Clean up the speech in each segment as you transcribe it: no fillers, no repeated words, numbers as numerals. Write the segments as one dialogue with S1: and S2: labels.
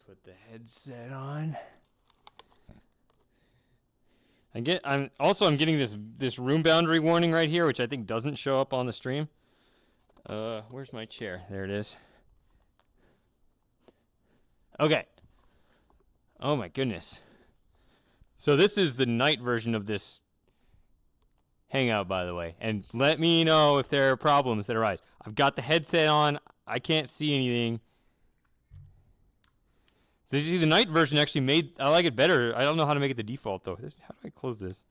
S1: Put the headset on. I'm getting this room boundary warning right here, which I think doesn't show up on the stream. Where's my chair? There it is. Okay. Oh my goodness. So this is the night version of this hangout, by the way. And let me know if there are problems that arise. I've got the headset on. I can't see anything. The night version actually I like it better. I don't know how to make it the default, though. How do I close this?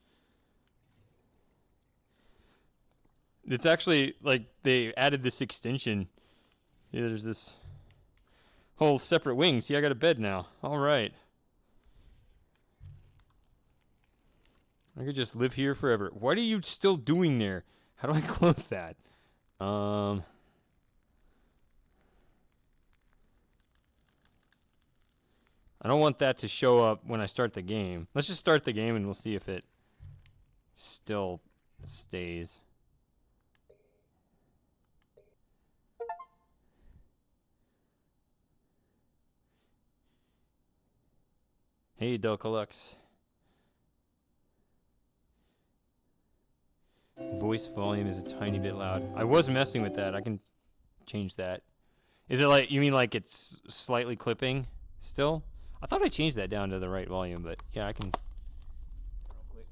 S1: It's actually, like, they added this extension. Yeah, there's this whole separate wing. See, I got a bed now. All right. I could just live here forever. What are you still doing there? How do I close that? I don't want that to show up when I start the game. Let's just start the game and we'll see if it still stays. Hey, Dokalux. Voice volume is a tiny bit loud. I was messing with that. I can change that. Is it like, you mean like it's slightly clipping still? I thought I changed that down to the right volume, but yeah, I can. Real quick.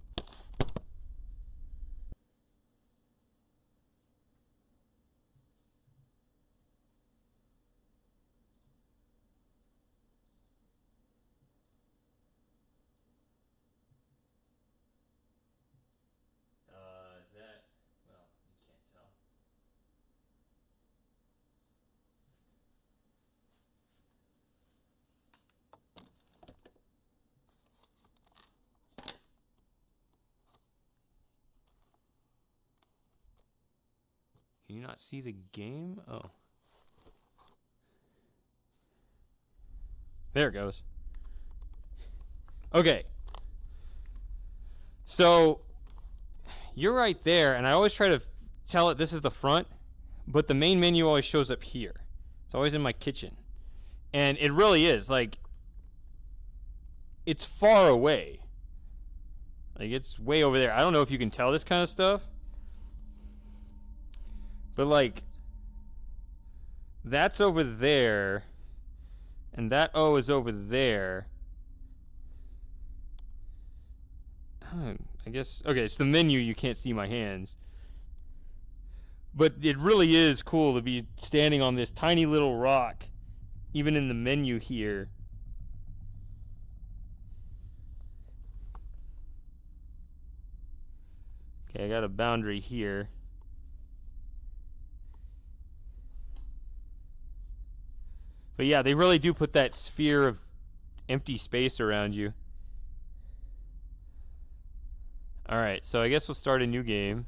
S1: Is that, well, you can't tell. Can you not see the game? Oh. There it goes. Okay. So, you're right there, and I always try to tell it this is the front, but the main menu always shows up here. It's always in my kitchen. And it really is, like, it's far away. Like, it's way over there. I don't know if you can tell this kind of stuff. But, like, that's over there. And that O is over there. I guess, okay, it's the menu. You can't see my hands. But it really is cool to be standing on this tiny little rock, even in the menu here. Okay, I got a boundary here. But yeah, they really do put that sphere of empty space around you. Alright, so I guess we'll start a new game.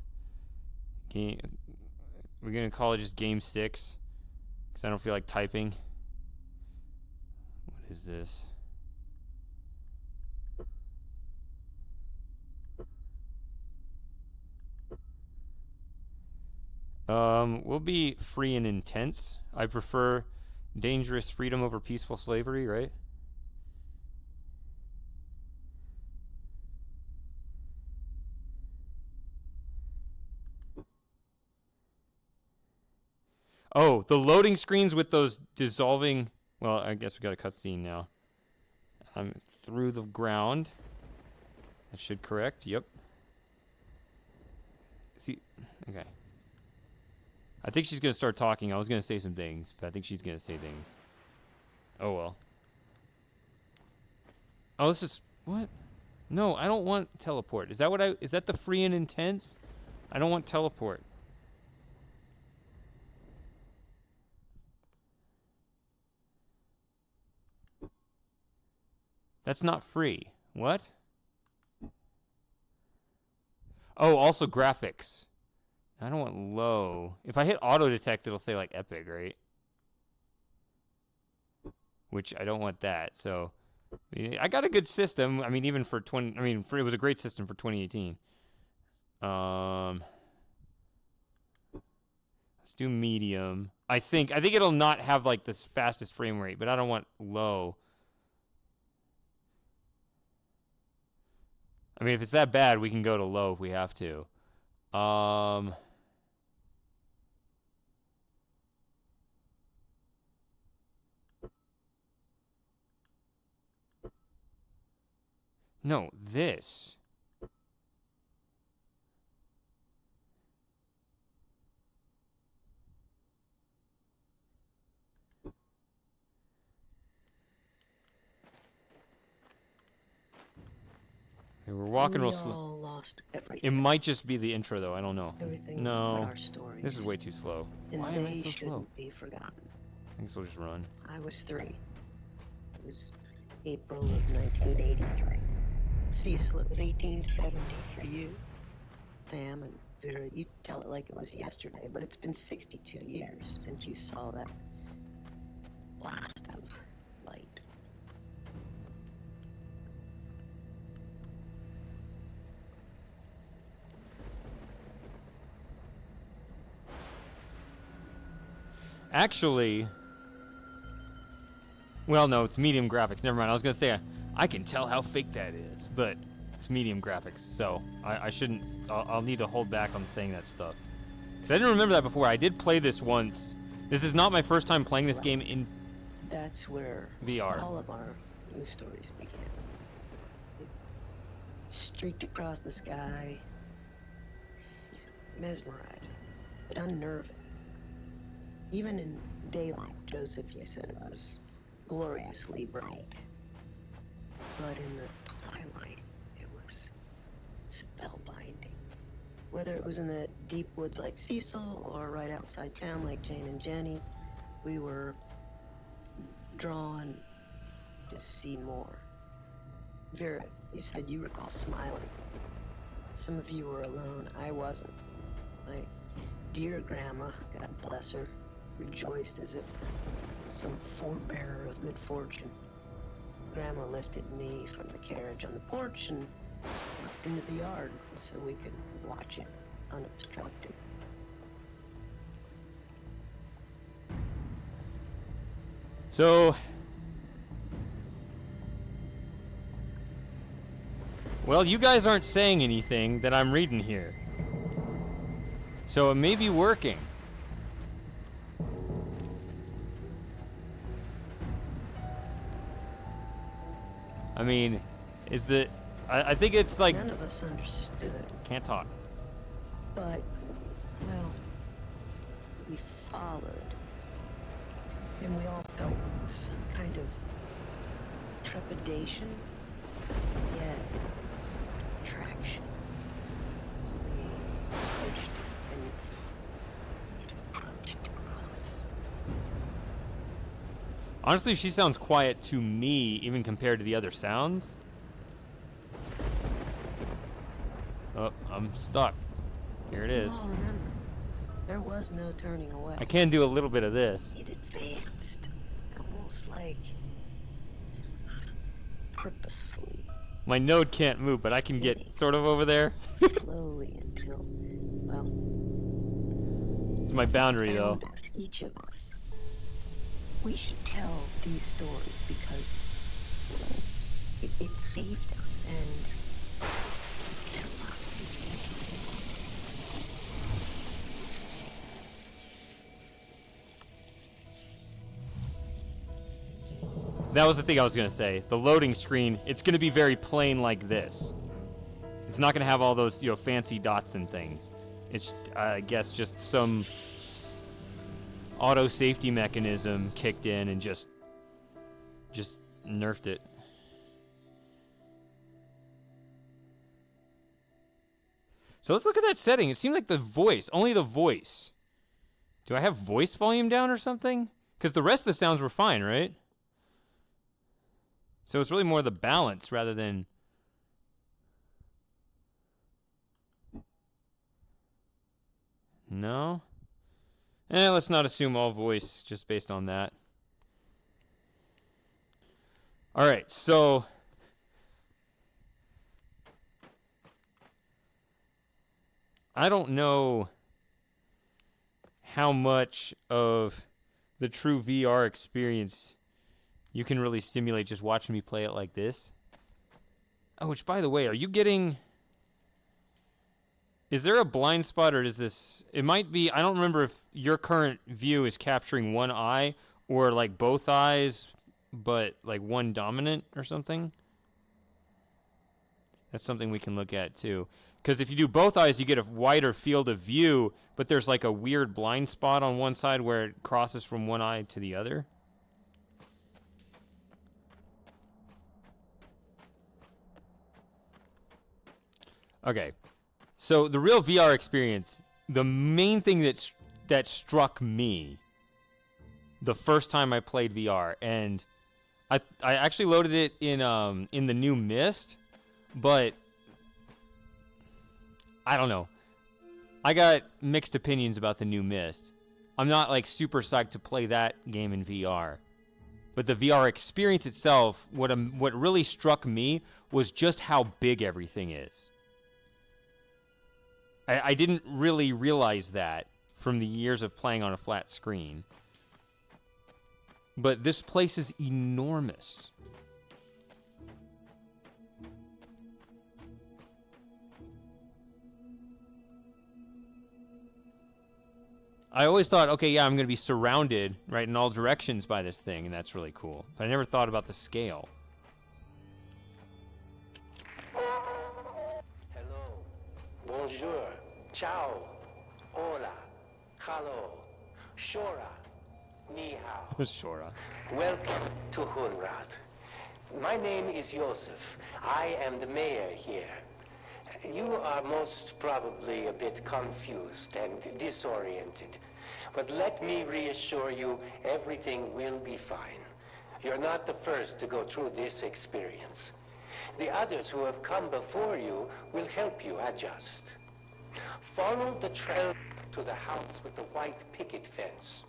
S1: We're going to call it just Game 6. Because I don't feel like typing. What is this? We'll be free and intense. I prefer dangerous freedom over peaceful slavery, right? Oh, the loading screens with those dissolving... Well, I guess we got a cutscene now. I'm through the ground. That should correct. Yep. See... Okay. I think she's going to start talking. I was going to say some things, but I think she's going to say things. Oh, well. Oh, this is... What? No, I don't want teleport. Is that what I... Is that the free and intense? I don't want teleport. That's not free. What? Oh, also graphics. I don't want low. If I hit auto detect, it'll say like epic, right? Which I don't want that. So I got a good system. I mean, even for it was a great system for 2018. Let's do medium. I think it'll not have like this fastest frame rate, but I don't want low. I mean, if it's that bad, we can go to low if we have to. No, this. Okay, we're walking real slow.
S2: Lost everything.
S1: It might just be the intro, though. I don't know.
S2: Everything
S1: No,
S2: but our stories.
S1: this is way too slow.
S2: And
S1: Why am I so slow?
S2: shouldn't be forgotten.
S1: I guess we'll just run.
S2: I was 3. It was April of 1983. Cecil, it was 1870 for you. Sam and Vera, you tell it like it was yesterday, but it's been 62 years since you saw that blast of light.
S1: Actually, well, no, it's medium graphics. Never mind. I was gonna say I can tell how fake that is, but it's medium graphics, so I shouldn't. I'll need to hold back on saying that stuff because I didn't remember that before. I did play this once. This is not my first time playing this game in.
S2: That's where
S1: VR.
S2: all of our news stories began. It streaked across the sky, mesmerizing, but unnerving. Even in daylight, Joseph, you said it was gloriously bright. But in the twilight, it was spellbinding. Whether it was in the deep woods like Cecil or right outside town like Jane and Jenny, we were drawn to see more. Vera, you said you recall smiling. Some of you were alone. I wasn't. My dear grandma, God bless her, rejoiced as if some forebearer of good fortune. Grandma lifted me from the carriage on the porch and into the yard so we could watch it unobstructed.
S1: So, well, you guys aren't saying anything that I'm reading here. So it may be working. I mean, is the... I think it's like...
S2: None of us understood.
S1: Can't talk.
S2: But, well, we followed. And we all felt some kind of trepidation, yet attraction. So we approached and approached us.
S1: Honestly, she sounds quiet to me, even compared to the other sounds. Oh, I'm stuck. Here it is.
S2: All remember, there was no turning away.
S1: I can do a little bit of this.
S2: It advanced, almost like purposefully.
S1: My node can't move, but I can get sort of over there.
S2: Slowly until, well...
S1: It's my boundary, though.
S2: Us, each of us. We should tell these stories because it saved us and there must be.
S1: That was the thing I was going to say. The loading screen, it's going to be very plain like this. It's not going to have all those, fancy dots and things. It's, I guess, just some auto safety mechanism kicked in and just nerfed it. So let's look at that setting. It seemed like the voice, only the voice. Do I have voice volume down or something? Because the rest of the sounds were fine, right? So it's really more the balance rather than... No? Let's not assume all voice just based on that. Alright, so... I don't know how much of the true VR experience you can really simulate just watching me play it like this. Oh, which, by the way, are you getting... Is there a blind spot, or is this... It might be... I don't remember if your current view is capturing one eye, or, like, both eyes, but, like, one dominant or something. That's something we can look at, too. Because if you do both eyes, you get a wider field of view, but there's, like, a weird blind spot on one side where it crosses from one eye to the other. Okay, so the real VR experience, the main thing that struck me the first time I played VR, and I actually loaded it in the new Myst, but I don't know. I got mixed opinions about the new Myst. I'm not like super psyched to play that game in VR. But the VR experience itself, what really struck me was just how big everything is. I didn't really realize that from the years of playing on a flat screen. But this place is enormous. I always thought, okay, yeah, I'm going to be surrounded, right, in all directions by this thing, and that's really cool. But I never thought about the scale.
S3: Hello, bonjour, ciao, hola, hello, shora, ni hao.
S1: Shora.
S3: Welcome to Hunrad. My name is Joseph. I am the mayor here. You are most probably a bit confused and disoriented. But let me reassure you, everything will be fine. You're not the first to go through this experience. The others who have come before you will help you adjust. Follow the trail to the house with the white picket fence.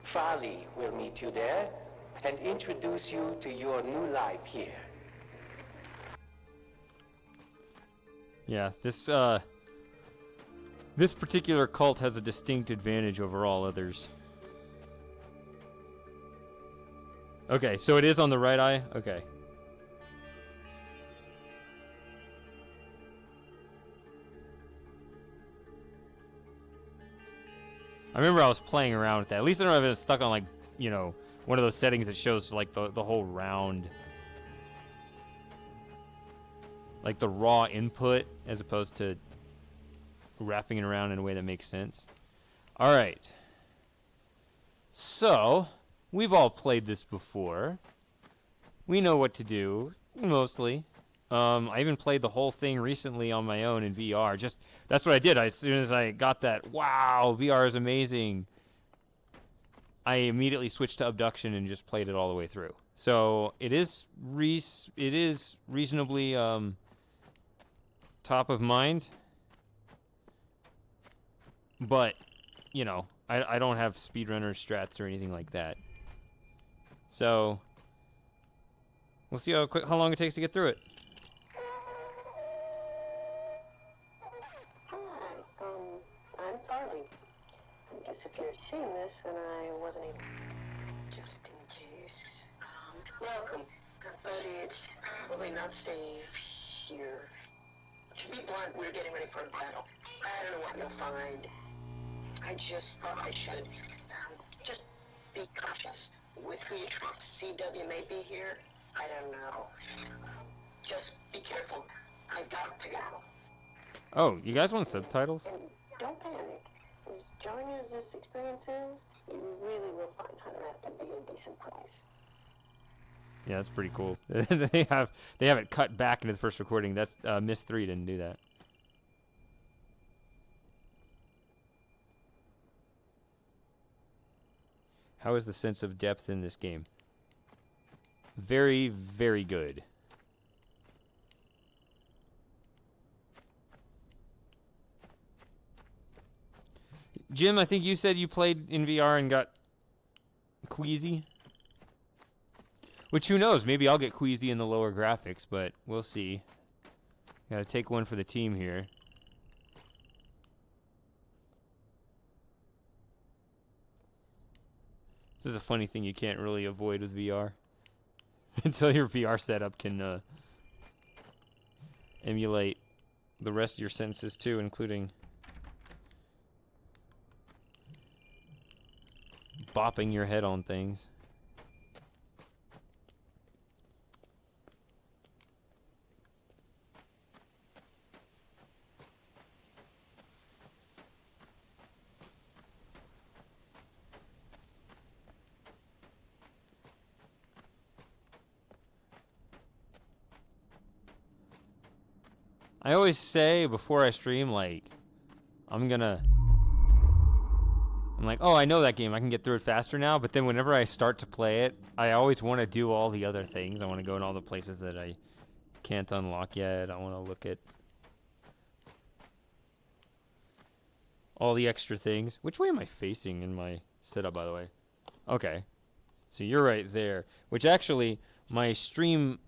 S3: Fali will meet you there and introduce you to your new life here.
S1: Yeah, this particular cult has a distinct advantage over all others. Okay, so it is on the right eye? Okay. I remember I was playing around with that. At least I don't have it stuck on, like, you know, one of those settings that shows, like, the whole round. Like the raw input, as opposed to wrapping it around in a way that makes sense. Alright. So, we've all played this before. We know what to do, mostly. I even played the whole thing recently on my own in VR. Just, that's what I did. As soon as I got that, wow, VR is amazing, I immediately switched to Obduction and just played it all the way through. So, it is reasonably, top of mind, but you know, I don't have speedrunner strats or anything like that, so we'll see how long it takes to get through it.
S2: Hi, I'm Farley. I guess if you're seeing this, then I wasn't able. Just in case. Welcome. But it's probably not safe here. To be blunt, we're getting ready for a battle. I don't know what you'll find. I just thought I should. Just be cautious. With who you trust. CW may be here. I don't know. Just be careful. I've got to go.
S1: Oh, you guys want subtitles?
S2: And don't panic. As jarring as this experience is, you really will find Hunrad to be a decent price.
S1: Yeah, that's pretty cool. they have it cut back into the first recording. That's Myst 3 didn't do that. How is the sense of depth in this game? Very, very good. Jim, I think you said you played in VR and got queasy. Which, who knows? Maybe I'll get queasy in the lower graphics, but we'll see. Gotta take one for the team here. This is a funny thing you can't really avoid with VR. Until your VR setup can emulate the rest of your senses too, including bopping your head on things. I always say before I stream, like, I'm like, oh, I know that game. I can get through it faster now. But then whenever I start to play it, I always want to do all the other things. I want to go in all the places that I can't unlock yet. I want to look at all the extra things. Which way am I facing in my setup, by the way? Okay. So you're right there. Which actually, my stream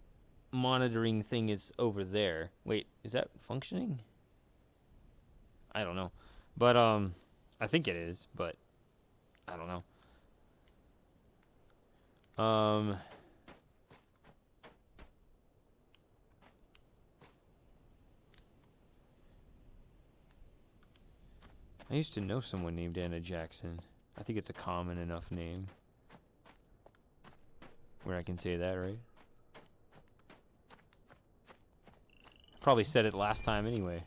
S1: monitoring thing is over there. Wait, is that functioning? I don't know. But, I think it is, but I don't know. I used to know someone named Anna Jackson. I think it's a common enough name where I can say that, right? Probably said it last time anyway.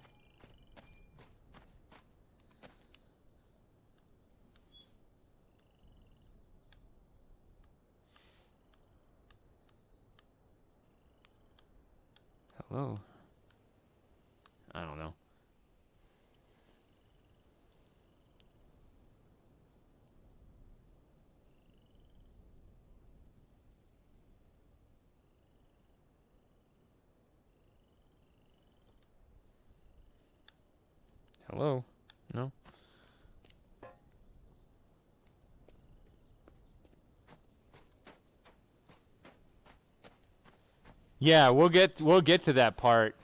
S1: Hello? I don't know. Hello? No? Yeah, we'll get to that part.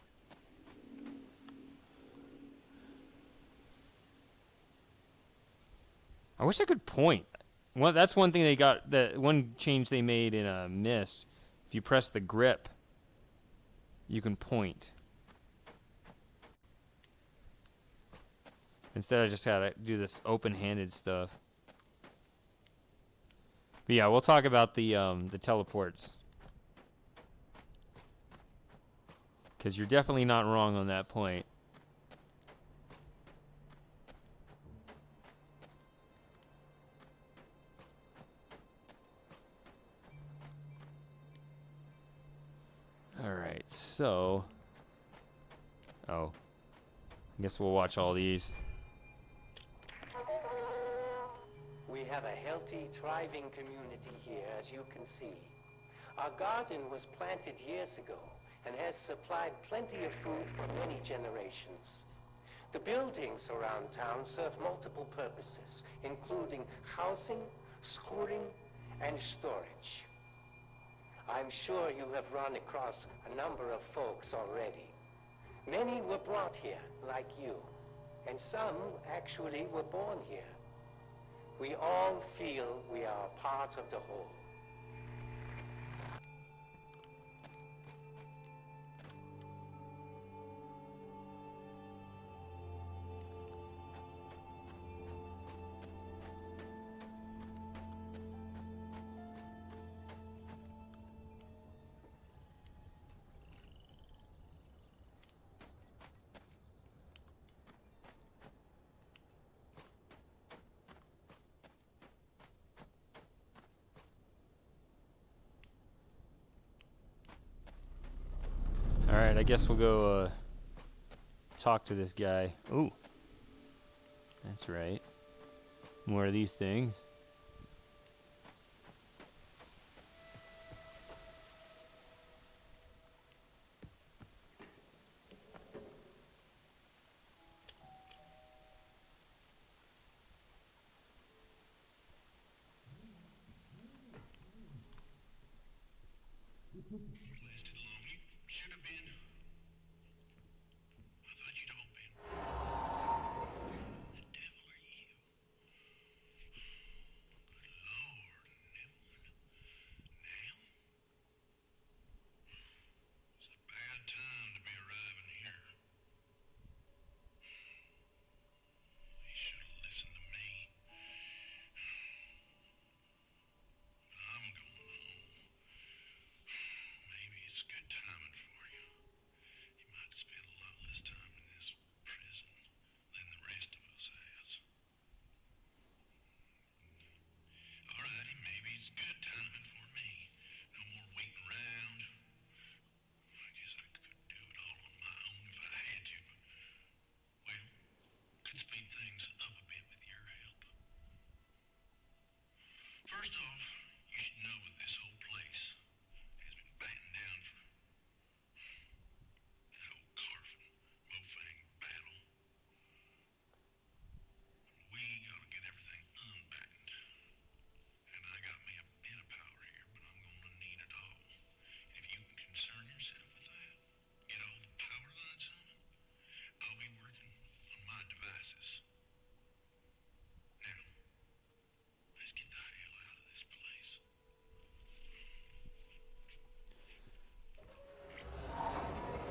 S1: I wish I could point. Well, that's one thing they got. The one change they made in Mist. If you press the grip, you can point. Instead, I just gotta do this open-handed stuff. But yeah, we'll talk about the teleports. Because you're definitely not wrong on that point. Alright, so... Oh. I guess we'll watch all these.
S3: We have a healthy, thriving community here, as you can see. Our garden was planted years ago and has supplied plenty of food for many generations. The buildings around town serve multiple purposes, including housing, schooling, and storage. I'm sure you have run across a number of folks already. Many were brought here, like you, and some actually were born here. We all feel we are part of the whole.
S1: Alright, I guess we'll go talk to this guy. Ooh. That's right. More of these things.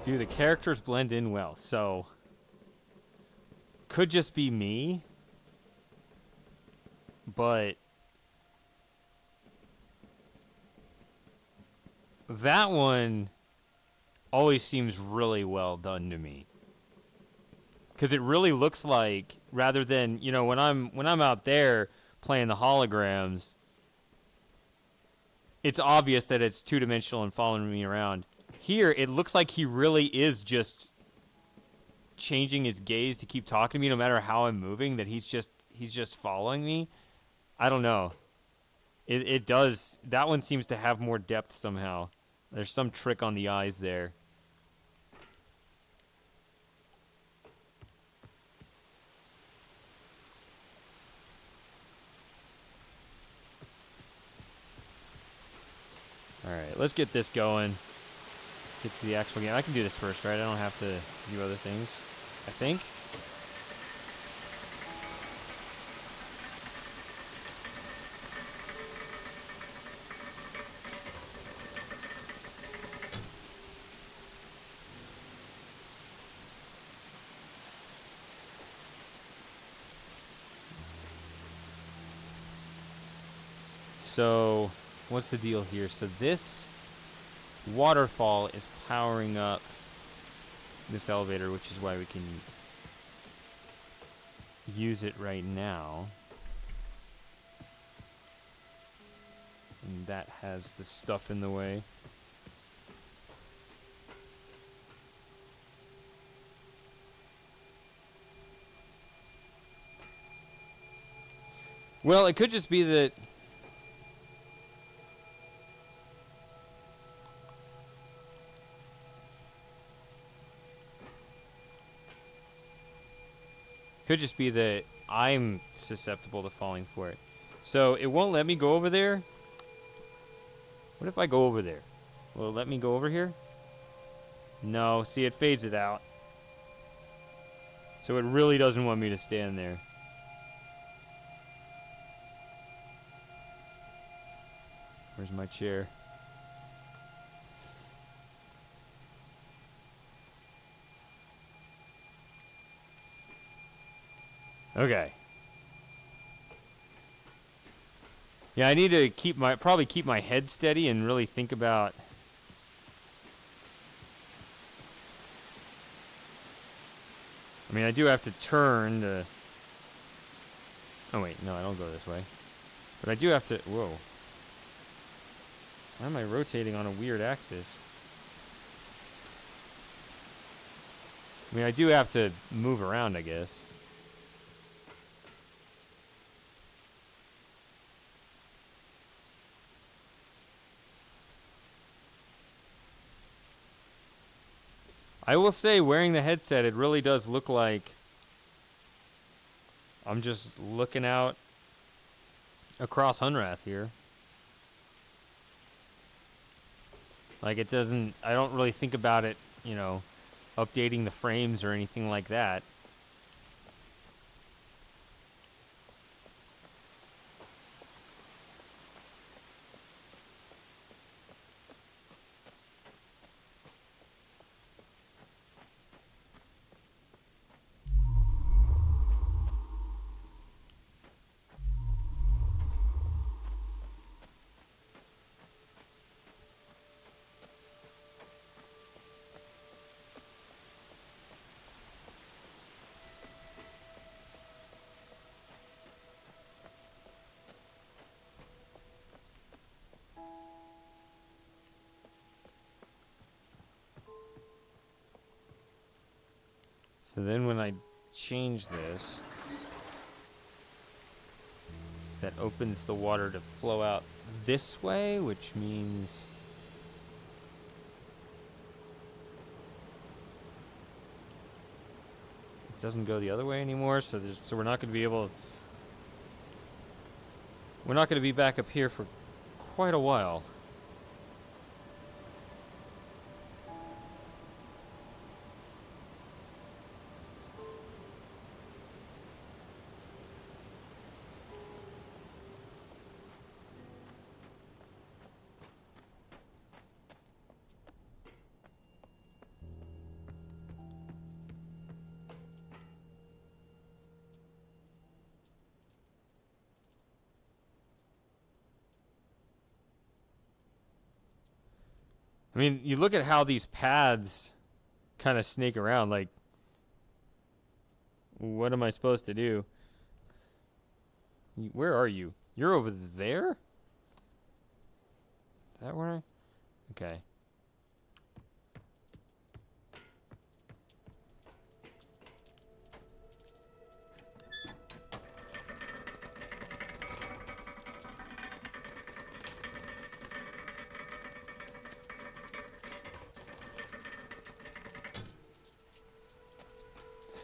S1: Do the characters blend in well? So, could just be me, but that one always seems really well done to me. Because it really looks like, rather than, you know, when I'm out there playing the holograms, it's obvious that it's two-dimensional and following me around. Here, it looks like he really is just changing his gaze to keep talking to me no matter how I'm moving, that he's just following me. I don't know. It does. That one seems to have more depth somehow. There's some trick on the eyes there. Alright, let's get this going. Get to the actual game. I can do this first, right? I don't have to do other things, I think. So, what's the deal here? So this waterfall is powering up this elevator, which is why we can use it right now. And that has the stuff in the way. Well, it could just be that... Could just be that I'm susceptible to falling for it. So it won't let me go over there. What if I go over there? Will it let me go over here? No, see, it fades it out. So it really doesn't want me to stand there. Where's my chair? Okay. Yeah, I need to probably keep my head steady and really think about... I mean, I do have to turn to... Oh, wait, no, I don't go this way. But I do have to... Whoa. Why am I rotating on a weird axis? I mean, I do have to move around, I guess. I will say, wearing the headset, it really does look like I'm just looking out across Hunrath here. Like, it doesn't... I don't really think about it, you know, updating the frames or anything like that. So then when I change this, that opens the water to flow out this way, which means... it doesn't go the other way anymore, so we're not going to be able... We're not going to be back up here for quite a while. I mean, you look at how these paths kind of snake around. Like, what am I supposed to do? Where are you? You're over there? Is that where I... Okay.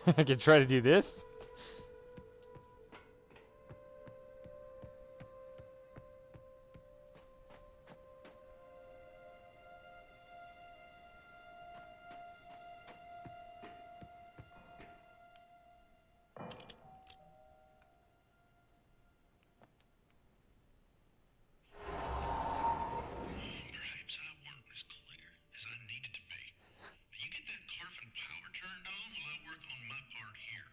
S1: I can try to do this.
S4: Perhaps I weren't as clear as I needed to be. You get that Carfin power turned on while I work on my part here.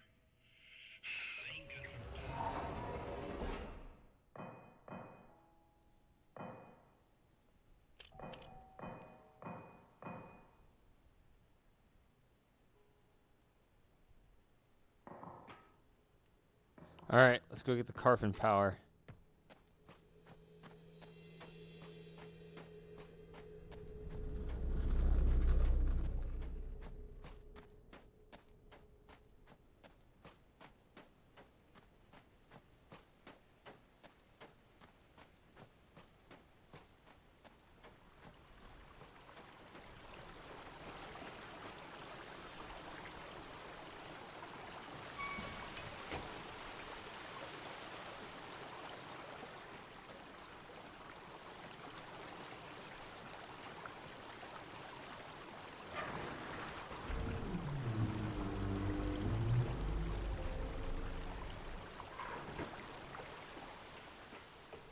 S4: I ain't got
S1: All right, let's go get the Carfin power.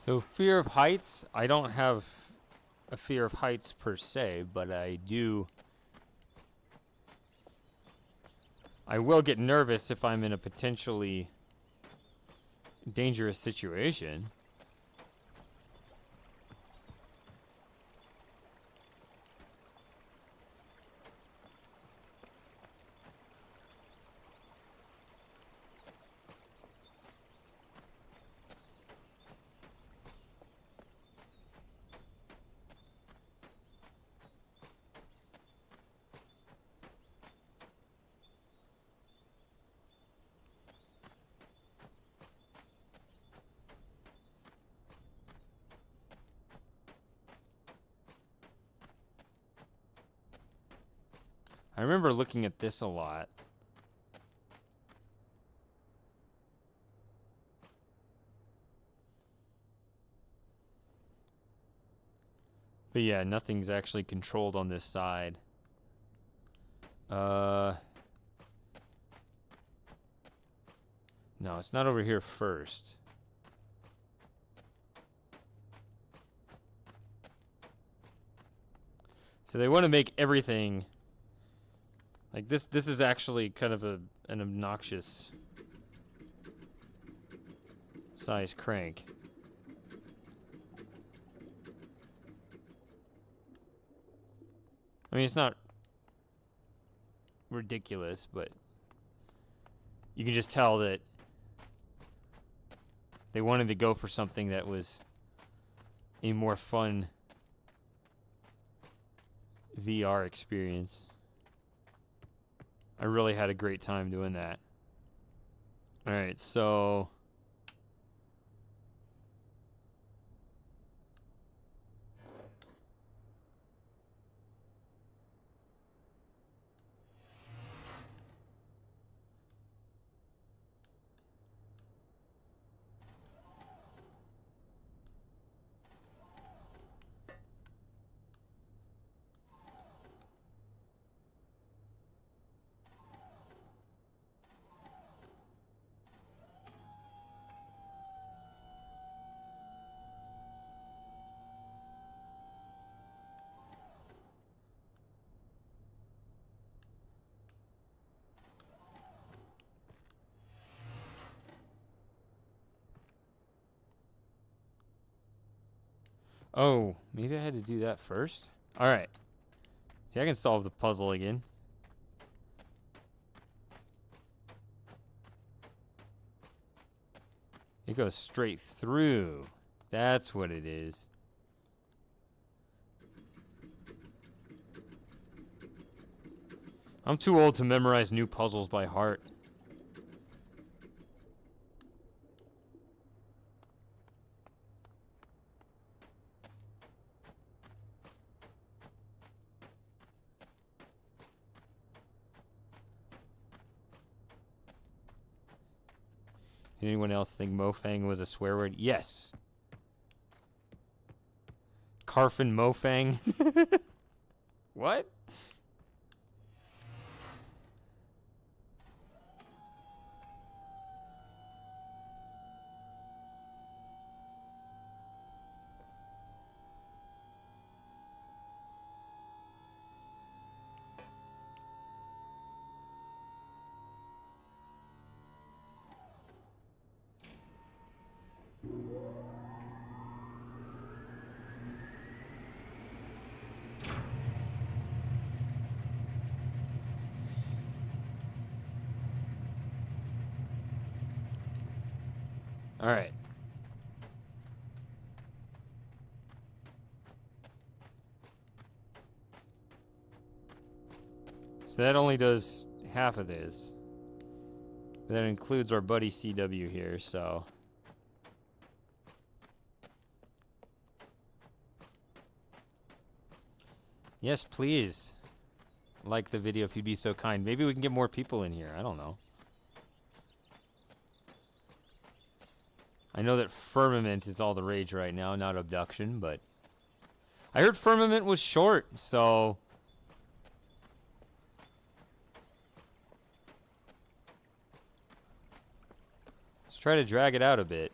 S1: So fear of heights, I don't have a fear of heights per se, but I will get nervous if I'm in a potentially dangerous situation. I remember looking at this a lot. But yeah, nothing's actually controlled on this side. No, it's not over here first. So they want to make everything like this. This is actually kind of an obnoxious size crank. I mean, it's not ridiculous, but you can just tell that they wanted to go for something that was a more fun VR experience. I really had a great time doing that. All right, so oh, maybe I had to do that first? All right. See, I can solve the puzzle again. It goes straight through. That's what it is. I'm too old to memorize new puzzles by heart. Anyone else think Mofang was a swear word? Yes. Carfin Mofang. What? All right. So that only does half of this. That includes our buddy CW here, so. Yes, please. Like the video if you'd be so kind. Maybe we can get more people in here. I don't know. I know that Firmament is all the rage right now, not Obduction, but I heard Firmament was short, so let's try to drag it out a bit.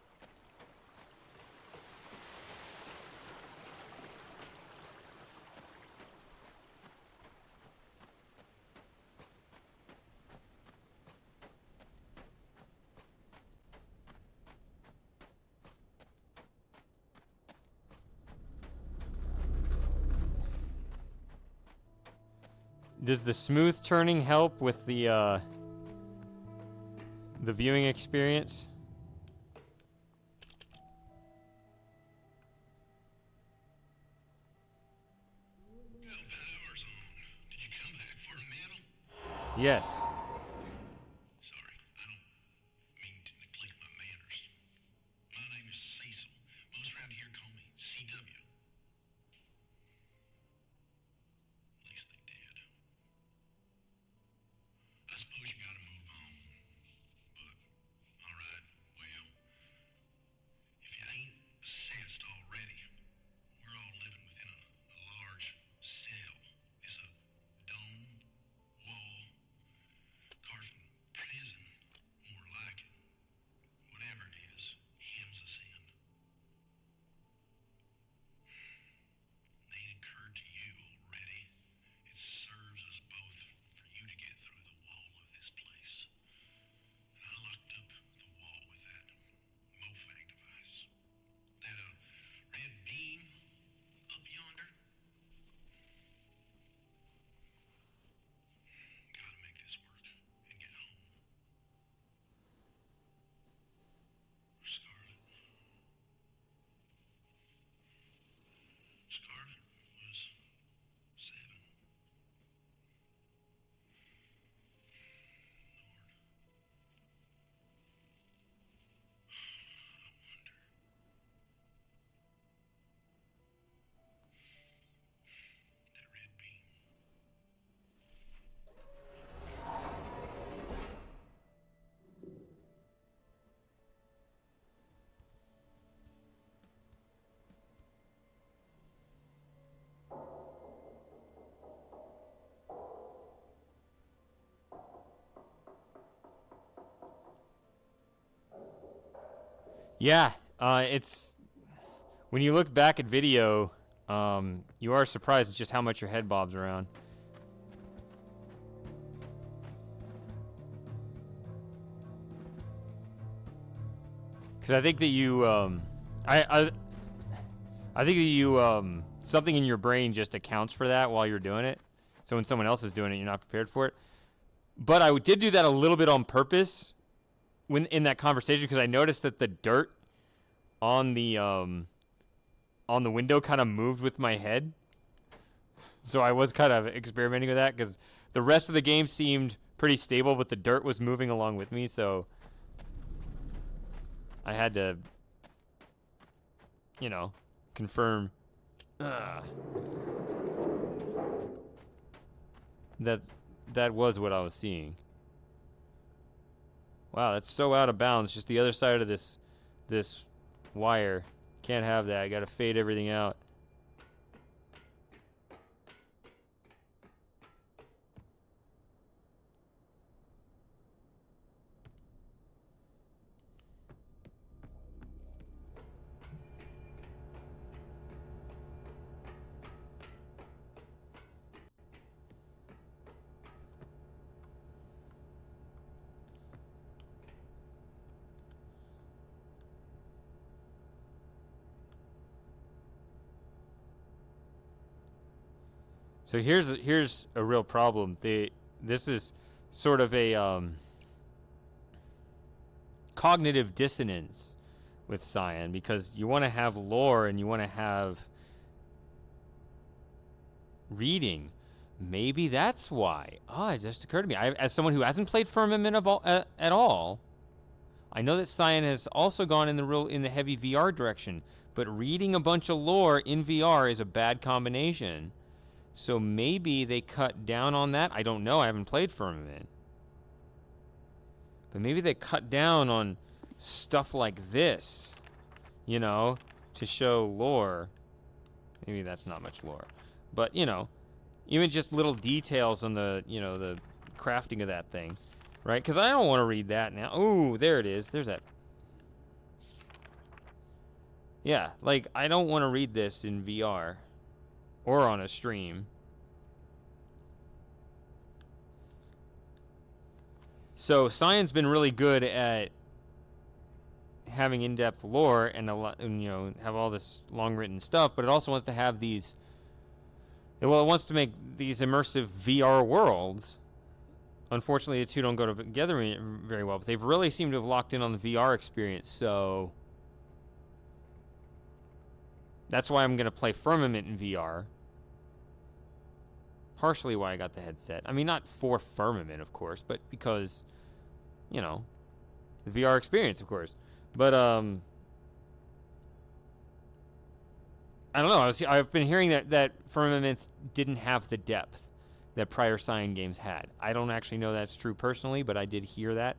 S1: Does the smooth turning help with the viewing experience?
S4: Well, power's on. Did you come back for a medal?
S1: Yes.
S4: Sorry, I don't mean to neglect my manners. My name is Cecil. Most around here call me CW. At least they did. I suppose you gotta move on. But, alright, well, if you ain't sensed already, we're all living within a large cell. It's a dome, wall, carved prison, more like it. Whatever it is, hems us in. Ain't occurred to you already. It serves us both for you to get through the wall of this place. And I locked up the wall with that Mofang device. That red beam up yonder. Gotta make this work and get home. Scarlet. Scarlet was 7. That red beam.
S1: Yeah, it's when you look back at video, you are surprised at just how much your head bobs around. Because I think that you, I think that you, something in your brain just accounts for that while you're doing it. So when someone else is doing it, you're not prepared for it. But I did do that a little bit on purpose when in that conversation, because I noticed that the dirt on the window kind of moved with my head. So I was kind of experimenting with that because the rest of the game seemed pretty stable, but the dirt was moving along with me, so I had to, you know, confirm that was what I was seeing. Wow, that's so out of bounds. Just the other side of this wire. Can't have that. I gotta fade everything out. So here's a real problem. This is sort of a cognitive dissonance with Cyan, because you want to have lore and you want to have reading. Maybe that's why. It just occurred to me. As someone who hasn't played Firmament at all, I know that Cyan has also gone in the heavy VR direction, but reading a bunch of lore in VR is a bad combination. So maybe they cut down on that. I don't know. I haven't played Firmament. But maybe they cut down on stuff like this, you know, to show lore. Maybe that's not much lore. But, you know, even just little details on the, you know, the crafting of that thing, right? Because I don't want to read that now. Ooh, there it is. There's that. Yeah, like, I don't want to read this in VR. Or on a stream. So Cyan's been really good at having in-depth lore and you know, have all this long-written stuff, but it also wants to have these. Well, it wants to make these immersive VR worlds. Unfortunately, the two don't go together very well, but they've really seemed to have locked in on the VR experience. So that's why I'm gonna play Firmament in VR. Partially why I got the headset. I mean, not for Firmament, of course, but because, you know, the VR experience, of course. But, I don't know. I've been hearing that Firmament didn't have the depth that prior Cyan games had. I don't actually know that's true personally, but I did hear that.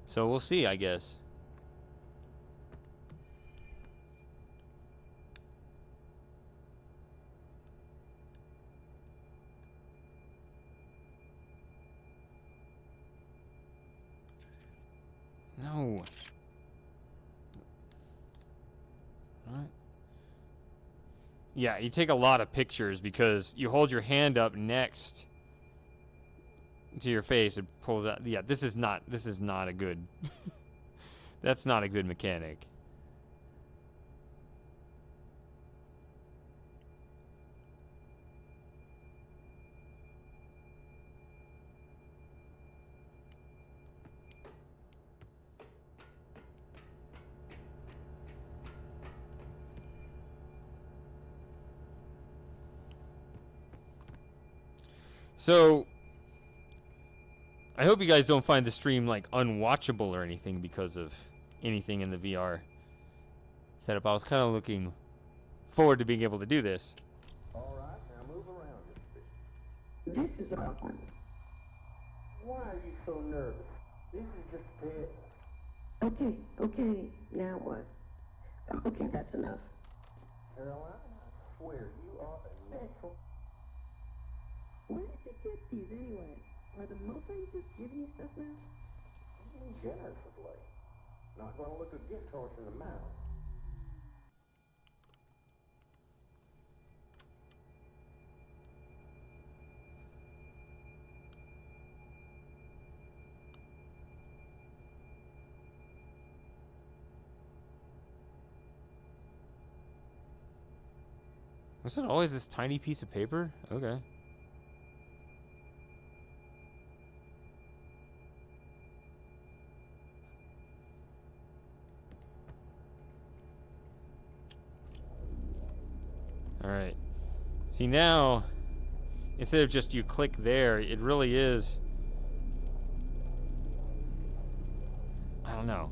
S1: So we'll see, I guess. No. What? Yeah, you take a lot of pictures because you hold your hand up next to your face, it pulls out. Yeah, this is not a good. That's not a good mechanic. So I hope you guys don't find the stream like unwatchable or anything because of anything in the VR setup. I was kind of looking forward to being able to do this.
S5: All right, now move around just a bit.
S2: This is awkward.
S5: Why are you so nervous? This is just a pit.
S2: Okay, now what? Okay, that's enough.
S5: Caroline, I swear you are a natural.
S2: Where did you get these anyway? Are the Mustangs just giving you stuff now?
S5: Generous of late. Not gonna look a gift horse in the mouth.
S1: Was it always this tiny piece of paper? Okay. Alright. See, now, instead of just you click there, it really is... I don't know.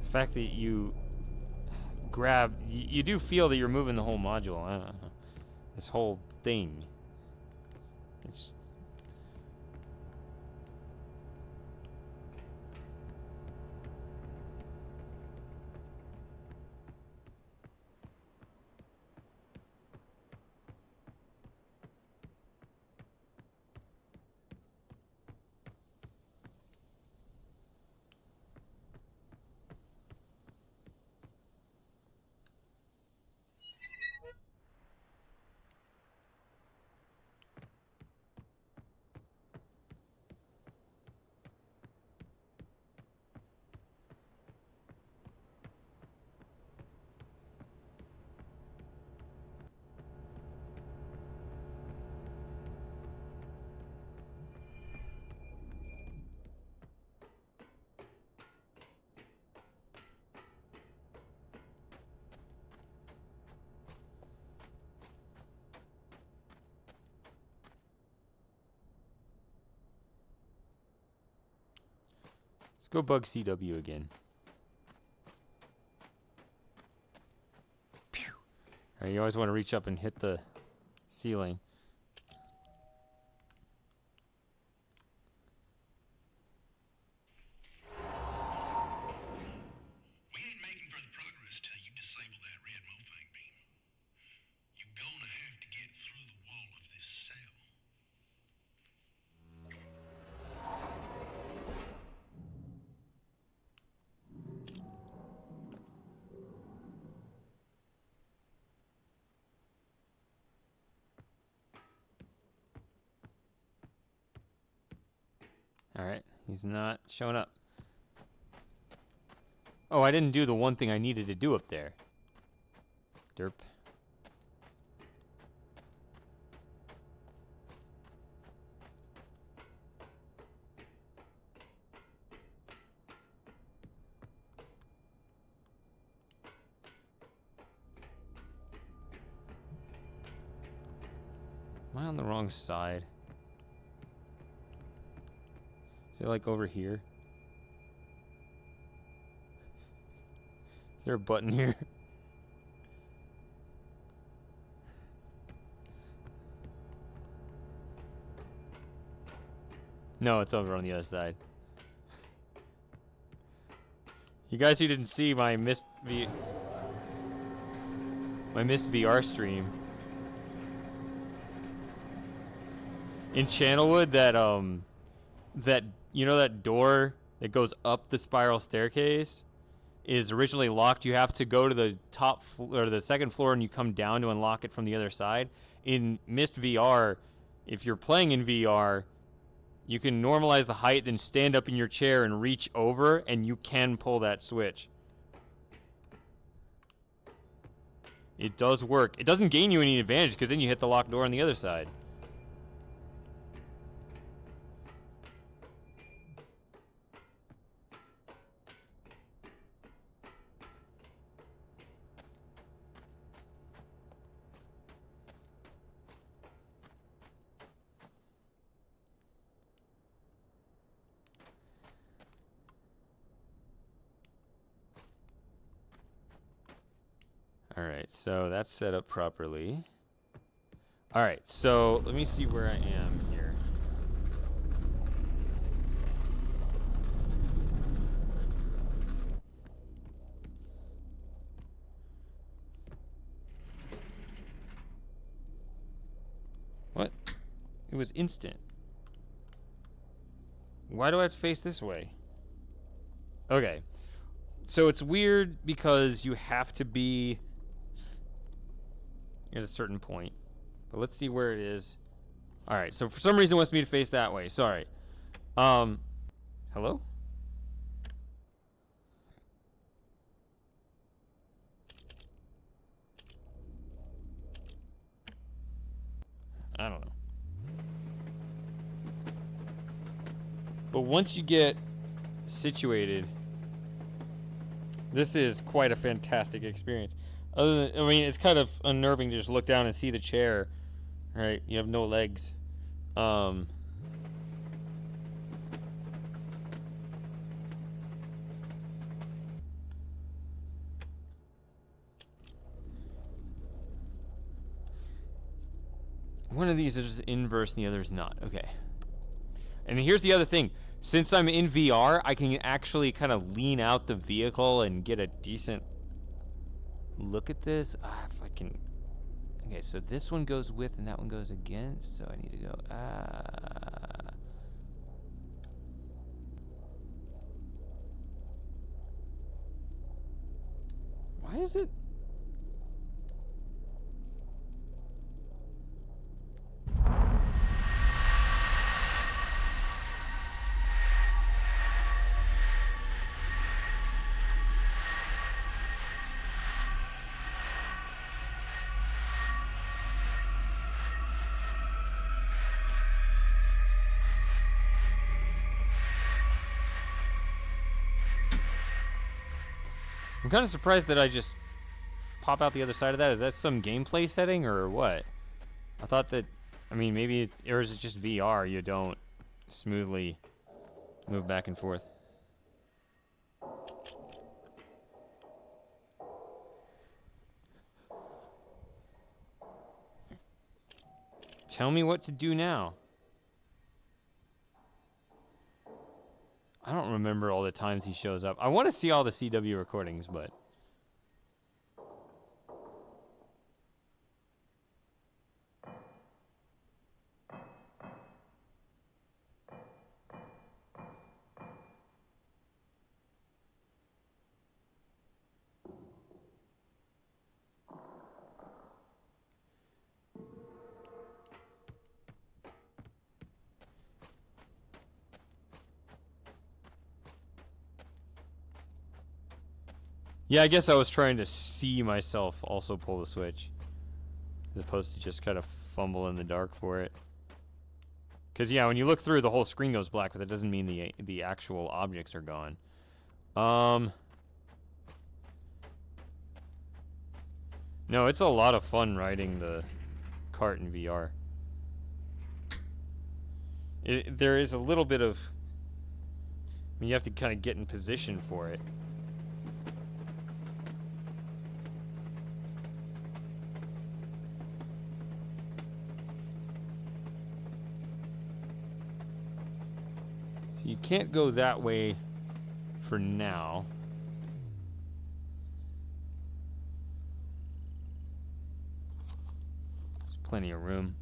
S1: The fact that you grab... You do feel that you're moving the whole module. I don't know. This whole thing. It's... Let's go bug CW again. Pew. Alright, you always want to reach up and hit the ceiling.
S4: We ain't making further progress till you disable that red Mofang beam. You're gonna have to get through the wall of this cell.
S1: Alright, he's not showing up. Oh, I didn't do the one thing I needed to do up there. Derp. Am I on the wrong side? Is it like over here? Is there a button here? No, it's over on the other side. You guys who didn't see my missed VR stream. In Channelwood, that you know that door that goes up the spiral staircase is originally locked. You have to go to the top or the second floor and you come down to unlock it from the other side. In Mist VR, if you're playing in VR, you can normalize the height, then stand up in your chair and reach over, and you can pull that switch. It does work. It doesn't gain you any advantage because then you hit the locked door on the other side. Alright, so that's set up properly. Alright, so let me see where I am here. What? It was instant. Why do I have to face this way? Okay. So it's weird because you have to be at a certain point. But let's see where it is. Alright, so for some reason it wants me to face that way. Sorry. Hello? I don't know. But once you get situated, this is quite a fantastic experience. Other than, I mean, it's kind of unnerving to just look down and see the chair, right? You have no legs. One of these is inverse and the other is not. Okay. And here's the other thing. Since I'm in VR, I can actually kind of lean out the vehicle and get a decent look at this. If I can. Okay, so this one goes with and that one goes against. So I need to go. Why is it? I'm kind of surprised that I just pop out the other side of that. Is that some gameplay setting or what? I thought that, I mean, maybe it's, or is it just VR? You don't smoothly move back and forth. Tell me what to do now. I don't remember all the times he shows up. I want to see all the CW recordings, but... Yeah, I guess I was trying to see myself also pull the switch, as opposed to just kind of fumble in the dark for it. Because, yeah, when you look through, the whole screen goes black, but that doesn't mean the actual objects are gone. No, it's a lot of fun riding the cart in VR. There is a little bit of... I mean, you have to kind of get in position for it. So you can't go that way for now. There's plenty of room.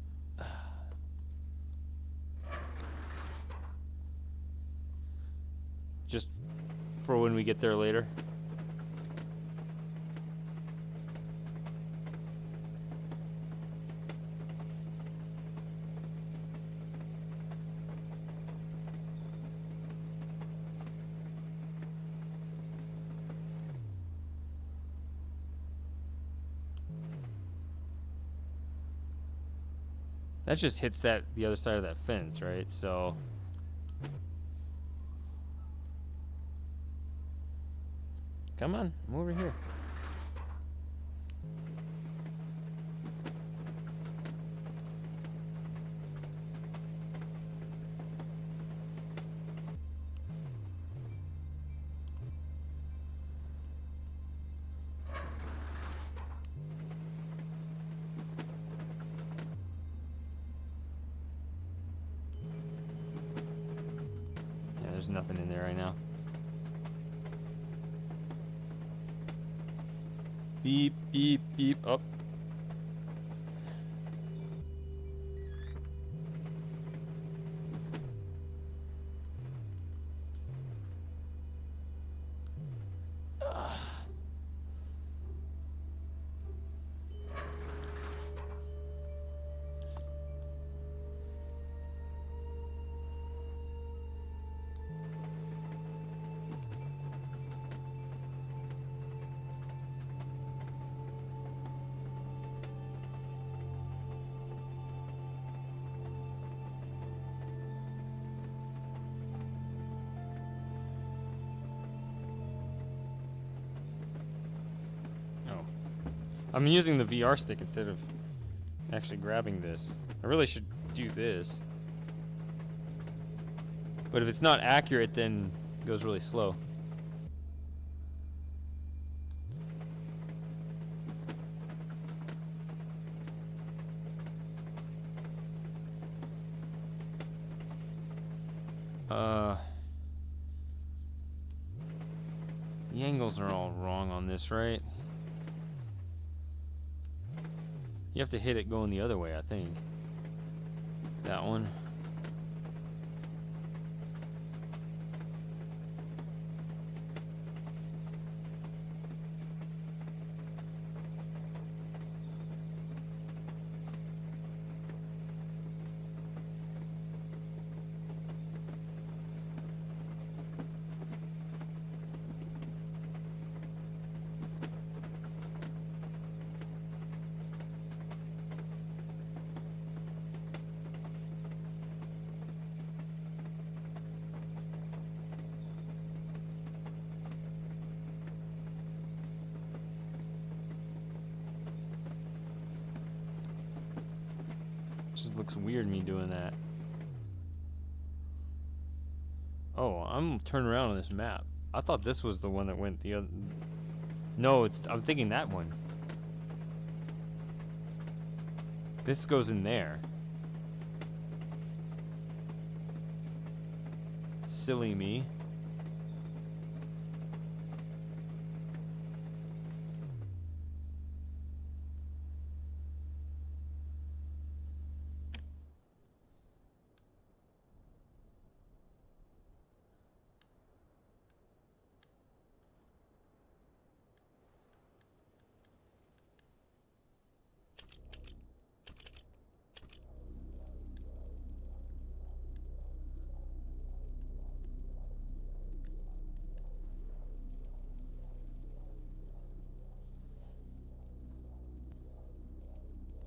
S1: Just for when we get there later. That just hits the other side of that fence, right? So come on, I'm over here. Yeah, there's nothing in there right now. Beep, beep, beep. Oh. I'm using the VR stick instead of actually grabbing this. I really should do this. But if it's not accurate, then it goes really slow. The angles are all wrong on this, right? You have to hit it going the other way, I think. That one. Just looks weird me doing that. Oh, I'm turning around on this map. I thought this was the one that went the other. No, I'm thinking that one. This goes in there. Silly me.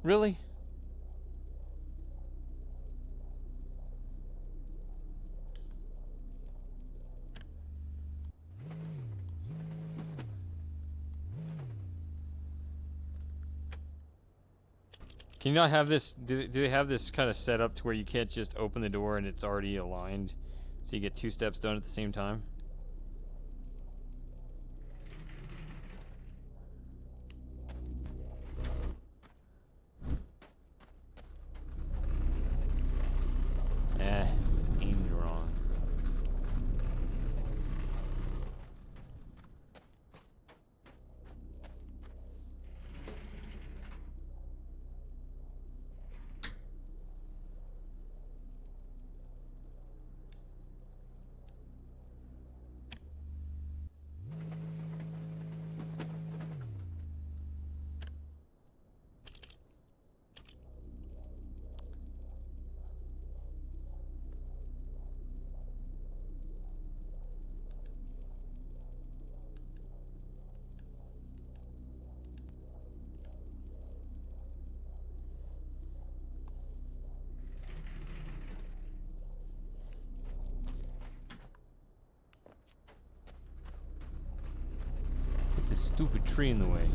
S1: Really? Can you not have this? Do they have this kind of set up to where you can't just open the door and it's already aligned, so you get 2 steps done at the same time? It's aimed wrong. Put this stupid tree in the way.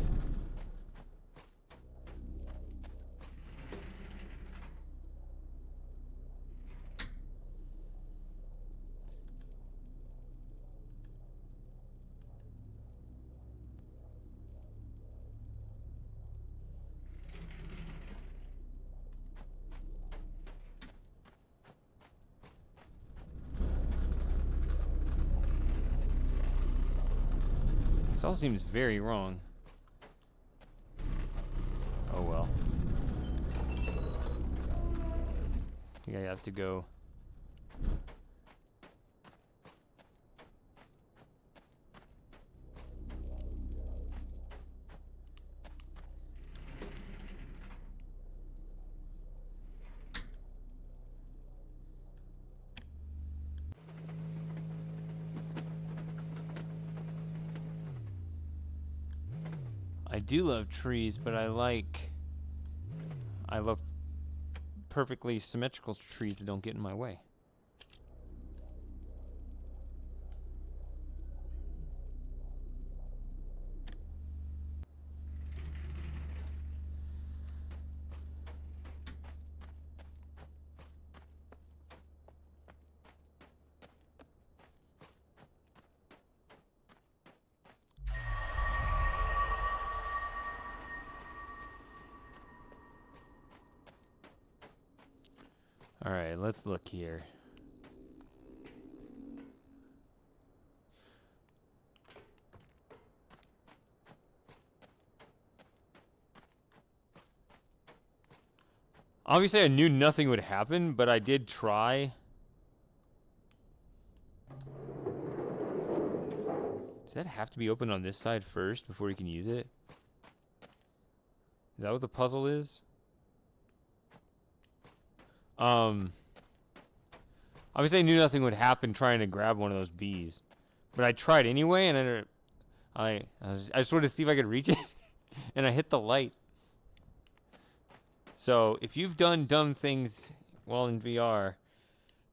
S1: This all seems very wrong. Oh well. I think I have to go. I do love trees, but I love perfectly symmetrical trees that don't get in my way. All right, let's look here. Obviously, I knew nothing would happen, but I did try. Does that have to be open on this side first before you can use it? Is that what the puzzle is? Obviously I knew nothing would happen trying to grab one of those bees. But I tried anyway, and I just wanted to see if I could reach it. And I hit the light. So, if you've done dumb things while in VR,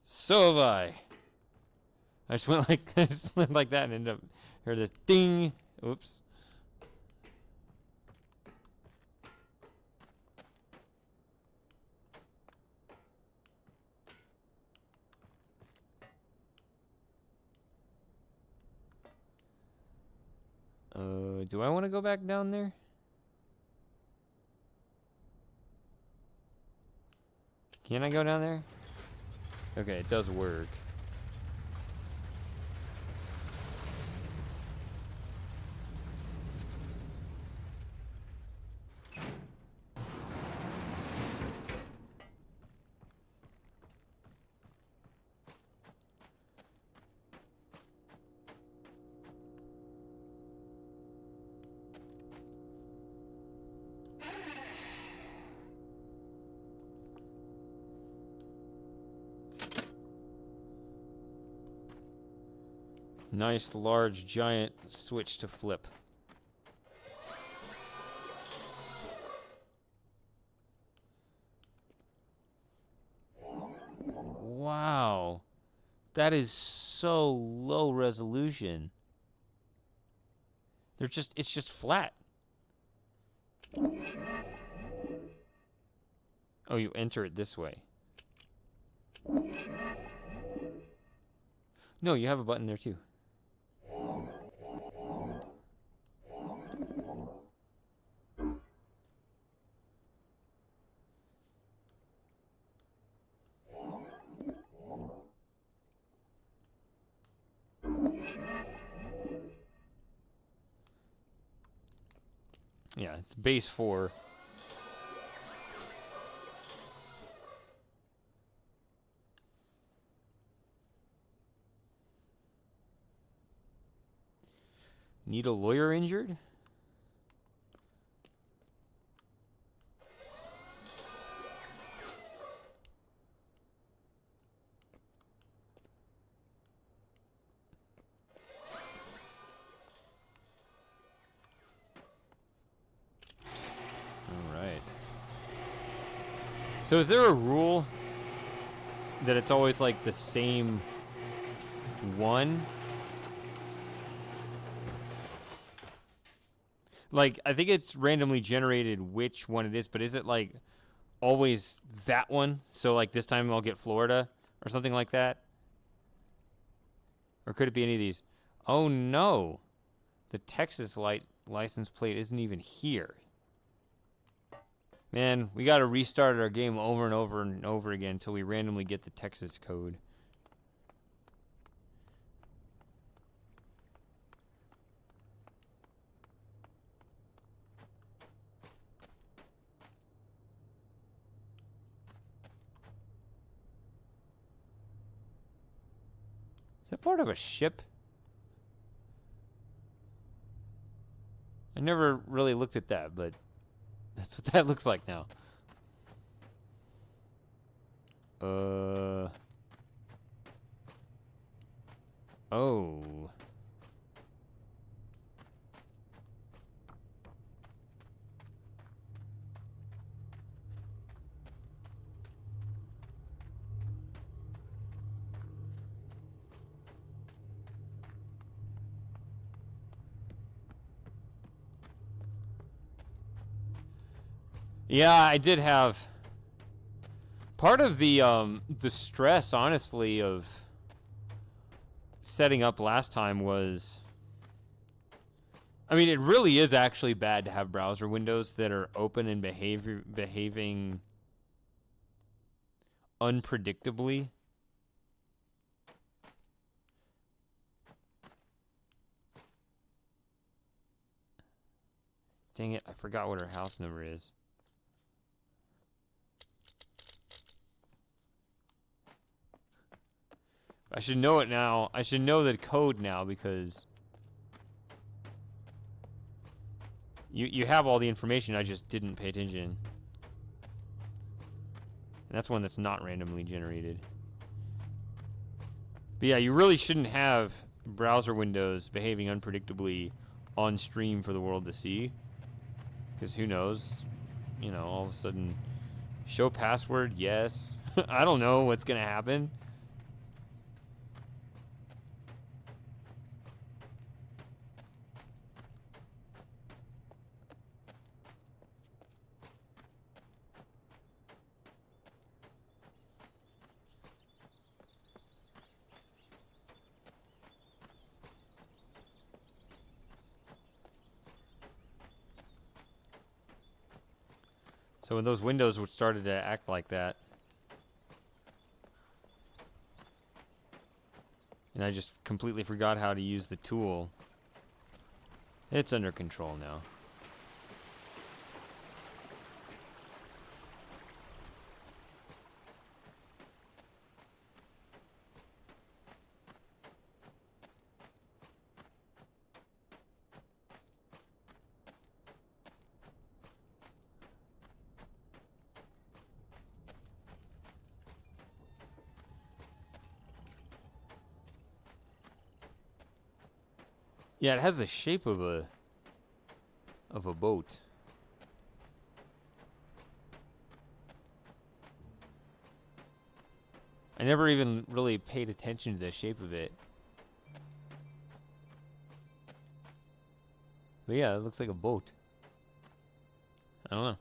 S1: so have I. I just went like, I just went like that and ended up, heard this ding. Oops. Do I want to go back down there? Can I go down there? Okay, it does work. Nice, large, giant switch to flip. Wow. That is so low resolution. It's just flat. Oh, you enter it this way. No, you have a button there too. Yeah, it's base 4. Need a lawyer injured? Alright. So is there a rule that it's always like the same one? Like, I think it's randomly generated which one it is, but is it like always that one? So like this time I'll get Florida or something like that? Or could it be any of these? Oh no. The Texas license plate isn't even here. Man, we gotta restart our game over and over and over again until we randomly get the Texas code. Is that part of a ship? I never really looked at that, but that's what that looks like now. Oh. Yeah, I did have part of the stress, honestly, of setting up last time was, I mean, it really is actually bad to have browser windows that are open and behaving unpredictably. Dang it, I forgot what her house number is. I should know it now. I should know the code now because you have all the information, I just didn't pay attention. And that's one that's not randomly generated. But yeah, you really shouldn't have browser windows behaving unpredictably on stream for the world to see. Because who knows? You know, all of a sudden, show password, yes. I don't know what's going to happen. So when those windows started to act like that, and I just completely forgot how to use the tool, it's under control now. Yeah, it has the shape of a boat. I never even really paid attention to the shape of it. But yeah, it looks like a boat. I don't know.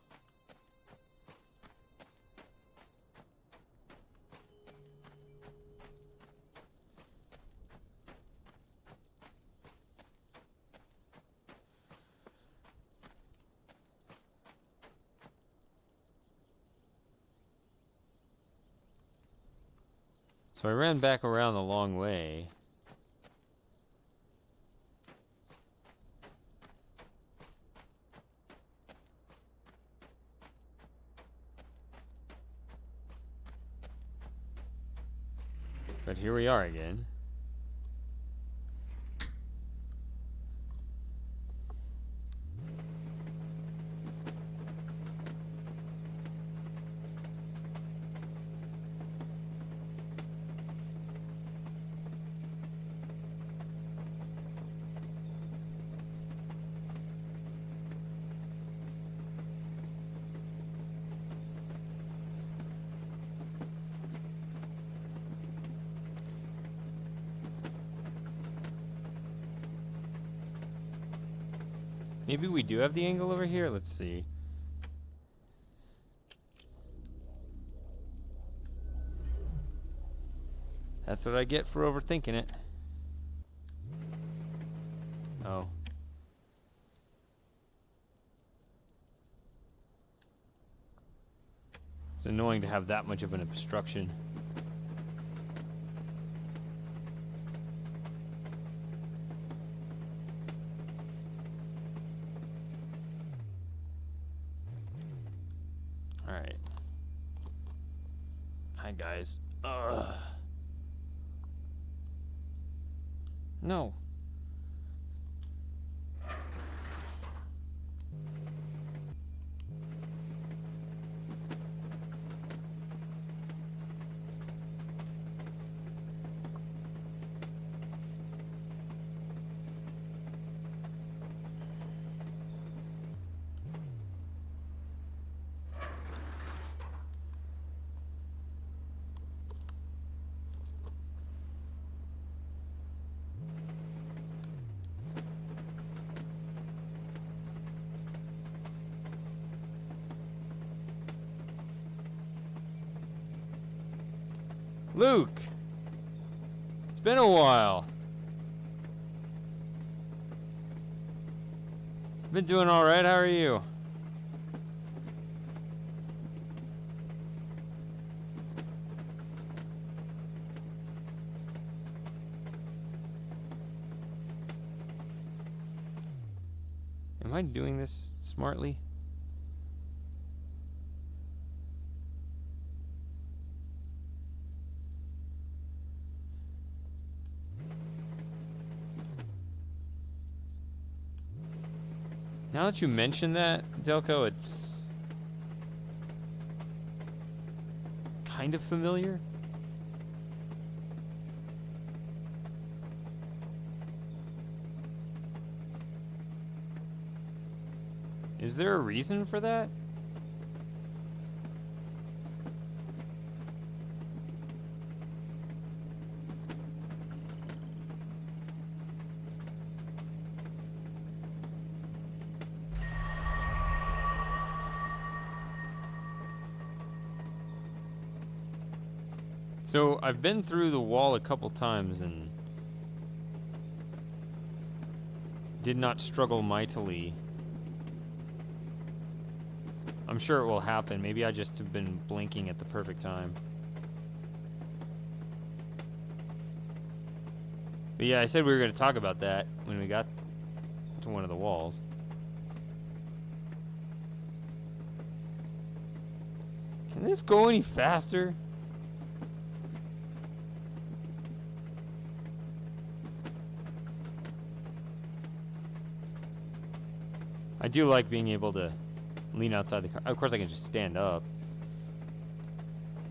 S1: So I ran back around the long way. But here we are again. Maybe we do have the angle over here? Let's see. That's what I get for overthinking it. Oh. It's annoying to have that much of an obstruction. Alright. Hi, guys. No. Luke! It's been a while. Been doing alright, how are you? I doing this smartly? Now that you mention that, Delco, it's kind of familiar. Is there a reason for that? So I've been through the wall a couple times and did not struggle mightily. I'm sure it will happen. Maybe I just have been blinking at the perfect time. But yeah, I said we were going to talk about that when we got to one of the walls. Can this go any faster? I do like being able to lean outside the car. Of course, I can just stand up.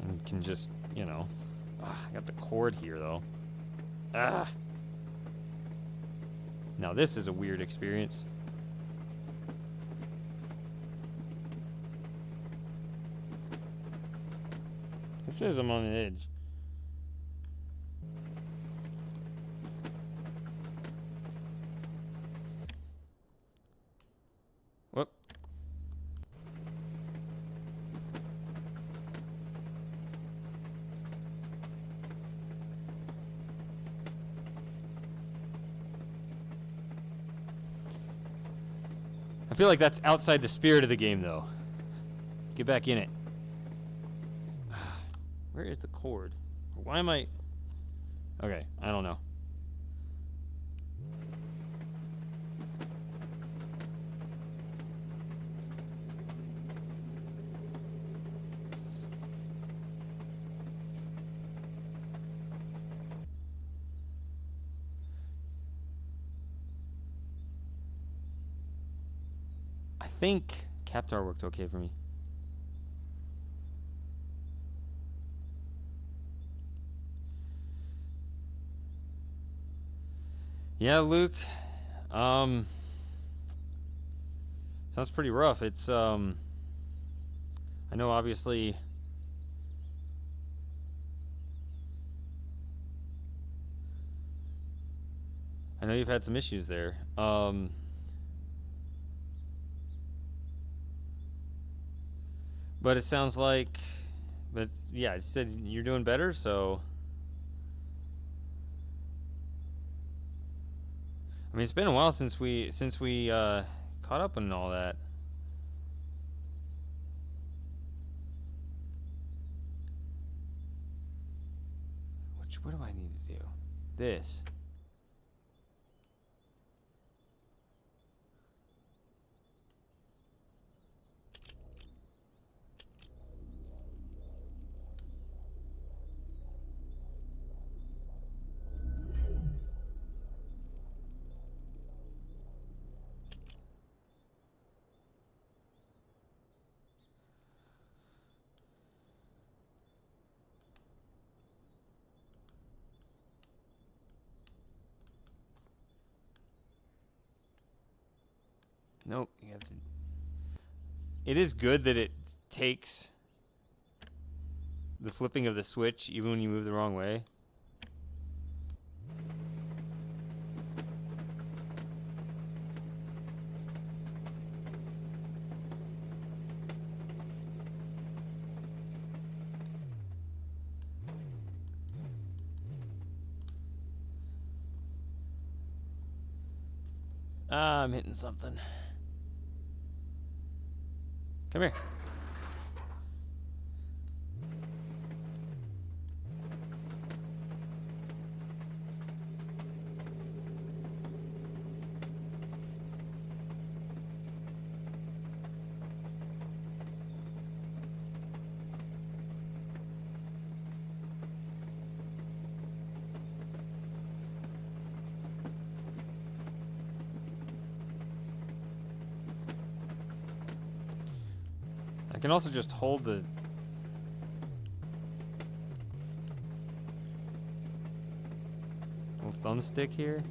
S1: And can just, you know. I got the cord here, though. Now, this is a weird experience. It says I'm on an edge. Whoop. I feel like that's outside the spirit of the game, though. Let's get back in it. Where is the cord? Why am I... Okay, I don't know. I think Captar worked okay for me. Yeah, Luke. Sounds pretty rough. It's I know obviously I know you've had some issues there. But it sounds like, but yeah, you said you're doing better, so. I mean, it's been a while since we caught up on all that. What do I need to do? This. Nope, you have to. It is good that it takes the flipping of the switch even when you move the wrong way. I'm hitting something. Come here. can also just hold the... little thumbstick here.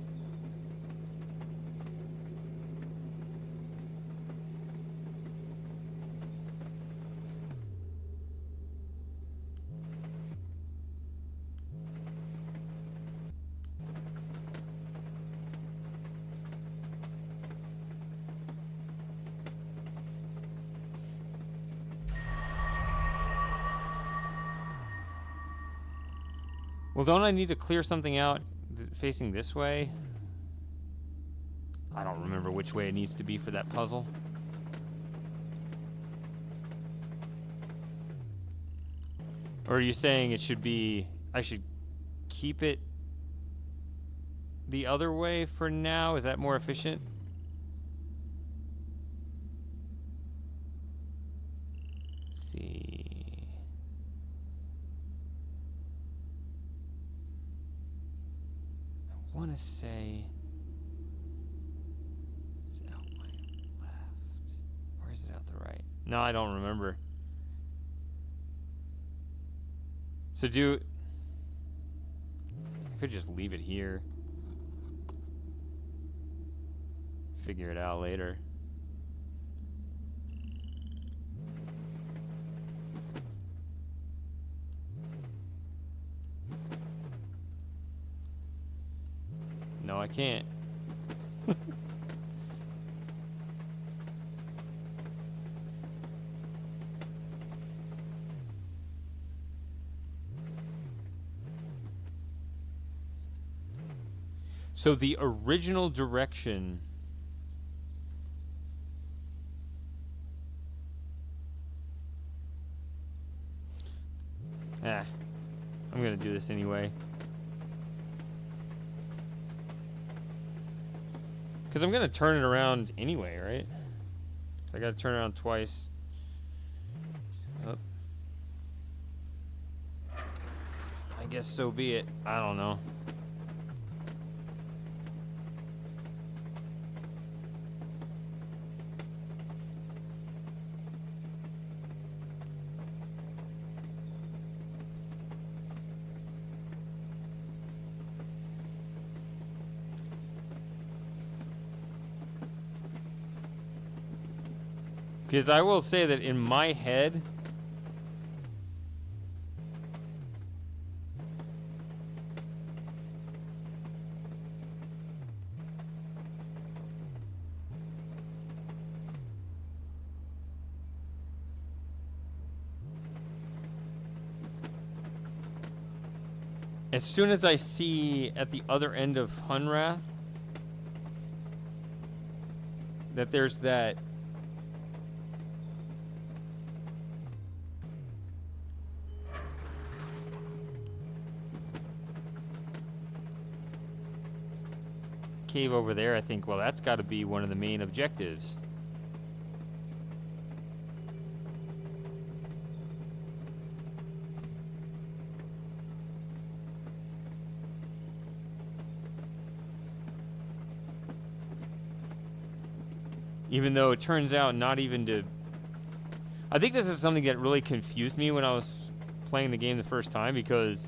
S1: Well, don't I need to clear something out facing this way? I don't remember which way it needs to be for that puzzle. Or are you saying it should be... I should keep it the other way for now? Is that more efficient? Let's see... I want to say it's out my left, or is it out the right? No, I don't remember. So I could just leave it here, figure it out later. No, I can't. So the original direction... I'm gonna do this anyway. Because I'm going to turn it around anyway, right? I got to turn around twice. Oh. I guess so be it. I don't know. Because I will say that in my head, as soon as I see at the other end of Hunrath that there's that cave over there, I think, well, that's got to be one of the main objectives. Even though it turns out not even to... I think this is something that really confused me when I was playing the game the first time, because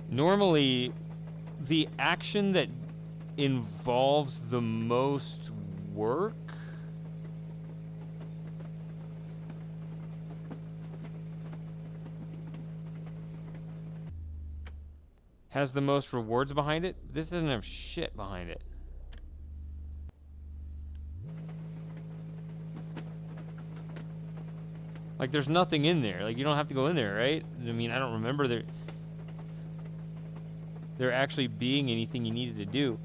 S1: normally the action that involves the most work has the most rewards behind it. This doesn't have shit behind it. Like, there's nothing in there. Like, you don't have to go in there, right? I mean, I don't remember there actually being anything you needed to do.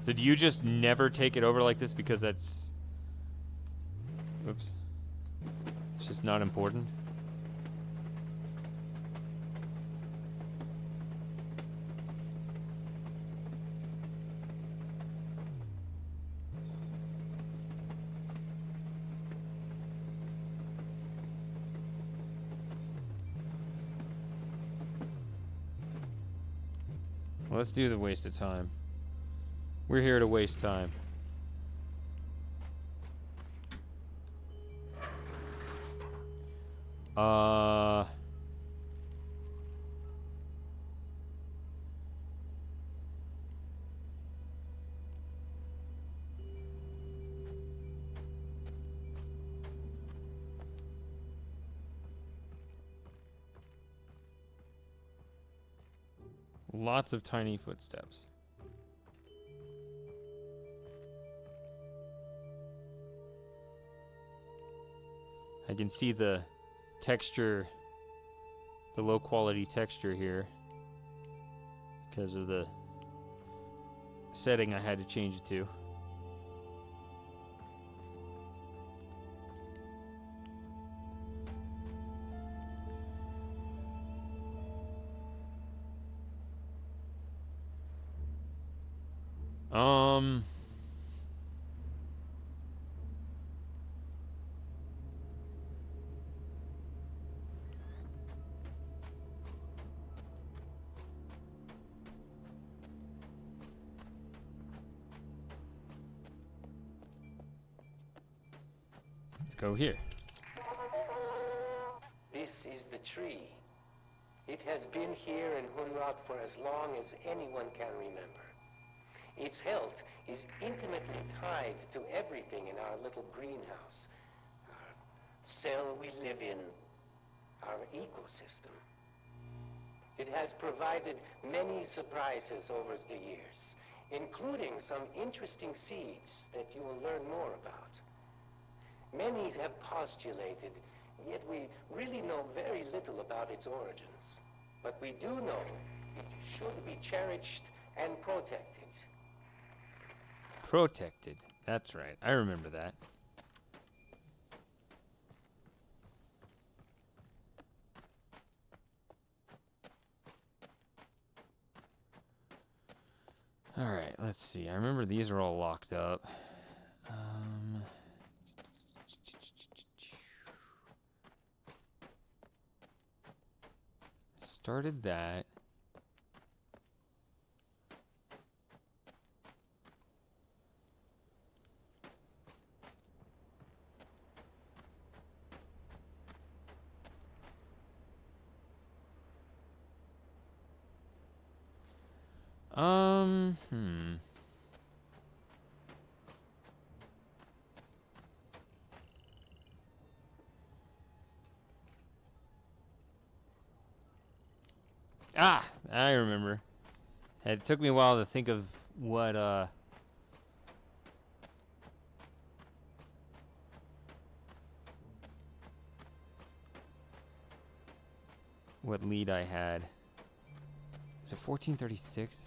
S1: So do you just never take it over like this because that's... Oops. It's just not important? Let's do the waste of time. We're here to waste time. Lots of tiny footsteps. I can see the texture, the low quality texture here because of the setting I had to change it to. Let's go here.
S3: This is the tree. It has been here in Hunrod for as long as anyone can remember. Its health is intimately tied to everything in our little greenhouse. Our cell we live in, our ecosystem. It has provided many surprises over the years, including some interesting seeds that you will learn more about. Many have postulated, yet we really know very little about its origins. But we do know it should be cherished and protected.
S1: Protected. That's right. I remember that. All right, let's see. I remember these are all locked up. Started that. Hmm. Ah, I remember. It took me a while to think of what lead I had. Is it 1436?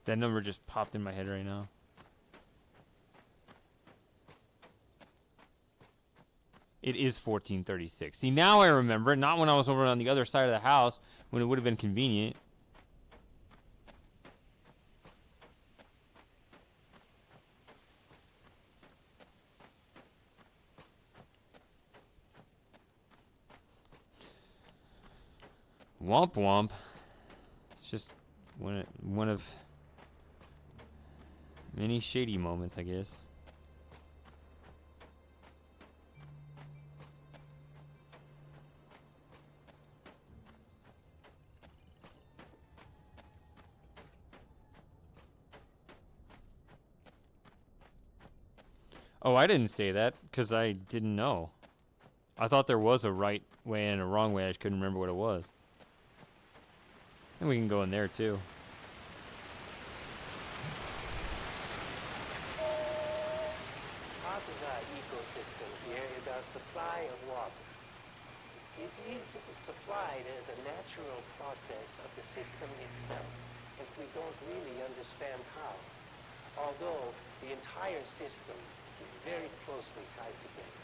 S1: That number just popped in my head right now. It is 1436. See, now I remember it. Not when I was over on the other side of the house, when it would have been convenient. Womp womp. It's just one of many shady moments, I guess. Oh, I didn't say that because I didn't know. I thought there was a right way and a wrong way. I just couldn't remember what it was. And we can go in there too.
S3: Part of our ecosystem here is our supply of water. It is supplied as a natural process of the system itself, and we don't really understand how. Although the entire system is very closely tied together.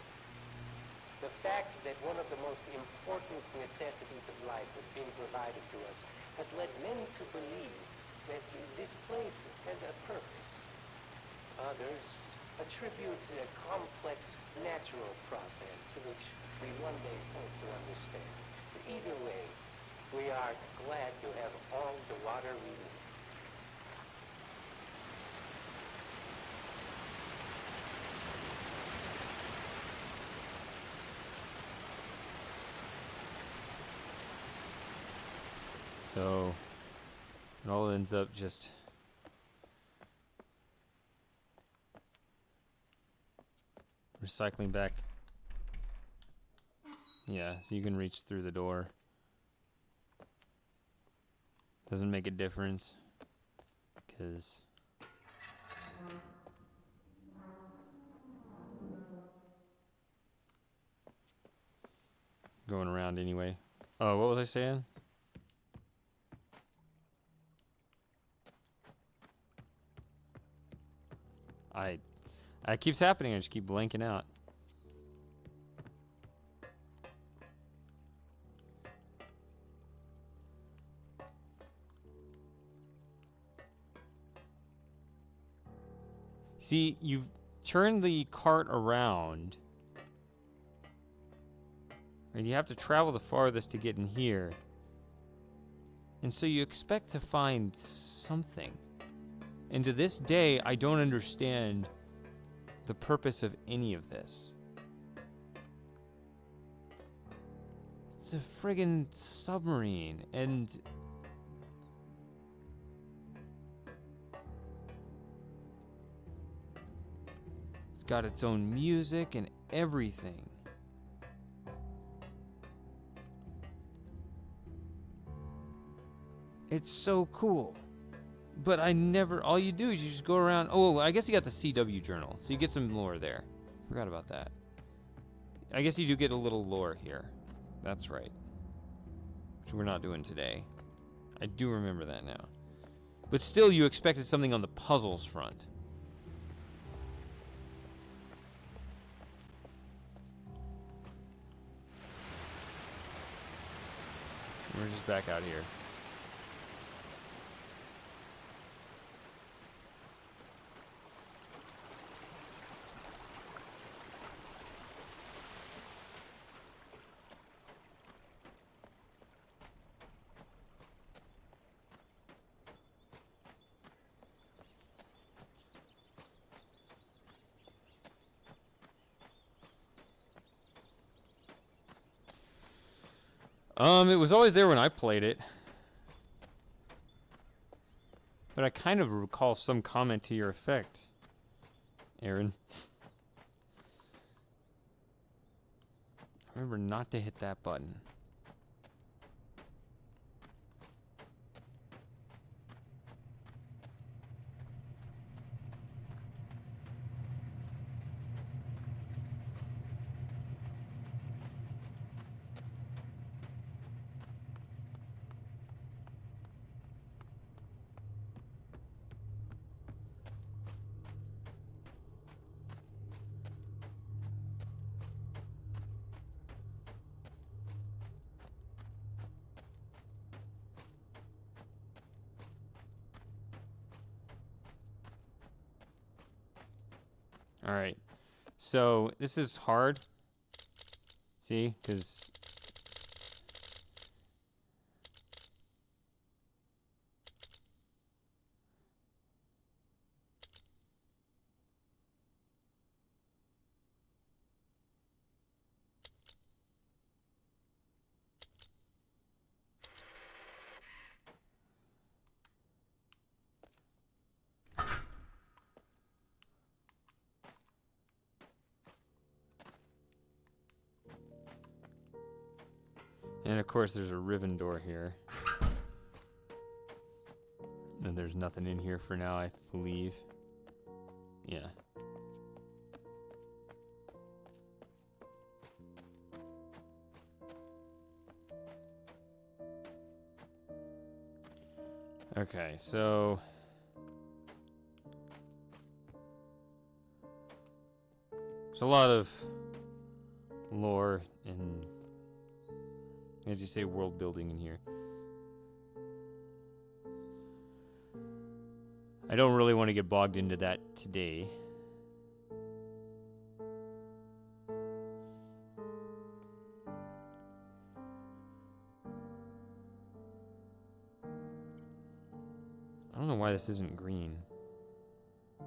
S3: The fact that one of the most important necessities of life is being provided to us has led many to believe that this place has a purpose. Others attribute a complex natural process which we one day hope to understand. Either way, we are glad to have all the water we need.
S1: So it all ends up just recycling back. Yeah, so you can reach through the door. Doesn't make a difference because going around anyway. Oh, what was I saying? It keeps happening. I just keep blanking out. See, you turn the cart around, and you have to travel the farthest to get in here. And so you expect to find something. And to this day, I don't understand the purpose of any of this. It's a friggin' submarine, and it's got its own music and everything. It's so cool. But I never, all you do is you just go around. Oh, I guess you got the CW journal, so you get some lore there. Forgot about that. I guess you do get a little lore here. That's right. Which we're not doing today. I do remember that now. But still, you expected something on the puzzles front. We're just back out here. It was always there when I played it. But I kind of recall some comment to your effect, Aaron. Remember not to hit that button. All right. So this is hard. See? Because and of course there's a riven door here. And there's nothing in here for now, I believe. Yeah. Okay, so there's a lot of lore and, as you say, world building in here. I don't really want to get bogged into that today. don't know why this isn't green. I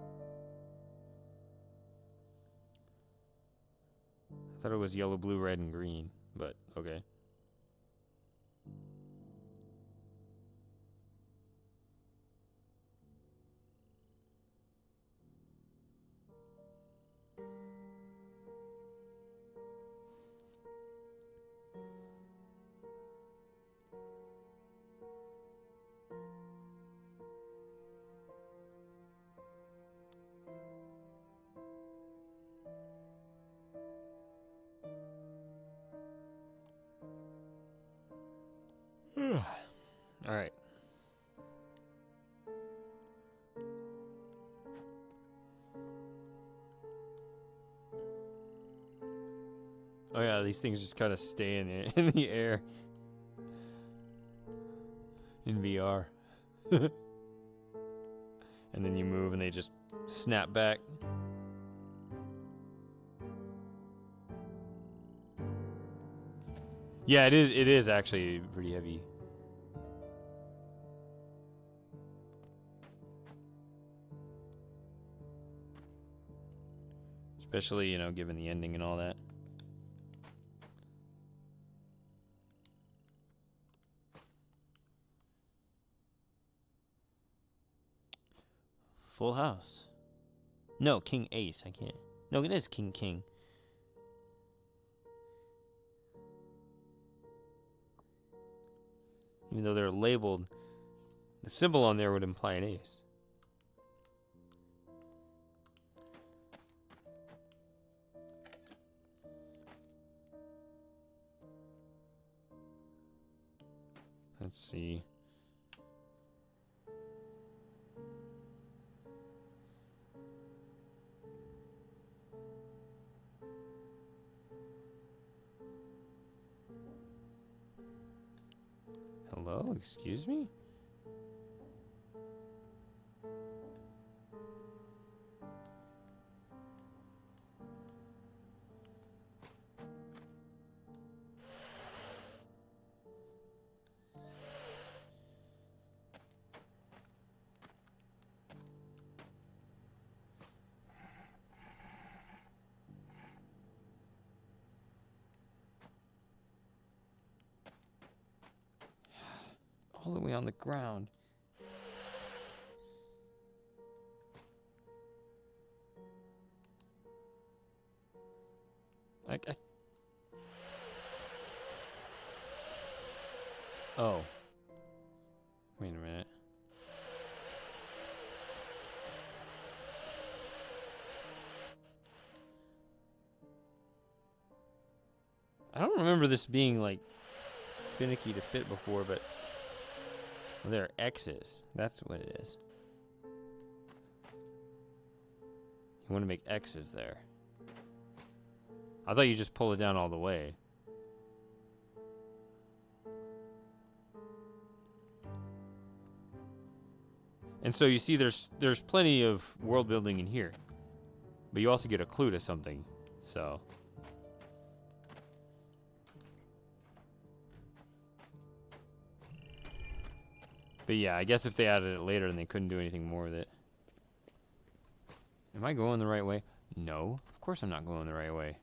S1: thought it was yellow, blue, red, and green, but okay. All right. Oh yeah, these things just kind of stay in the air in VR. And then you move and they just snap back. Yeah, it is actually pretty heavy. Especially, you know, given the ending and all that. Full house. No, king ace. I can't. No, it is king king. Even though they're labeled, the symbol on there would imply an ace. Let's see. Hello, excuse me? All the way on the ground. I... Oh. Wait a minute. I don't remember this being, like, finicky to fit before, but... Well, there are X's. That's what it is. You want to make X's there. I thought you just pull it down all the way. And so you see there's plenty of world building in here. But you also get a clue to something. So... But yeah, I guess if they added it later and they couldn't do anything more with it. Am I going the right way? No, of course I'm not going the right way.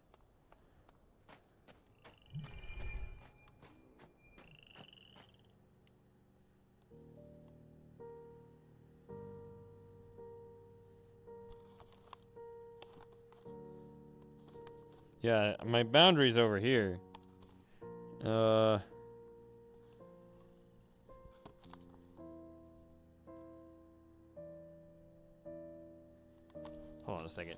S1: Yeah, my boundary's over here. Hold on a second.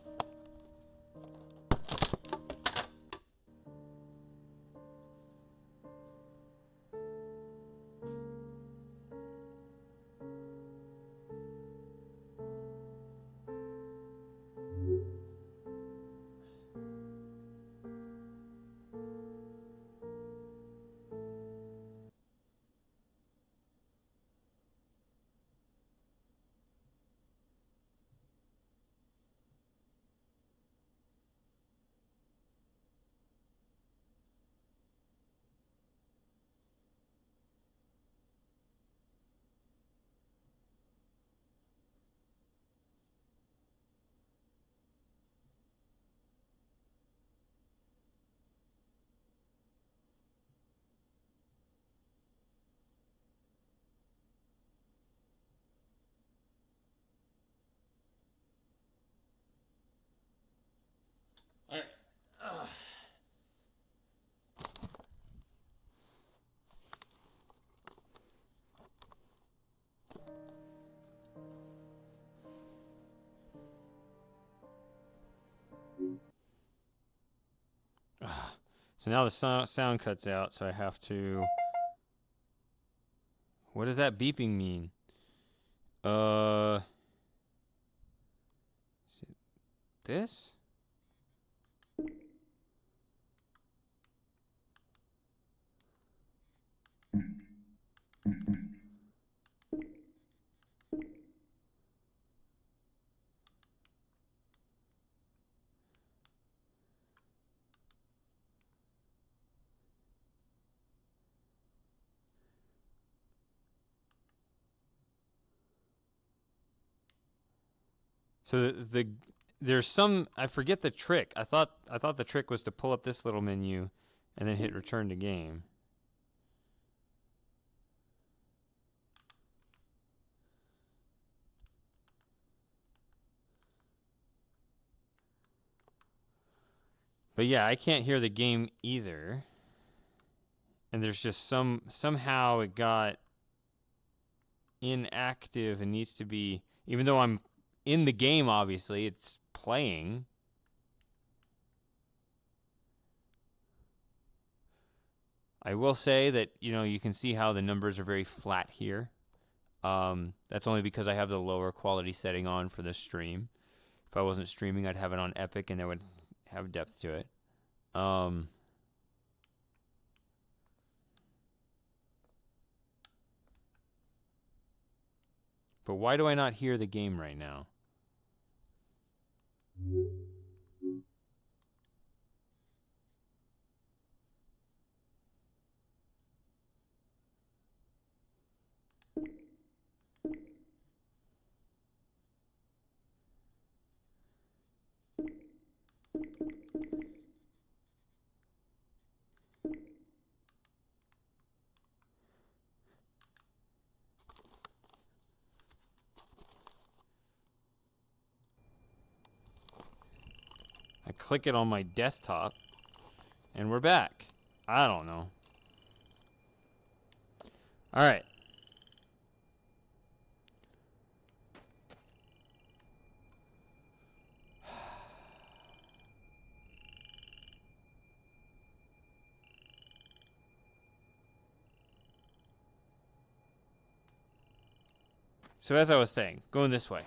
S1: So now the sound cuts out, so I have to... What does that beeping mean? Is it this? So there's some, I forget the trick. I thought the trick was to pull up this little menu and then hit return to game. But yeah, I can't hear the game either. And there's just somehow it got inactive and needs to be, even though I'm in the game, obviously, it's playing. I will say that, you can see how the numbers are very flat here. That's only because I have the lower quality setting on for the stream. If I wasn't streaming, I'd have it on Epic and it would have depth to it. But why do I not hear the game right now? I click it on my desktop, and we're back. I don't know. All right. So as I was saying, going this way.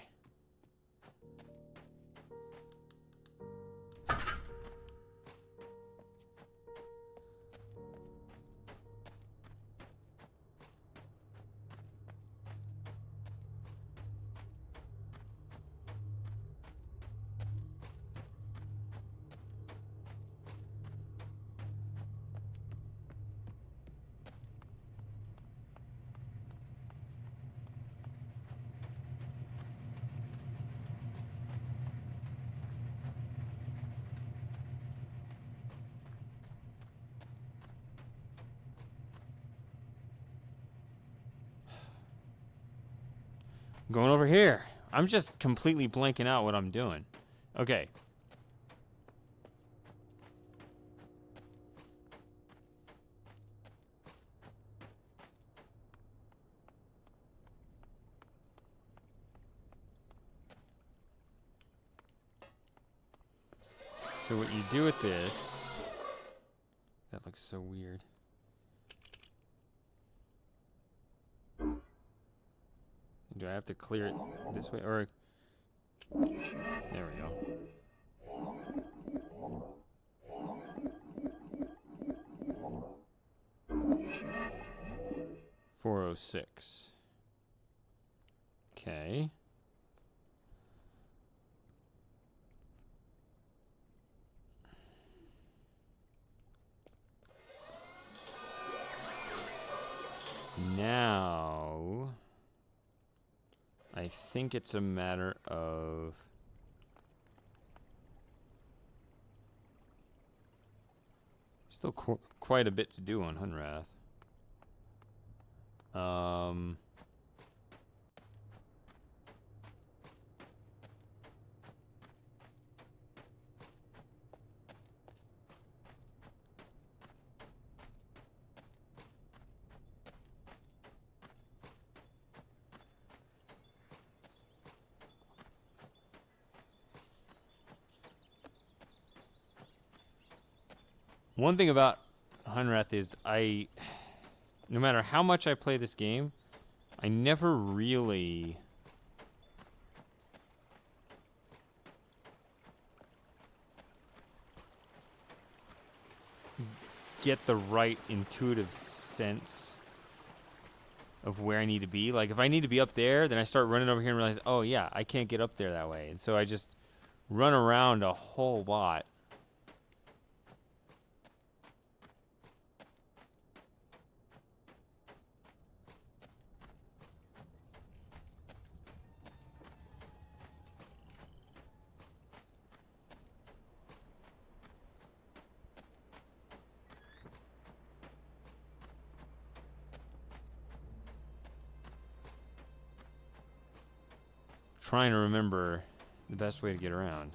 S1: Going over here. I'm just completely blanking out what I'm doing. Okay. So what you do with this... That looks so weird. Do I have to clear it this way? Or... There we go. 406. Okay. Now, I think it's a matter of... Still quite a bit to do on Hunrath. One thing about Hunrath is no matter how much I play this game, I never really get the right intuitive sense of where I need to be. Like, if I need to be up there, then I start running over here and realize, oh yeah, I can't get up there that way. And so I just run around a whole lot. Trying to remember the best way to get around.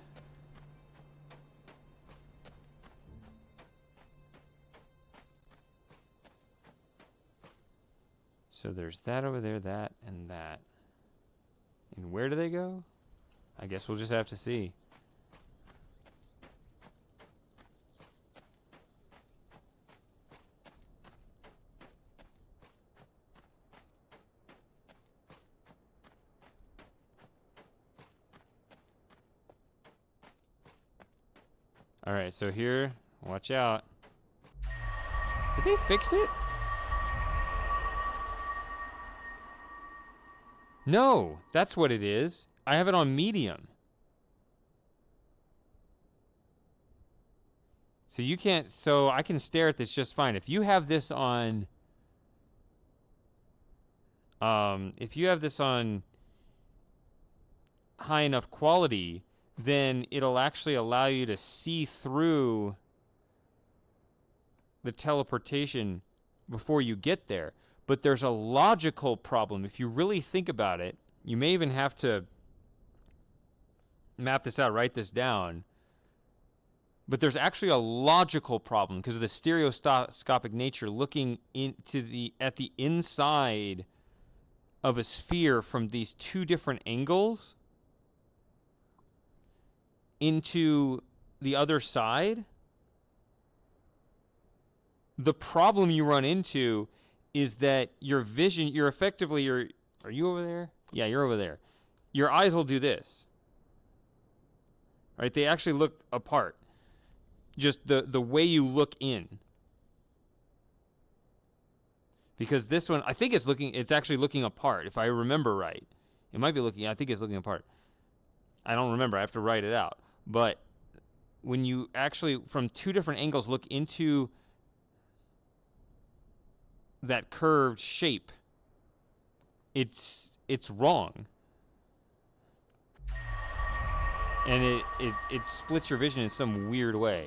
S1: So there's that over there, that, and that. And where do they go? I guess we'll just have to see. Alright, so here, watch out. Did they fix it? No, that's what it is. I have it on medium. So you can't, so I can stare at this just fine. If you have this on, high enough quality, then it'll actually allow you to see through the teleportation before you get there. But there's a logical problem. If you really think about it, you may even have to map this out, write this down. But there's actually a logical problem because of the stereoscopic nature looking at the inside of a sphere from these two different angles into the other side. The problem you run into is that your vision, are you over there? Yeah, you're over there. Your eyes will do this. Right? They actually look apart. Just the way you look in. Because this one, I think it's actually looking apart, if I remember right. It might be I think it's looking apart. I don't remember, I have to write it out. But when you actually, from two different angles, look into that curved shape, it's wrong. And it splits your vision in some weird way.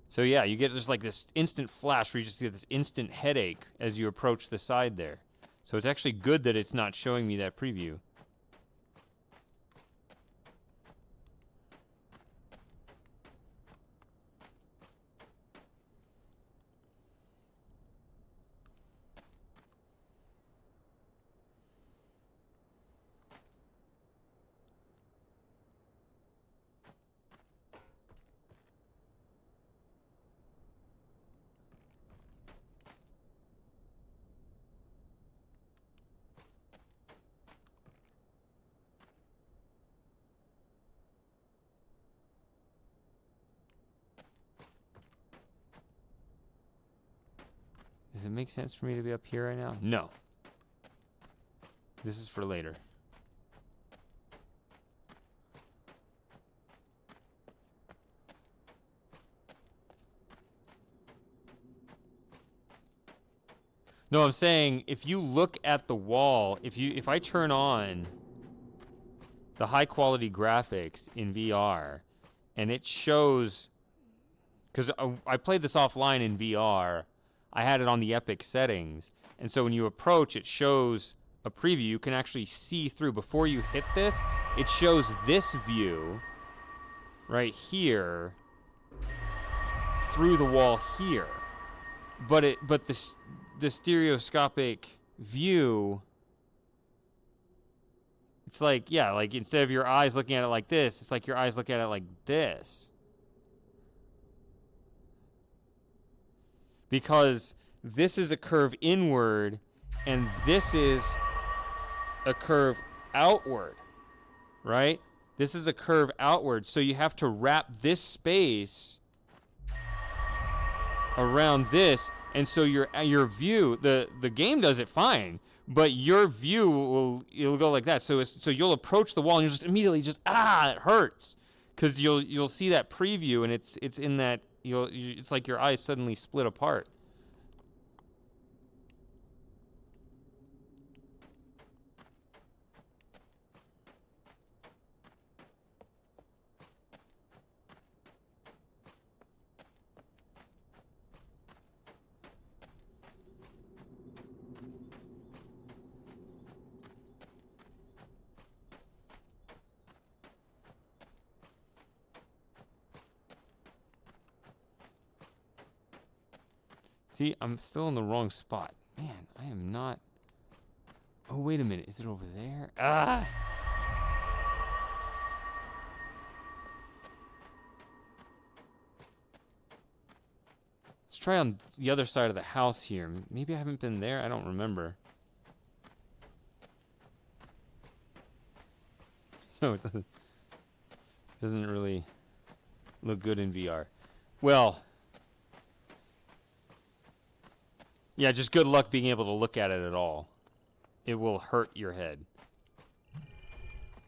S1: So yeah, you get just like this instant flash where you just get this instant headache as you approach the side there. So it's actually good that it's not showing me that preview. Does it make sense for me to be up here right now? No. This is for later. No, I'm saying if you look at the wall, if I turn on the high quality graphics in VR and it shows, because I played this offline in VR, I had it on the Epic settings, and so when you approach, it shows a preview. You can actually see through. Before you hit this, it shows this view right here through the wall here. But the stereoscopic view, It's like, yeah, like instead of your eyes looking at it like this, it's like your eyes look at it like this. Because this is a curve inward and this is a curve outward, right? This is a curve outward, so you have to wrap this space around this, and so your view, the game does it fine, but your view it'll go like that. So you'll approach the wall and you'll just immediately it hurts, because you'll see that preview and it's in that it's like your eyes suddenly split apart. See, I'm still in the wrong spot. Man, I am not. Oh, wait a minute. Is it over there? Ah! Let's try on the other side of the house here. Maybe I haven't been there. I don't remember. So it doesn't really look good in VR. Well, yeah, just good luck being able to look at it at all. It will hurt your head.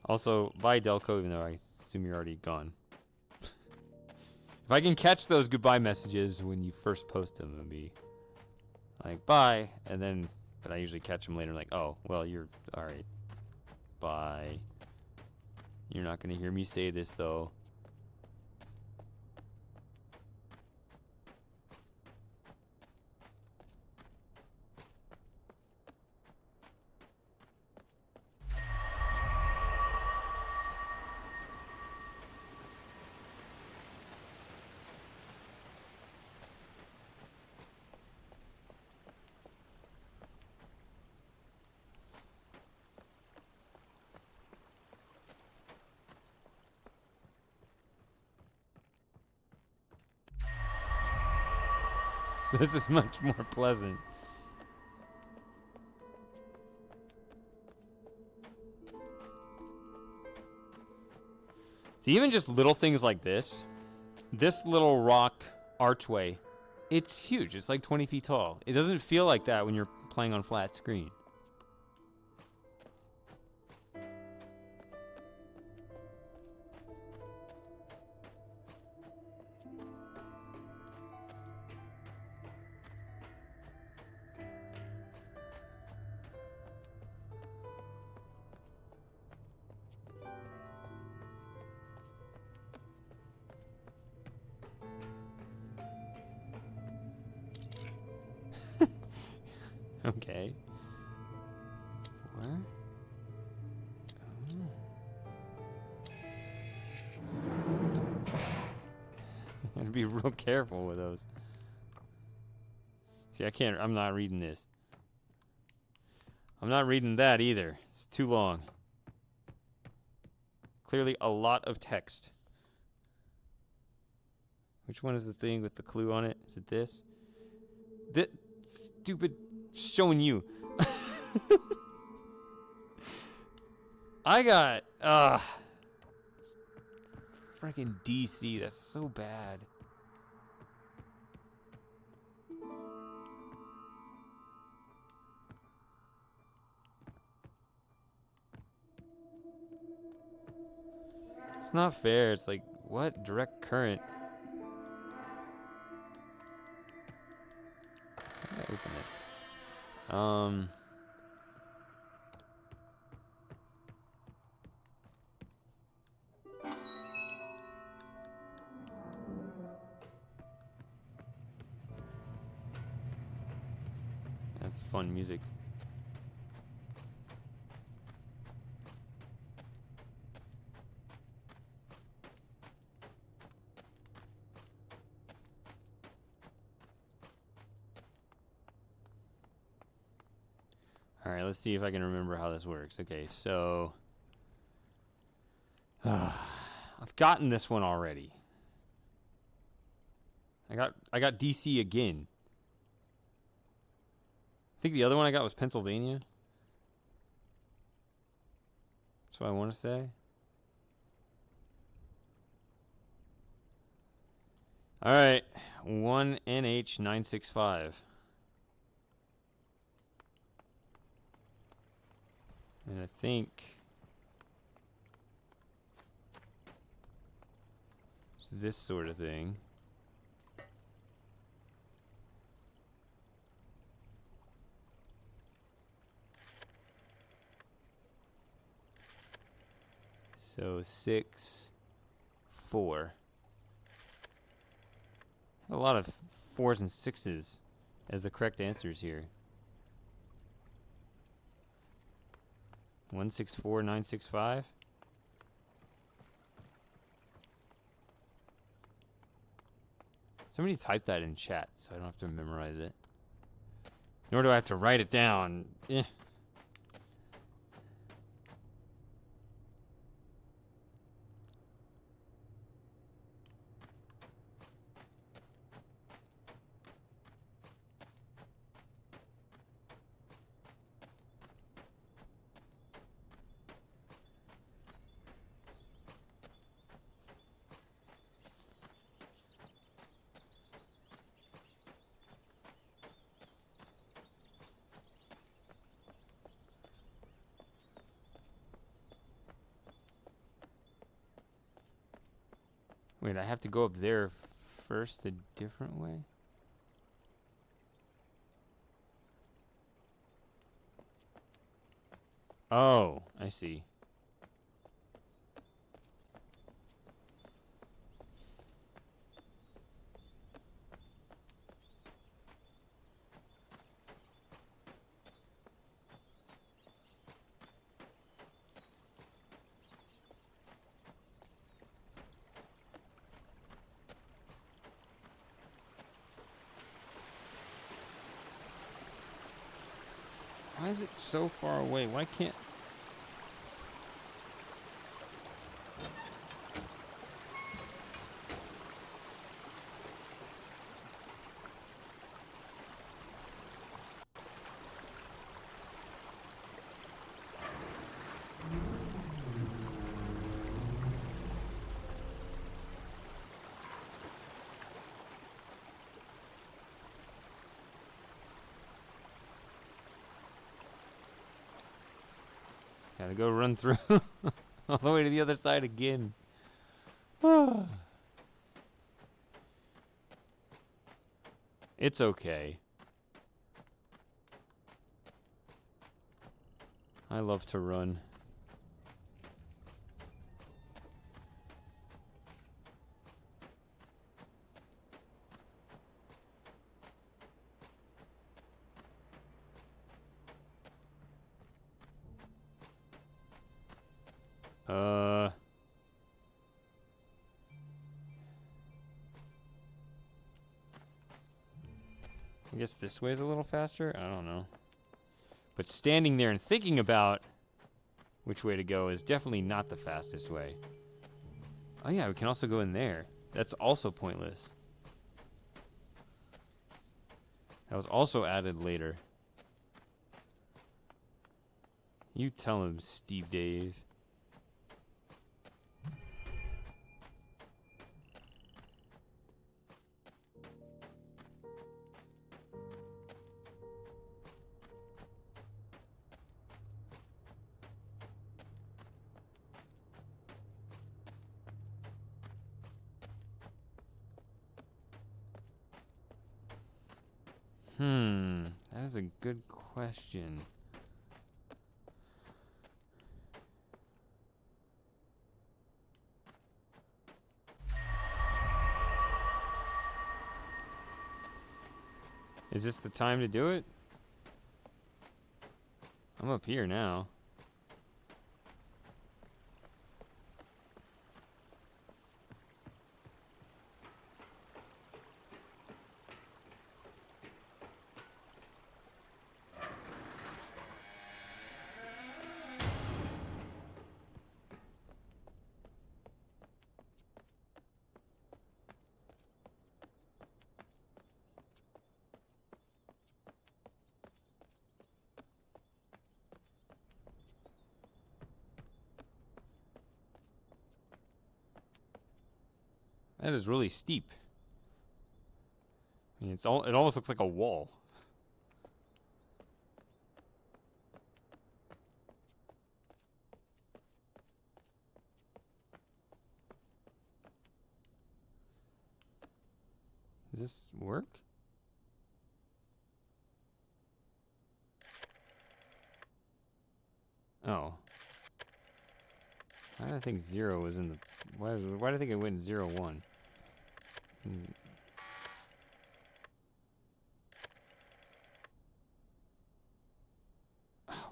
S1: Also, bye Delco, even though I assume you're already gone. If I can catch those goodbye messages when you first post them, it'll be like, bye, and then, but I usually catch them later, like, oh, well, you're, alright, bye. You're not gonna hear me say this, though. So this is much more pleasant. See, even just little things like this little rock archway, it's huge. It's like 20 feet tall. It doesn't feel like that when you're playing on flat screen. Okay. What? Oh. Gotta be real careful with those. See, I'm not reading this. I'm not reading that either. It's too long. Clearly a lot of text. Which one is the thing with the clue on it? Is it this? This stupid showing you. I got freaking DC. That's so bad. It's not fair. It's like, what? Direct current. How do I open this? That's fun music. All right, let's see if I can remember how this works. Okay, so I've gotten this one already. I got DC again. I think the other one I got was Pennsylvania. That's what I want to say. All right, 1NH965. And I think it's this sort of thing. So 6, 4. A lot of 4s and 6s as the correct answers here. 164965. Somebody type that in chat so I don't have to memorize it. Nor do I have to write it down. Eh. Wait, I have to go up there first a different way? Oh, I see. Why is it so far away? Why can't... Gotta go run through all the way to the other side again. It's okay. I love to run. I guess this way is a little faster? I don't know. But standing there and thinking about which way to go is definitely not the fastest way. Oh yeah, we can also go in there. That's also pointless. That was also added later. You tell him, Steve Dave. That is a good question. Is this the time to do it? I'm up here now. That is really steep. I mean, it almost looks like a wall. Does this work? Oh. Why did I think 0 was in the... Why did I think it went 0, 1?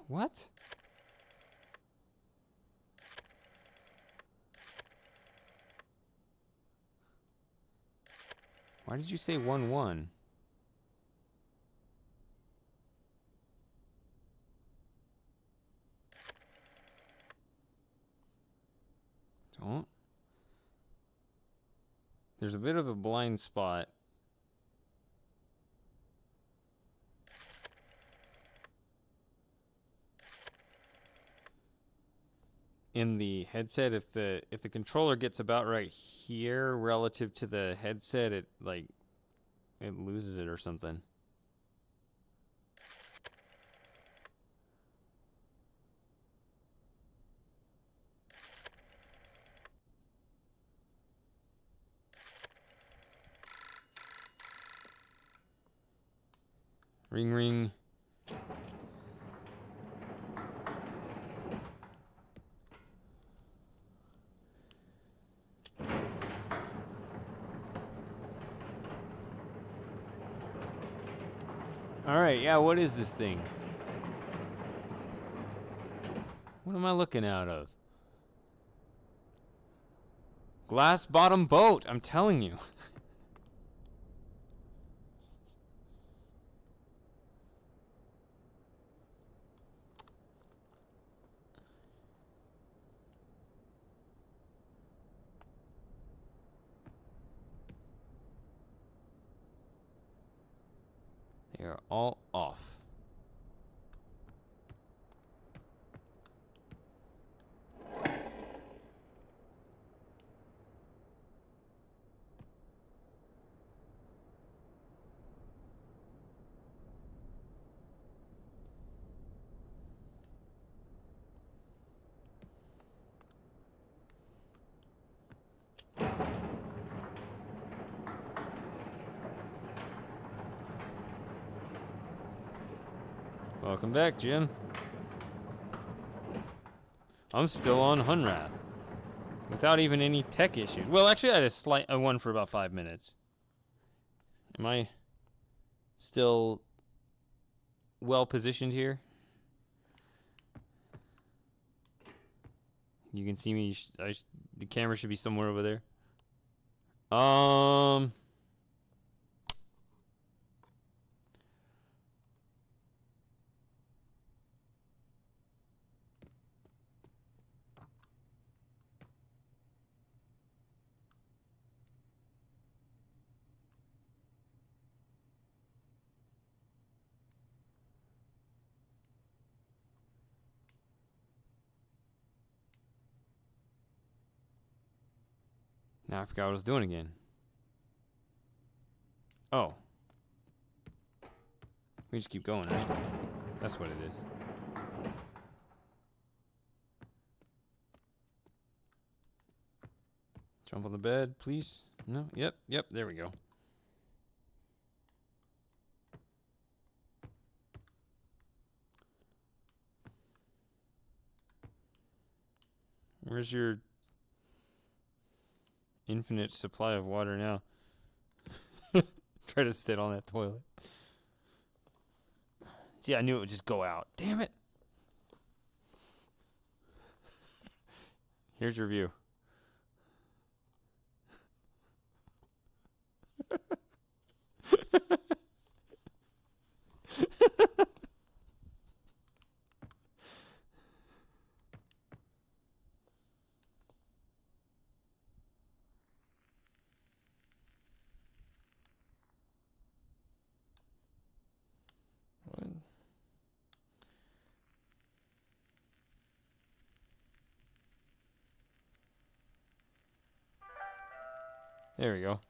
S1: What? Why did you say 1, 1? Don't. There's a bit of a blind spot. In the headset, if the controller gets about right here relative to the headset, it loses it or something. Ring ring. Alright, yeah, what is this thing? What am I looking out of? Glass bottom boat, I'm telling you. They are all off. Welcome back, Jim. I'm still on Hunrath. Without even any tech issues. Well, actually, I had a one for about 5 minutes. Am I still well positioned here? You can see me. The camera should be somewhere over there. Now I forgot what I was doing again. Oh. We just keep going, right? That's what it is. Jump on the bed, please. No? Yep, there we go. Where's your infinite supply of water now? Try to sit on that toilet. See, I knew it would just go out. Damn it. Here's your view. What? There we go.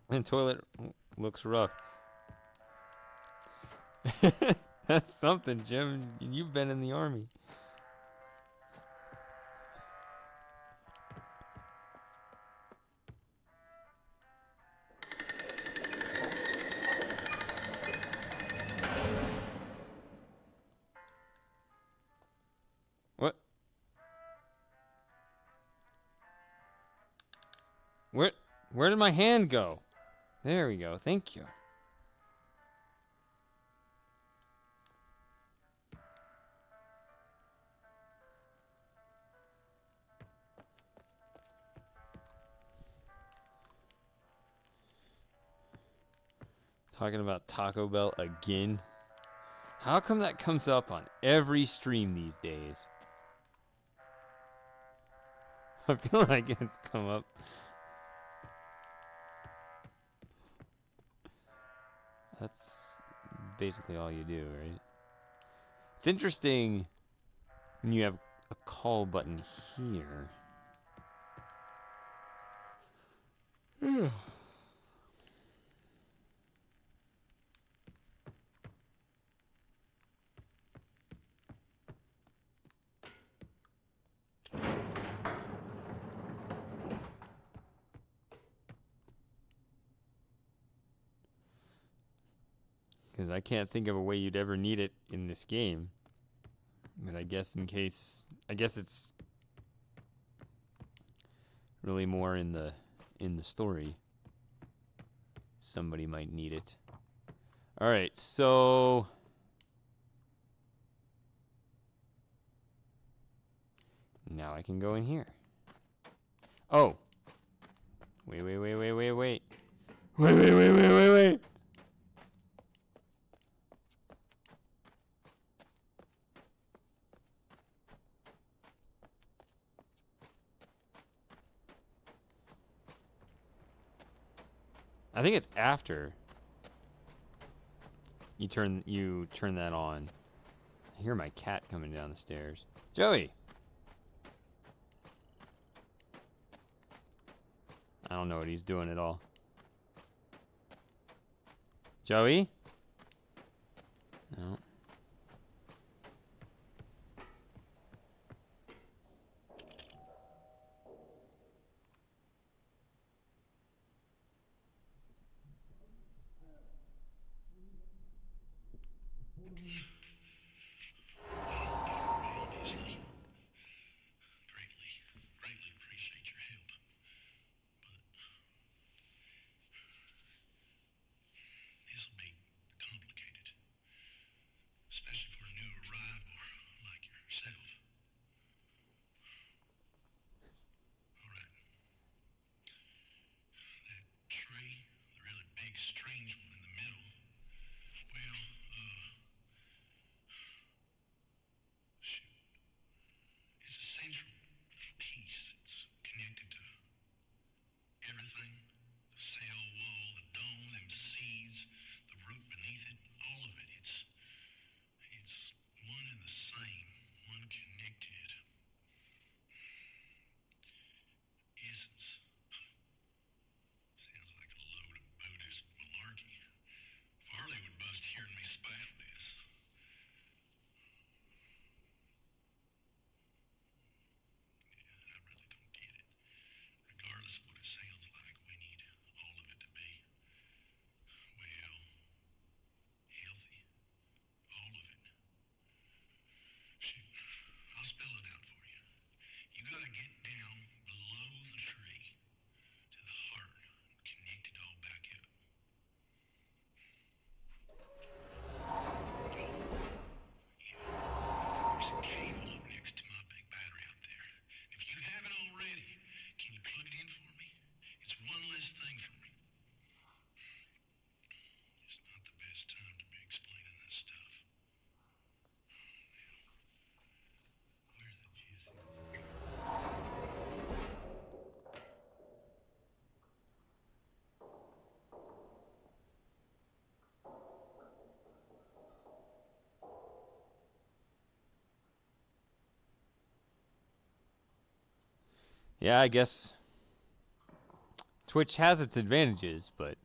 S1: And toilet looks rough. That's something, Jim. You've been in the army. What? Where did my hand go? There we go. Thank you. Talking about Taco Bell again. How come that comes up on every stream these days? I feel like it's come up. That's basically all you do, right? It's interesting when you have a call button here. Because I can't think of a way you'd ever need it in this game. But I guess it's really more in the story. Somebody might need it. All right, so now I can go in here. Oh. Wait. Wait. I think it's after you turn that on. I hear my cat coming down the stairs. Joey. I don't know what he's doing at all. Joey? No.
S4: Greatly appreciate your help. But this will be complicated, especially for a new arrival like yourself. All right. That tree, the really big, strange one in the middle, well, shoot. It's a central piece. It's connected to everything. The cell wall, the dome, them seeds, the root beneath it, all of it. It's one and the same, one connected essence. Sounds like a load of Buddhist malarkey. Farley would bust hearing me spout this. Yeah, I really don't get it. Regardless of what it sounds like, we need all of it to be, well, healthy. All of it. Shoot, I'll spell it out for you. You gotta get down below the tree to the heart, connect it all back up. There's a cable next to my big battery out there. If you haven't already, can you plug it in for me? It's one less thing for me. It's not the best time to be explaining this stuff. Where the jizz is?
S1: Yeah, I guess Twitch has its advantages, but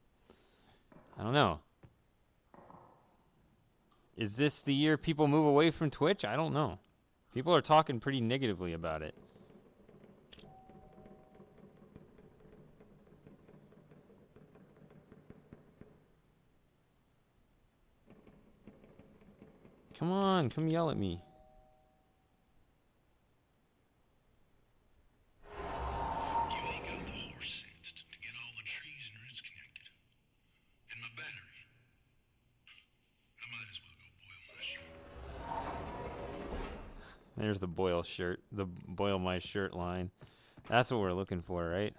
S1: I don't know. Is this the year people move away from Twitch? I don't know. People are talking pretty negatively about it. Come on, come yell at me.
S4: You ain't got the horse sense to get all the trees and roots connected. And my battery. I might as well go boil my shirt.
S1: There's the boil shirt, the boil my shirt line. That's what we're looking for, right?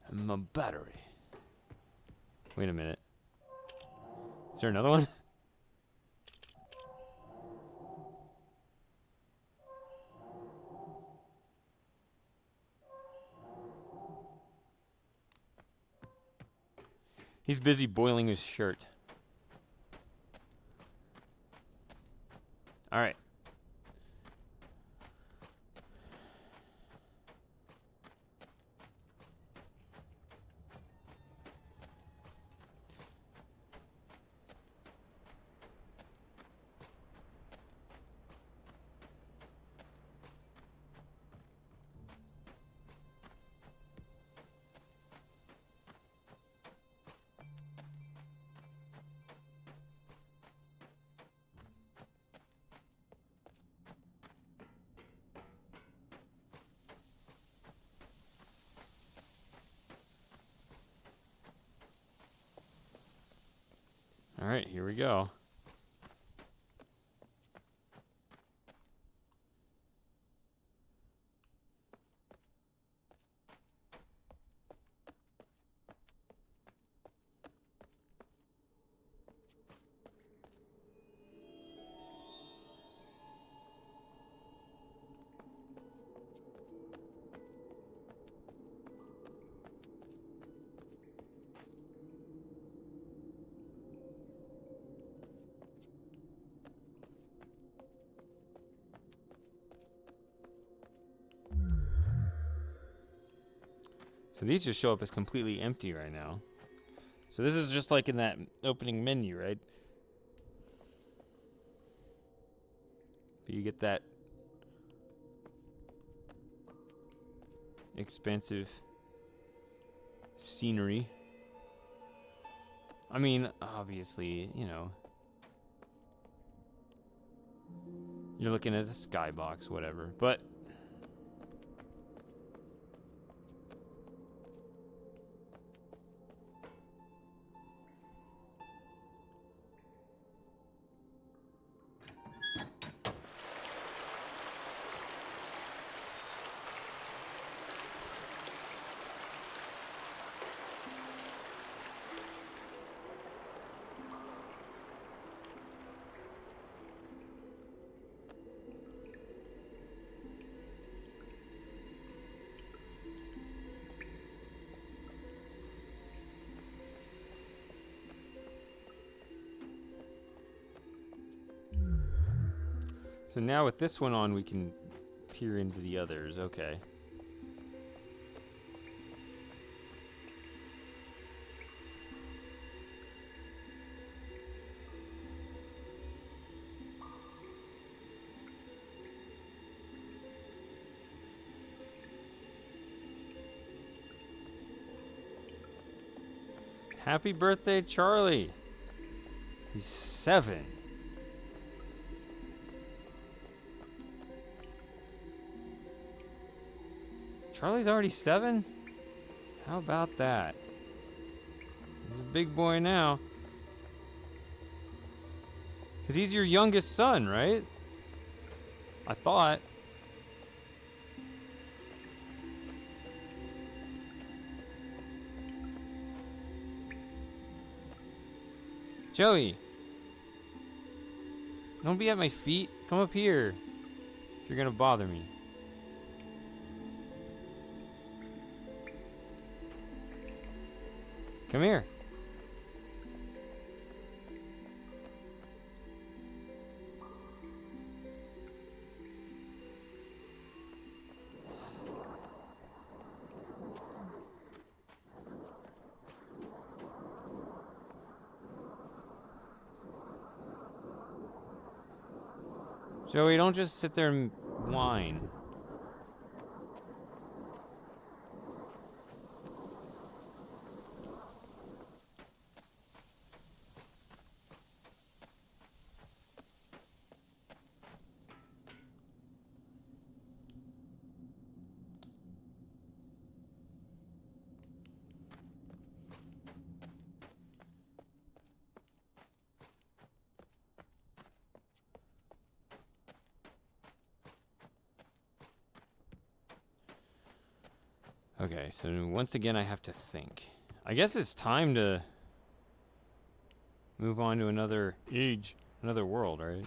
S1: And my battery. Wait a minute. Is there another one? He's busy boiling his shirt. All right. All right, here we go. So these just show up as completely empty right now. So this is just like in that opening menu, right? But you get that expensive scenery. I mean, obviously, you know, you're looking at the skybox, whatever. But so now with this one on, we can peer into the others. Okay. Happy birthday, Charlie. He's 7. Charlie's already 7? How about that? He's a big boy now. Because he's your youngest son, right? I thought. Joey. Don't be at my feet. Come up here. If you're gonna bother me. Come here. Joey, don't just sit there and whine. Okay, so once again I have to think. I guess it's time to move on to another age, another world, right?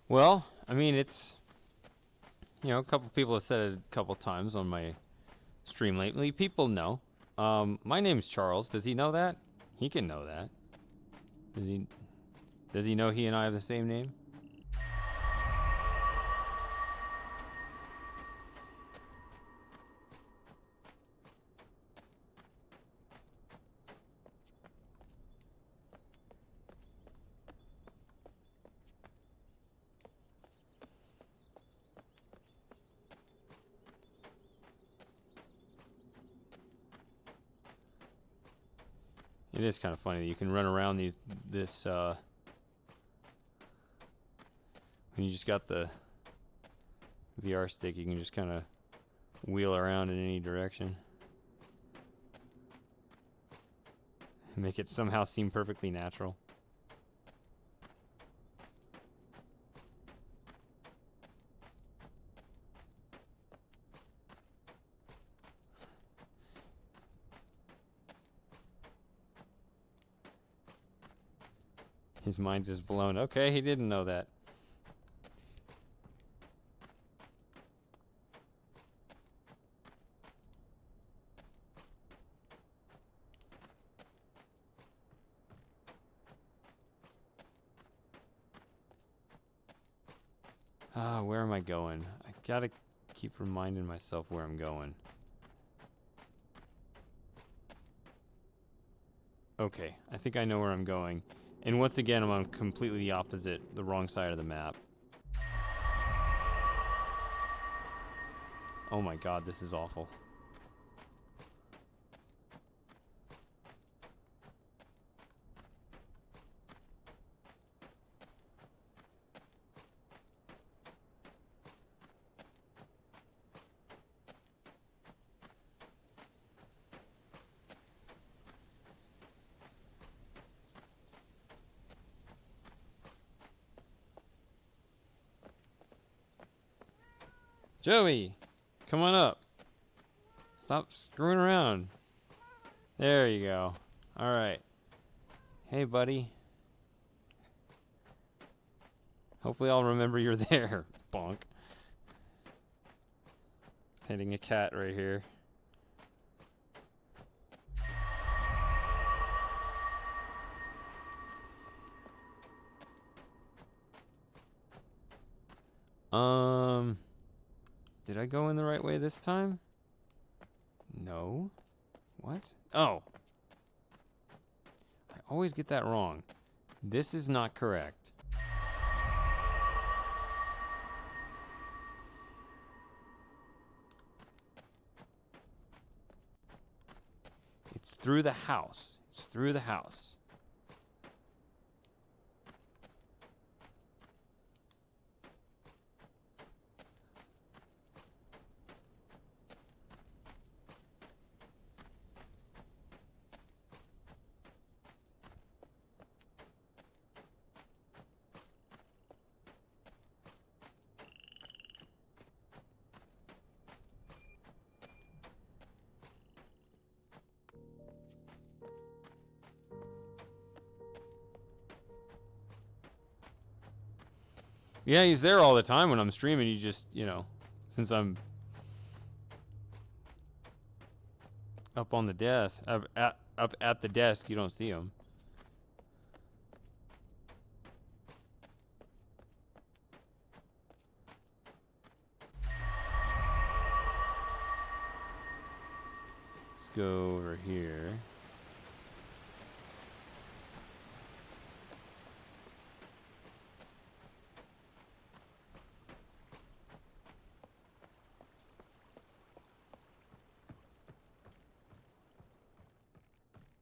S1: Well, I mean, it's, you know, a couple people have said it a couple times on my stream lately. People know. My name's Charles. Does he know that? He can know that. Does he know he and I have the same name? It is kind of funny that you can run around when you just got the VR stick, you can just kind of wheel around in any direction. Make it somehow seem perfectly natural. His mind is blown. Okay, he didn't know that. Where am I going? I gotta keep reminding myself where I'm going. Okay, I think I know where I'm going. And once again, I'm on completely the opposite, the wrong side of the map. Oh my god, this is awful. Joey, come on up. Stop screwing around. There you go. All right. Hey, buddy. Hopefully I'll remember you're there, bonk. Hitting a cat right here. Did I go in the right way this time? No. What? Oh. I always get that wrong. This is not correct. It's through the house. It's through the house. Yeah, he's there all the time when I'm streaming. You just, you know, since I'm up on the desk, up at the desk, you don't see him. Let's go over here.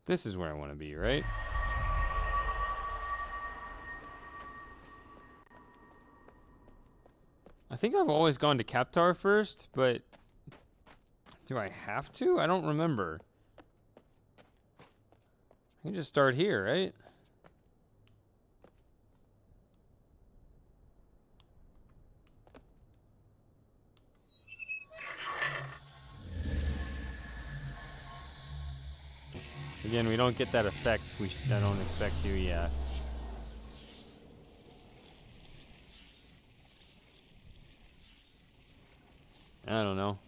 S1: This is where I want to be, right? I think I've always gone to Kaptar first, but do I have to? I don't remember. I can just start here, right? Again, we don't get that effect. I don't expect to, yeah. I don't know.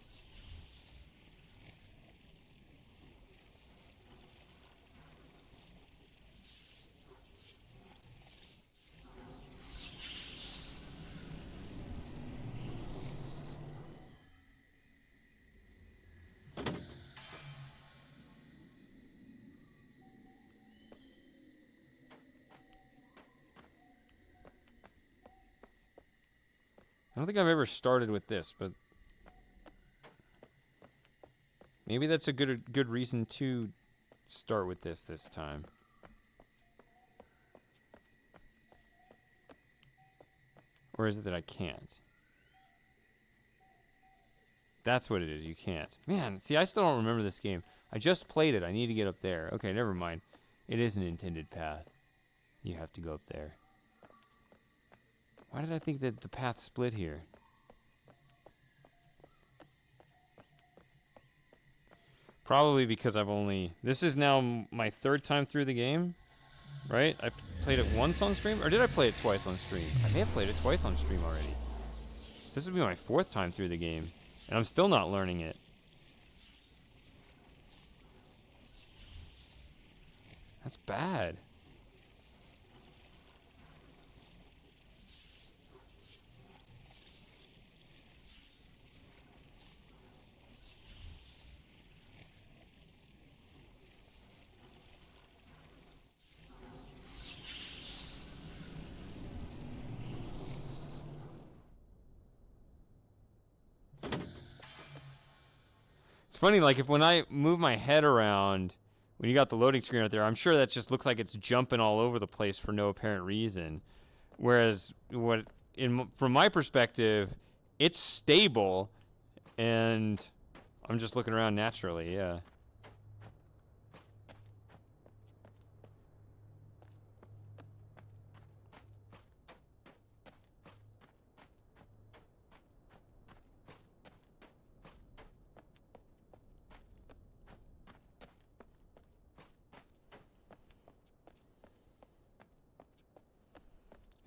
S1: I don't think I've ever started with this, but maybe that's a good reason to start with this time. Or is it that I can't? That's what it is, you can't. Man, see, I still don't remember this game. I just played it. I need to get up there. Okay, never mind. It is an intended path. You have to go up there. Why did I think that the path split here? Probably because I've only... This is now my third time through the game, right? I played it once on stream, or did I play it twice on stream? I may have played it twice on stream already. This would be my fourth time through the game, and I'm still not learning it. That's bad. It's funny, like, when I move my head around, when you got the loading screen out there, I'm sure that just looks like it's jumping all over the place for no apparent reason. Whereas, from my perspective, it's stable, and I'm just looking around naturally, yeah.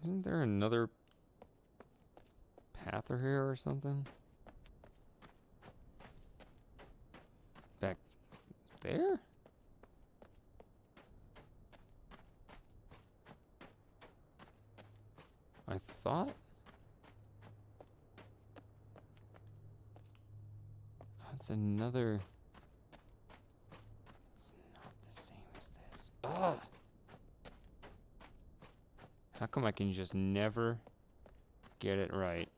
S1: Isn't there another path here or something? Back there? I thought... That's another... It's not the same as this. Ugh! How come I can just never get it right?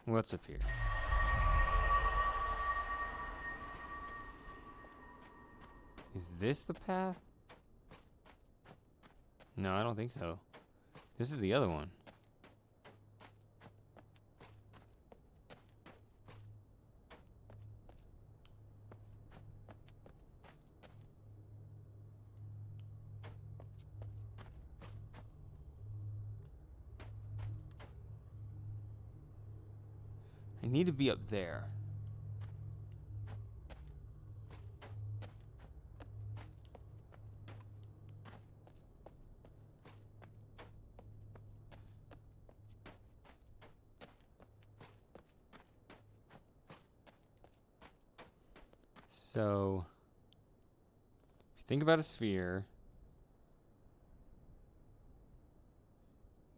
S1: What's up here? Is this the path? No, I don't think so. This is the other one. I need to be up there. So, if you think about a sphere,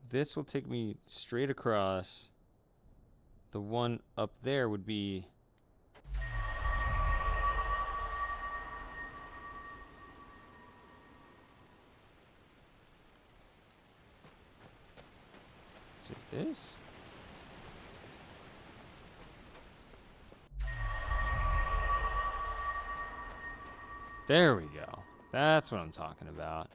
S1: this will take me straight across. The one up there would be... Is it this? There we go. That's what I'm talking about.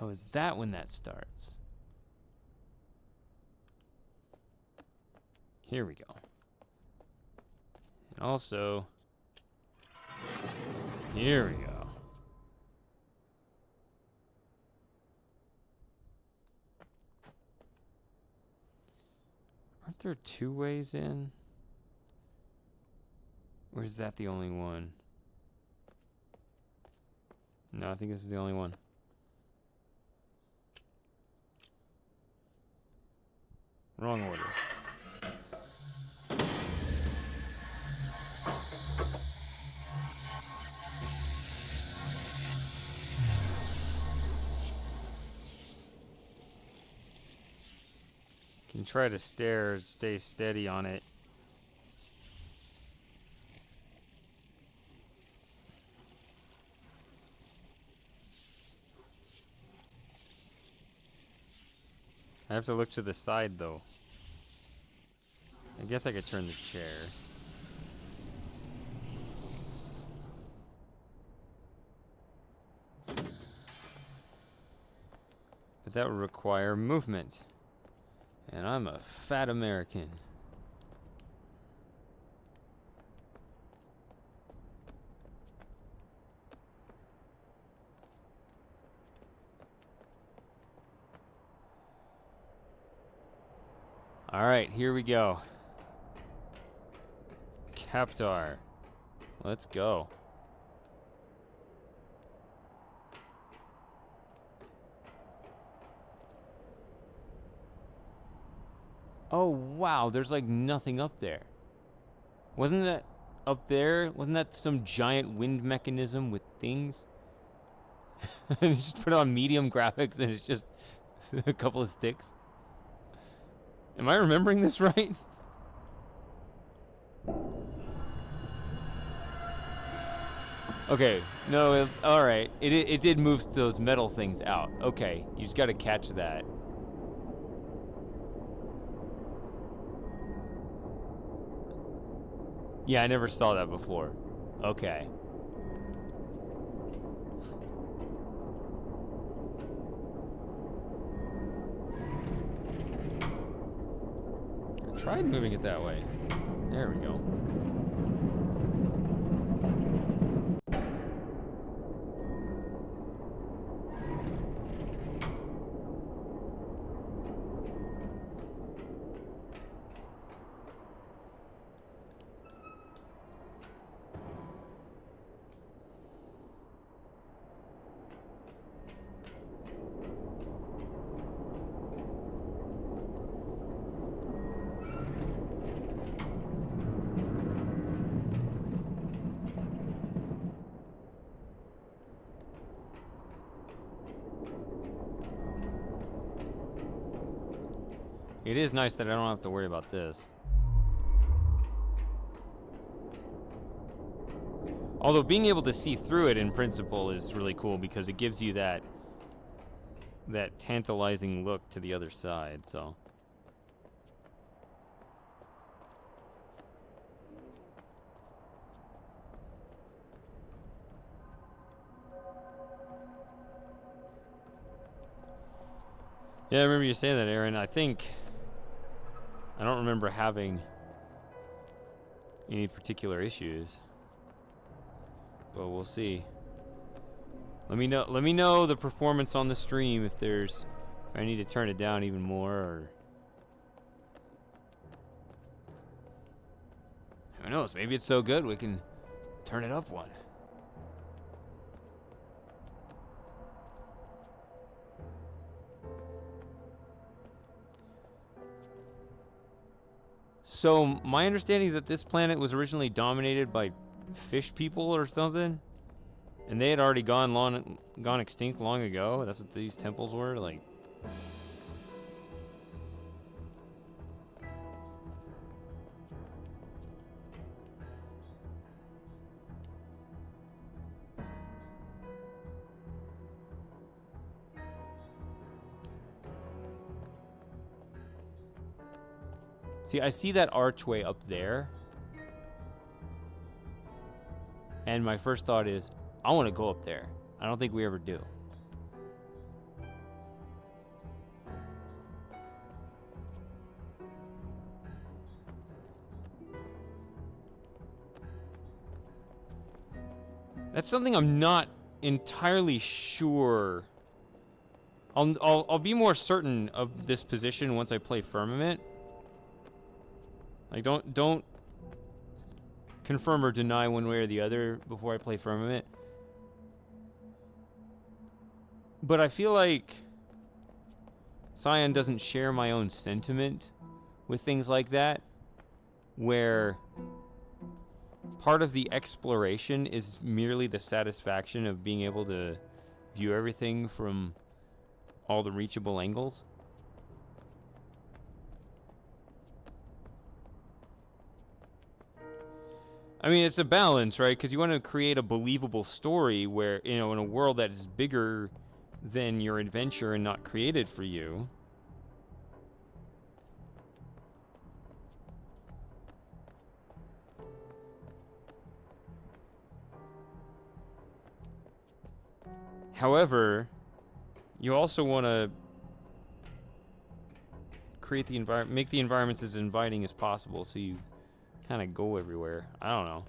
S1: Oh, is that when that starts? Here we go. And also, here we go. Aren't there 2 ways in? Or is that the only one? No, I think this is the only one. Wrong order. Can try to stay steady on it. I have to look to the side though. I guess I could turn the chair. But that would require movement. And I'm a fat American. All right, here we go. Captar. Let's go. Oh, wow, there's like nothing up there. Wasn't that up there? Wasn't that some giant wind mechanism with things? And you just put it on medium graphics and it's just a couple of sticks. Am I remembering this right? Okay, no, alright. It did move those metal things out. Okay, you just gotta catch that. Yeah, I never saw that before. Okay. I tried moving it that way. There we go. It is nice that I don't have to worry about this. Although being able to see through it in principle is really cool because it gives you that tantalizing look to the other side, so. Yeah, I remember you saying that, Aaron. I don't remember having any particular issues. But we'll see. Let me know the performance on the stream if I need to turn it down even more, or who knows, maybe it's so good we can turn it up one. So my understanding is that this planet was originally dominated by fish people or something, and they had already gone extinct long ago. That's what these temples were like. See, I see that archway up there, and my first thought is, I want to go up there. I don't think we ever do. That's something I'm not entirely sure. I'll be more certain of this position once I play Firmament. Like, don't confirm or deny one way or the other before I play Firmament. But I feel like Cyan doesn't share my own sentiment with things like that, where part of the exploration is merely the satisfaction of being able to view everything from all the reachable angles. I mean, it's a balance, right? Because you want to create a believable story where, in a world that is bigger than your adventure and not created for you. However, you also want to create the make the environments as inviting as possible, so you kind of go everywhere. I don't know.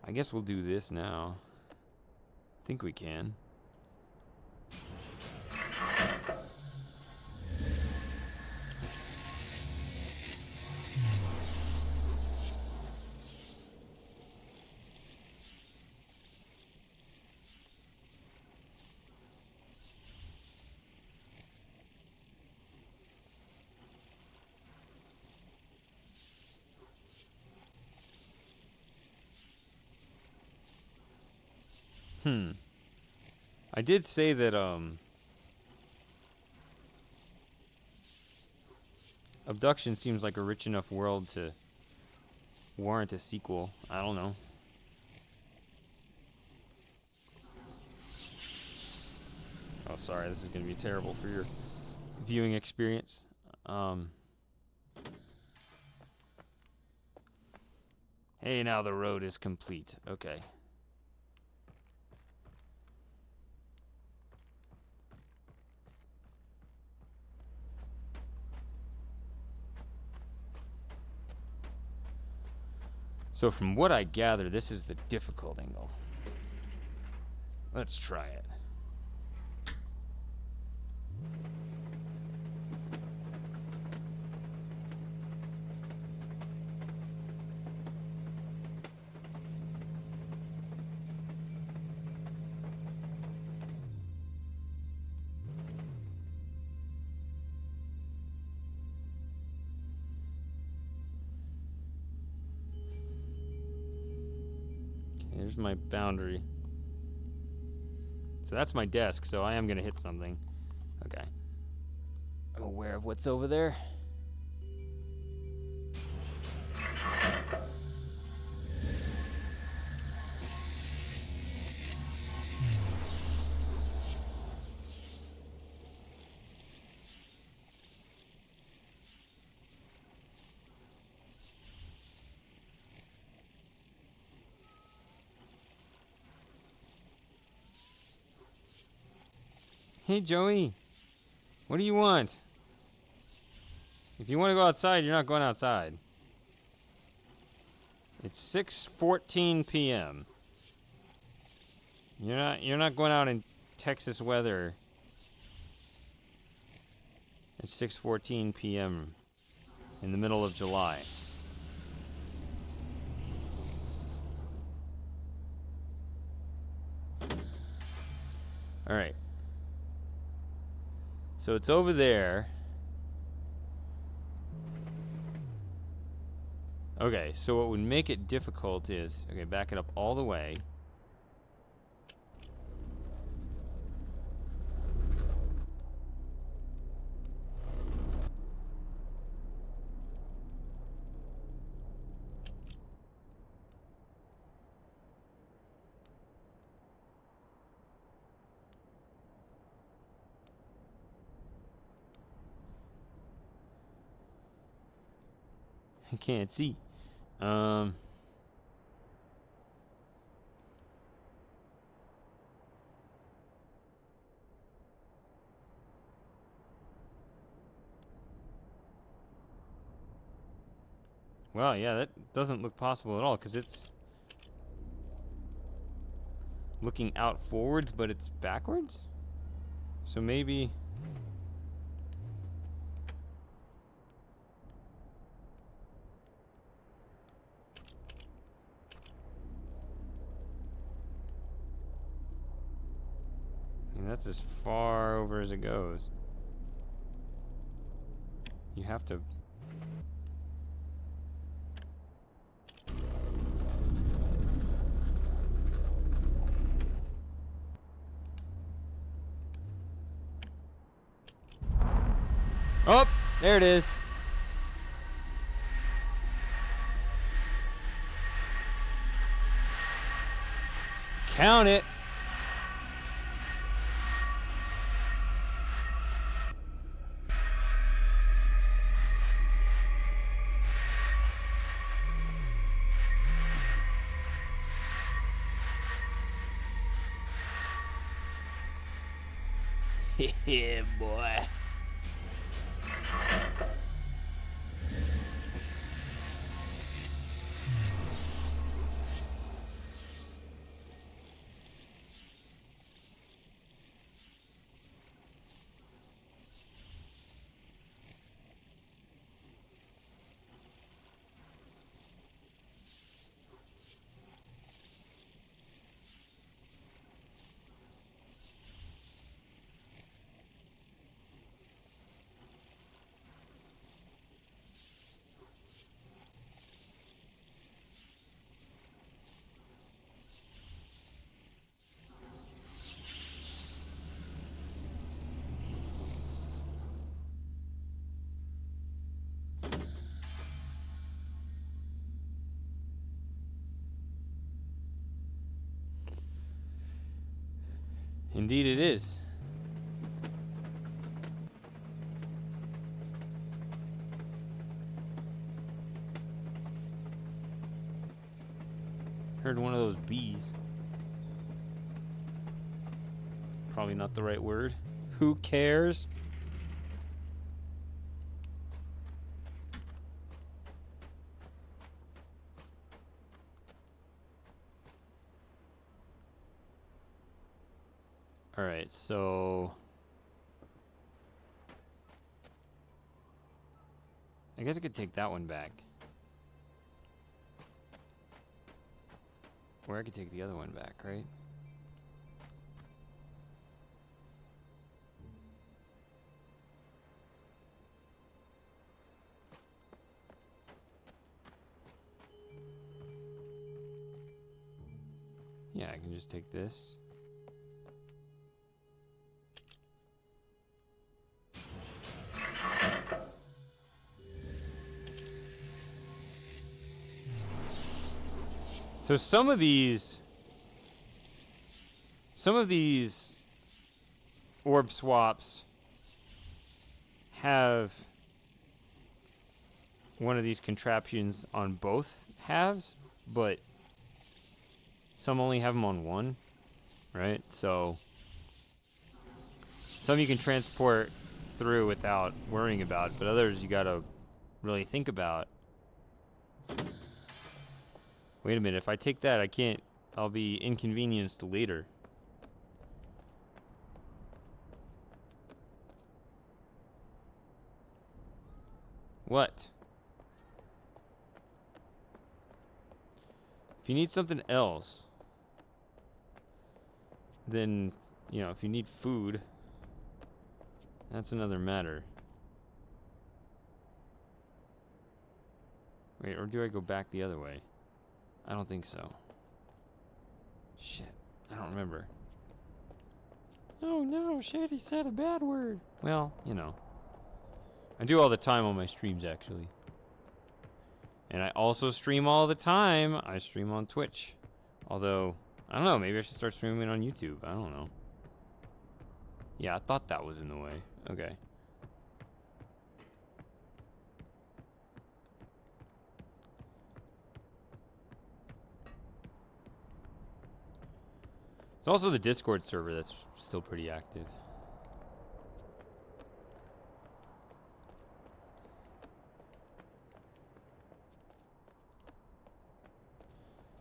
S1: I guess we'll do this now. I think we can. I did say that, Obduction seems like a rich enough world to warrant a sequel. I don't know. Oh, sorry, this is going to be terrible for your viewing experience. Hey, now the road is complete. Okay. So from what I gather, this is the difficult angle. Let's try it. Here's my boundary. So that's my desk, so I am gonna hit something. Okay. I'm aware of what's over there. Hey, Joey. What do you want? If you want to go outside, you're not going outside. It's 6:14 p.m. You're not going out in Texas weather. It's 6:14 p.m. in the middle of July. All right. So it's over there. Okay, so what would make it difficult is, okay, back it up all the way. I can't see. Well, yeah, that doesn't look possible at all because it's looking out forwards, but it's backwards. So maybe. I mean, that's as far over as it goes. You have to. Oh, there it is. Count it. Yeah, boy. Indeed it is. Heard one of those bees. Probably not the right word. Who cares? Alright, so I guess I could take that one back. Or I could take the other one back, right? Yeah, I can just take this. So some of these orb swaps have one of these contraptions on both halves, but some only have them on one, right? So some you can transport through without worrying about it, but others you gotta really think about. Wait a minute, if I take that, I can't, I'll be inconvenienced later. What? If you need something else, then, you know, if you need food, that's another matter. Wait, or do I go back the other way? I don't think so. Shit, I don't remember. Oh no, Shady said a bad word. Well, you know. I do all the time on my streams, actually. And I also stream all the time. I stream on Twitch. Although, I don't know, maybe I should start streaming on YouTube. I don't know. Yeah, I thought that was in the way. Okay. It's also the Discord server that's still pretty active.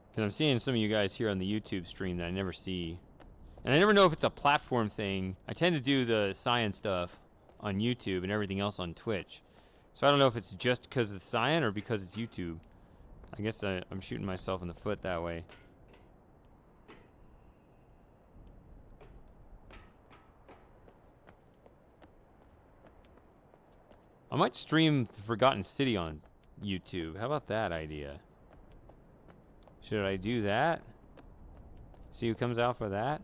S1: Because I'm seeing some of you guys here on the YouTube stream that I never see. And I never know if it's a platform thing. I tend to do the science stuff on YouTube and everything else on Twitch. So I don't know if it's just because it's science or because it's YouTube. I guess I'm shooting myself in the foot that way. I might stream the Forgotten City on YouTube. How about that idea? Should I do that? See who comes out for that?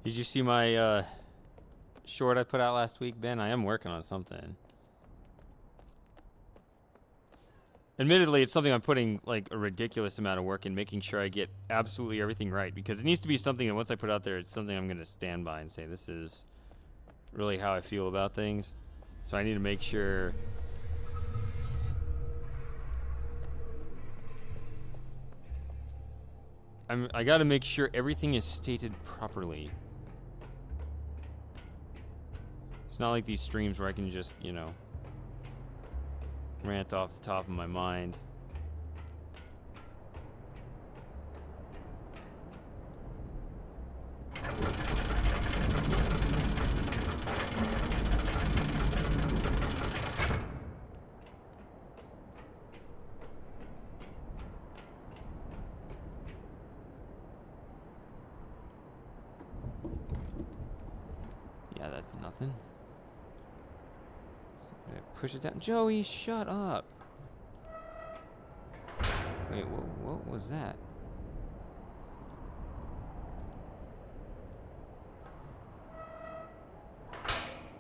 S1: Did you see my short I put out last week, Ben? I am working on something. Admittedly, it's something I'm putting like a ridiculous amount of work in, making sure I get absolutely everything right, because it needs to be something that once I put out there, it's something I'm going to stand by and say, this is really how I feel about things. So I need to make sure I got to make sure everything is stated properly. It's not like these streams where I can just, you know, rant off the top of my mind. Yeah, that's nothing. Push it down. Joey, shut up. Wait, what was that?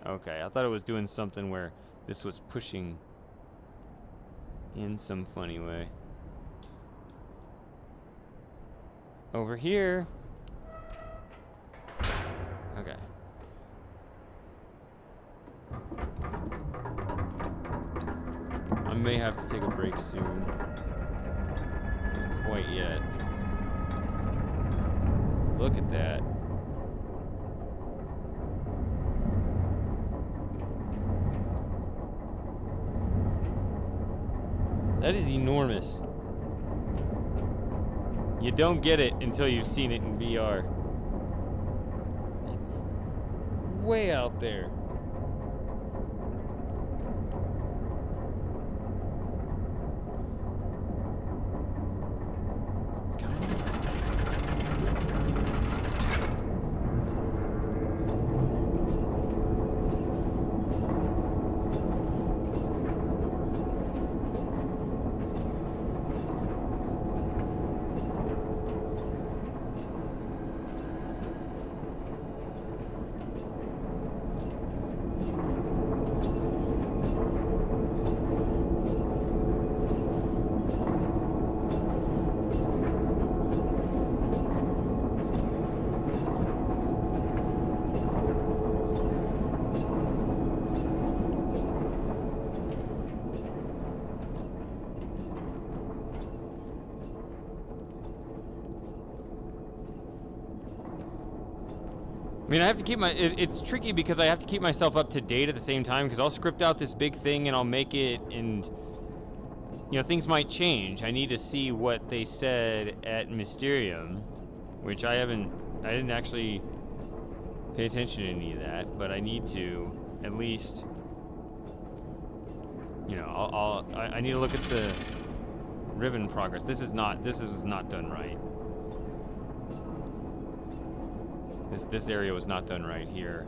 S1: Okay, I thought it was doing something where this was pushing in some funny way. Over here. Okay. I may have to take a break soon. Not quite yet. Look at that. That is enormous. You don't get it until you've seen it in VR. It's way out there. I mean, I have to keep it's tricky because I have to keep myself up to date at the same time, because I'll script out this big thing and I'll make it, and, you know, things might change. I need to see what they said at Mysterium, which I didn't actually pay attention to any of that, but I need to at least, you know, I need to look at the Riven progress. This is not done right. This area was not done right here.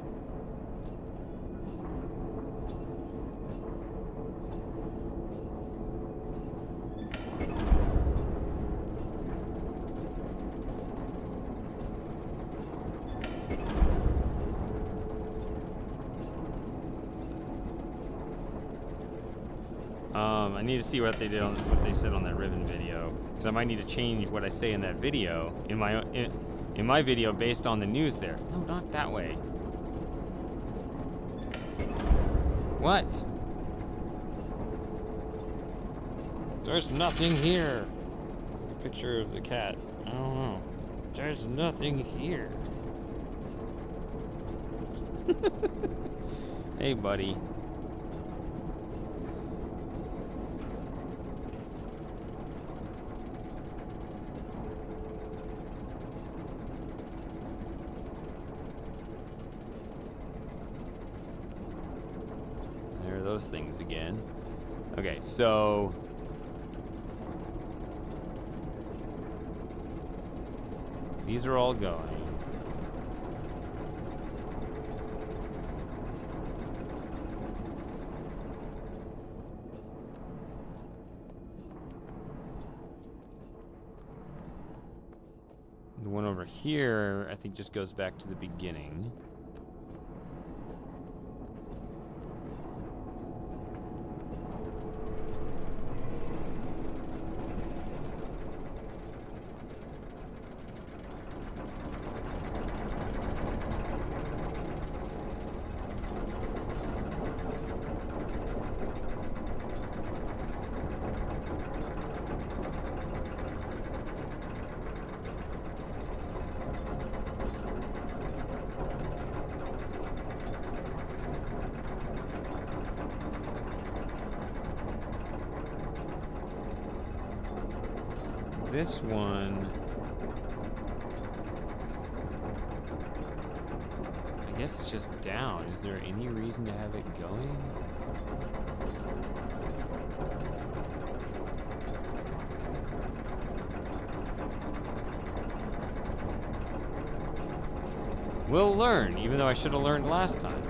S1: I need to see what they said on that Riven video, because I might need to change what I say in that video in my video based on the news there. No, not that way. What? There's nothing here. The picture of the cat. I don't know. There's nothing here. Hey, buddy. Those things again. Okay, so these are all going. The one over here, I think, just goes back to the beginning. This one, I guess it's just down. Is there any reason to have it going? We'll learn, even though I should have learned last time.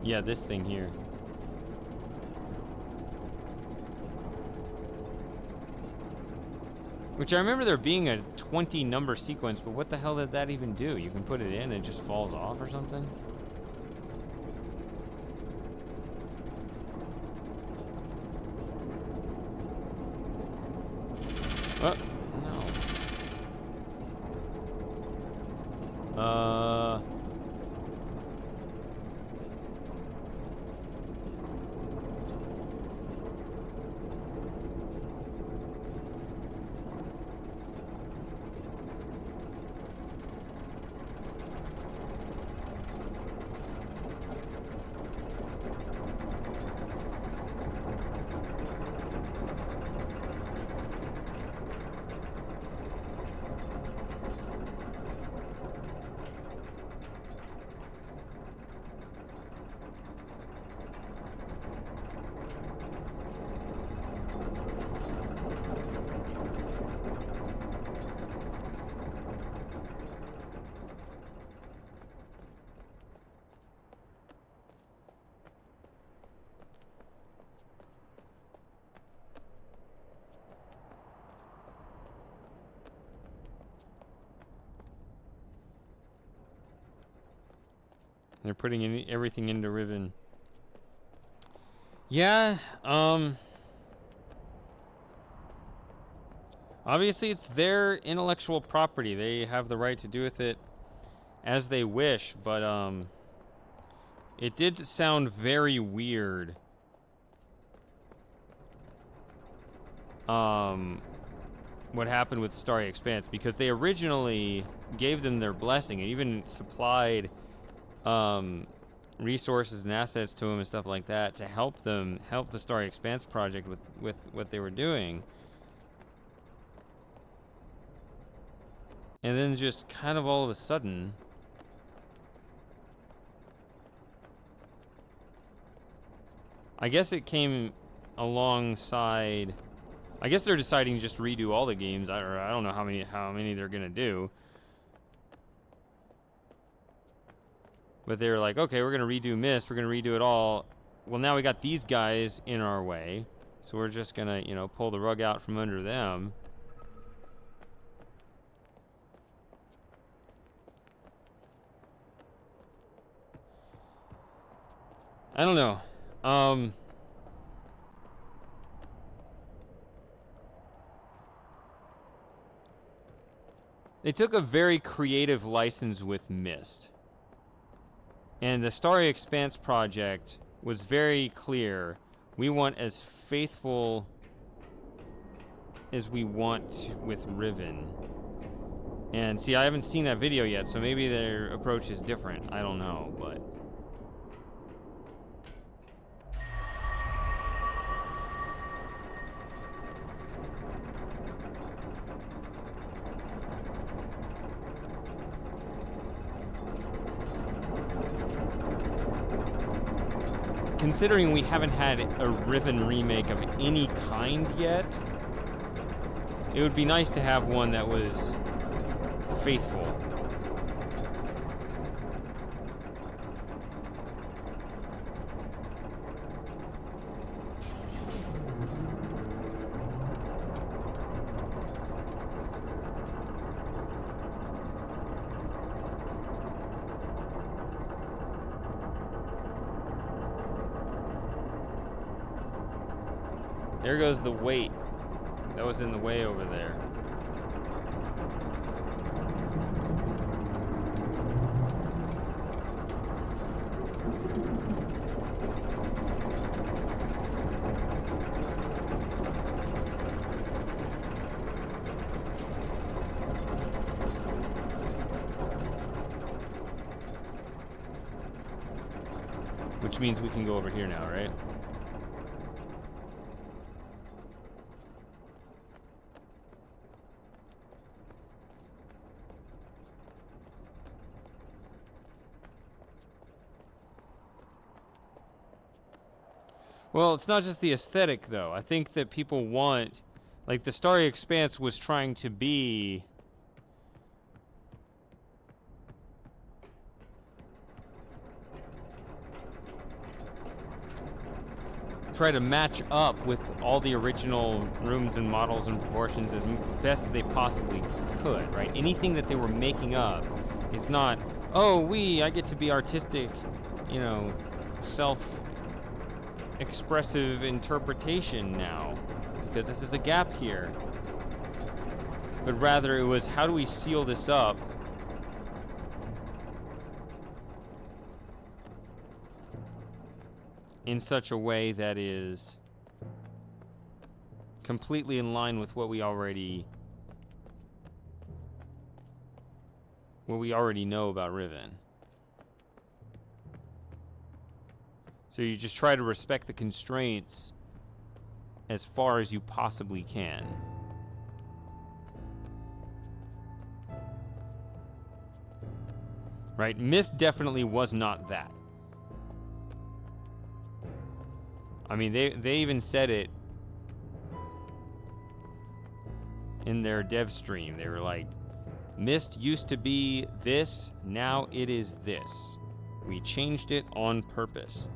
S1: Yeah, this thing here. Which I remember there being a 20 number sequence, but what the hell did that even do? You can put it in and it just falls off or something? Oh, no. They're putting everything into Riven. Yeah, obviously it's their intellectual property. They have the right to do with it as they wish, but it did sound very weird. What happened with Starry Expanse, because they originally gave them their blessing and even supplied resources and assets to them and stuff like that to help the Starry Expanse project with what they were doing. And then just kind of all of a sudden, I guess it came alongside, I guess they're deciding to just redo all the games. I don't know how many they're gonna do. But they were like, okay, we're gonna redo Myst, we're gonna redo it all. Well, now we got these guys in our way, so we're just gonna, you know, pull the rug out from under them. I don't know. They took a very creative license with Myst. And the Starry Expanse project was very clear. We want as faithful as we want with Riven. And see, I haven't seen that video yet, so maybe their approach is different. I don't know, but... Considering we haven't had a Riven remake of any kind yet, it would be nice to have one that was faithful. There goes the weight that was in the way over there. Which means we can go over here now, right? Well, it's not just the aesthetic, though. I think that people want... Like, the Starry Expanse was trying to be... try to match up with all the original rooms and models and proportions as best as they possibly could, right? Anything that they were making up is not, oh, I get to be artistic, you know, self-expressive interpretation now, because this is a gap here. But rather it was, how do we seal this up in such a way that is completely in line with what we already know about Riven. So you just try to respect the constraints as far as you possibly can. Right? Myst definitely was not that. I mean, they even said it in their dev stream. They were like, Myst used to be this, now it is this. We changed it on purpose.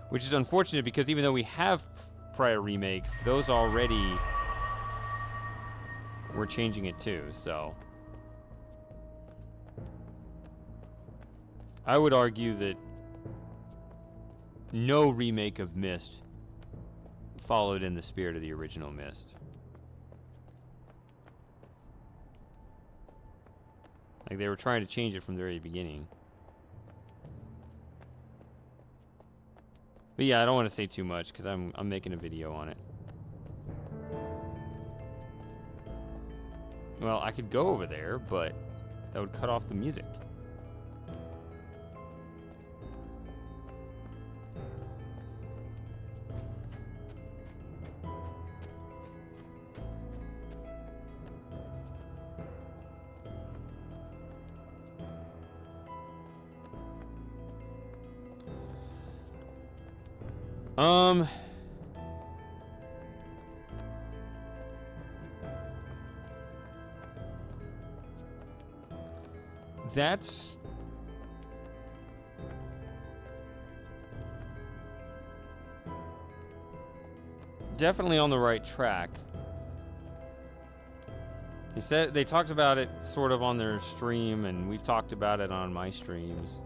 S1: Which is unfortunate because even though we have prior remakes, those already were changing it too, so. I would argue that no remake of Myst followed in the spirit of the original Myst. Like, they were trying to change it from the very beginning. But yeah, I don't want to say too much because I'm making a video on it. Well, I could go over there, but that would cut off the music. That's definitely on the right track. They talked about it sort of on their stream, and we've talked about it on my streams.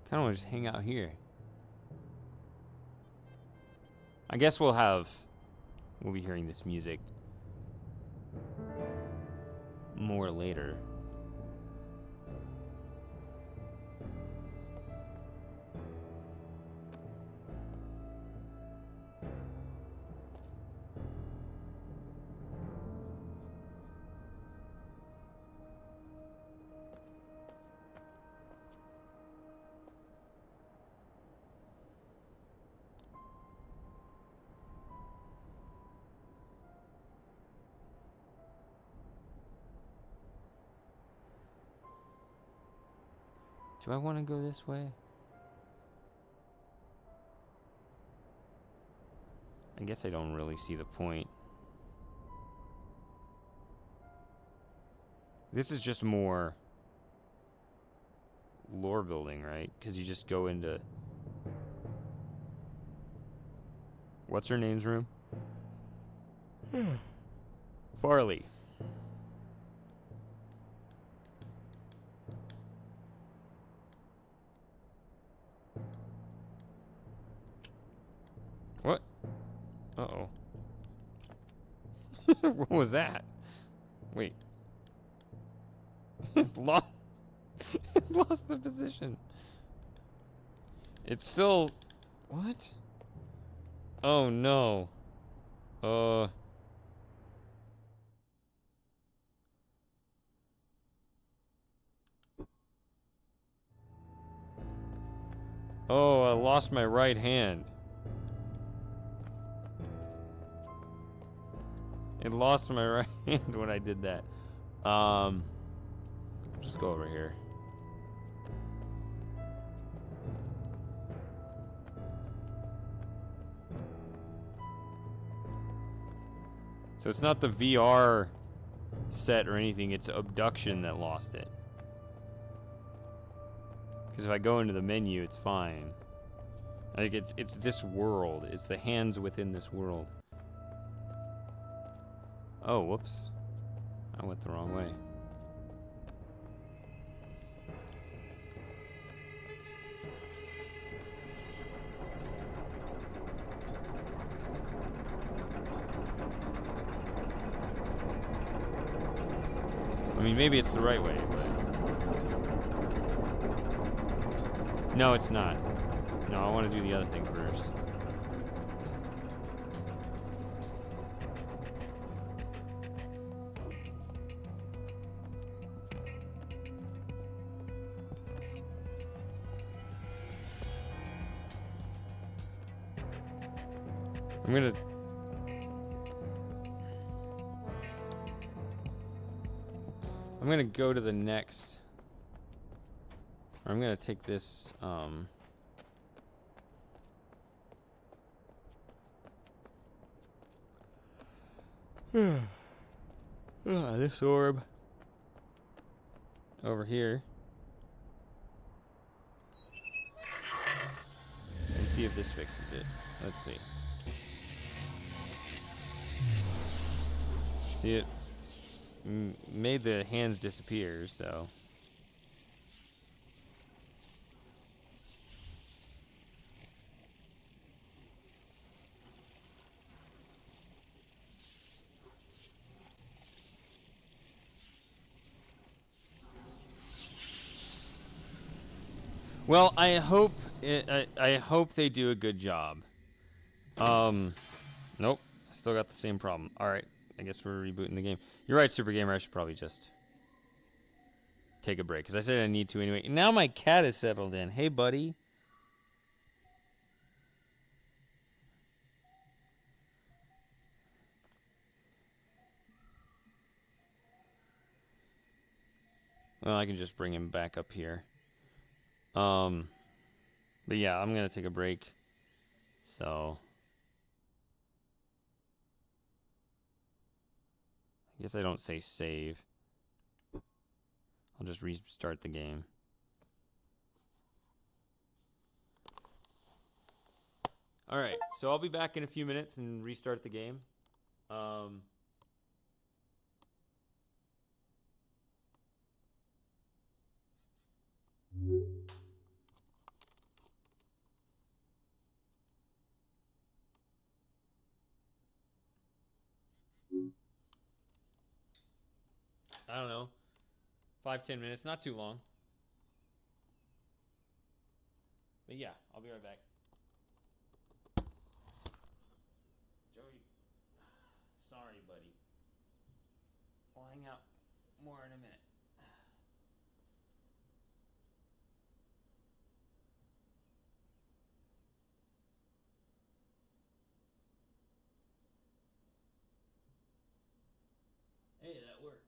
S1: Kind of want to just hang out here. I guess we'll be hearing this music more later. Do I want to go this way? I guess I don't really see the point. This is just more lore building, right? Because you just go into... What's her name's room? Farley. What? Uh-oh. What was that? Wait. Lost the position. It's still... What? Oh, no. Oh, I lost my right hand. It lost my right hand when I did that. Just go over here. So it's not the VR set or anything, it's Obduction that lost it. Because if I go into the menu, it's fine. I think it's this world. It's the hands within this world. Oh, whoops. I went the wrong way. I mean, maybe it's the right way, but... No, it's not. No, I want to do the other thing first. I'm gonna go to the next. Or I'm gonna take this, this orb over here. And see if this fixes it. Let's see. See, it made the hands disappear, so. Well, I hope I hope they do a good job. Nope, still got the same problem. All right, I guess we're rebooting the game. You're right, Super Gamer. I should probably just take a break because I said I need to anyway. Now my cat is settled in. Hey, buddy. Well, I can just bring him back up here. But yeah, I'm gonna take a break. So I guess I don't say save. I'll just restart the game. All right, so I'll be back in a few minutes and restart the game. I don't know, 5-10 minutes, not too long. But yeah, I'll be right back. Joey, sorry, buddy. I'll hang out more in a minute. Hey, that works.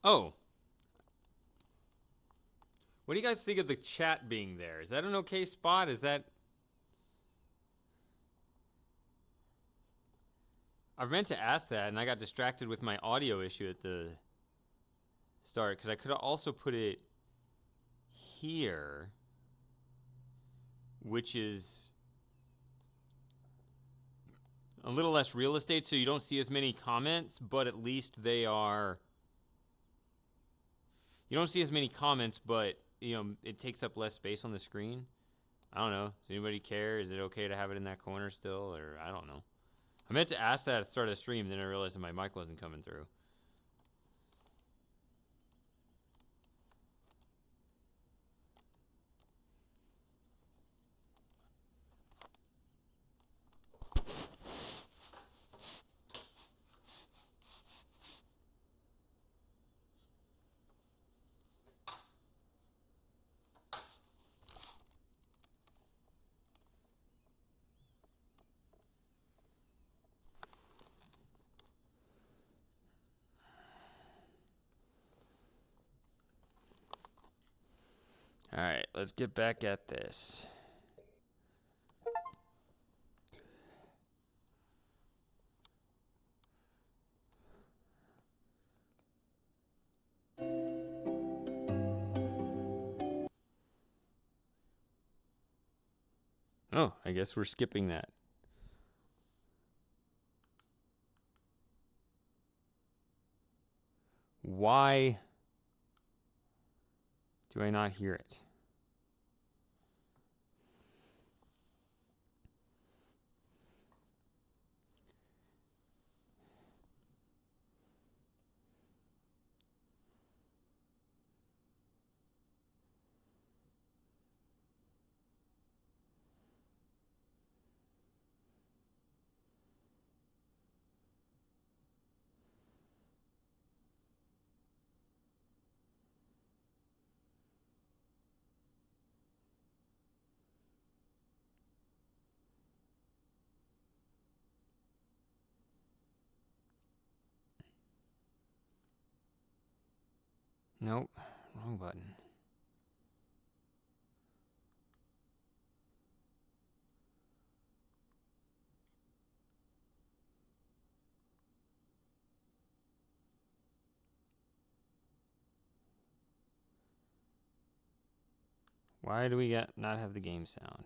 S1: Oh. What do you guys think of the chat being there? Is that an okay spot? Is that... I meant to ask that, and I got distracted with my audio issue at the start, because I could have also put it here, which is a little less real estate, so you don't see as many comments, but at least they are... You don't see as many comments, but, you know, it takes up less space on the screen. I don't know. Does anybody care? Is it okay to have it in that corner still? Or I don't know. I meant to ask that at the start of the stream, then I realized that my mic wasn't coming through. All right, let's get back at this. Oh, I guess we're skipping that. Why do I not hear it? Nope, wrong button. Why do we not have the game sound?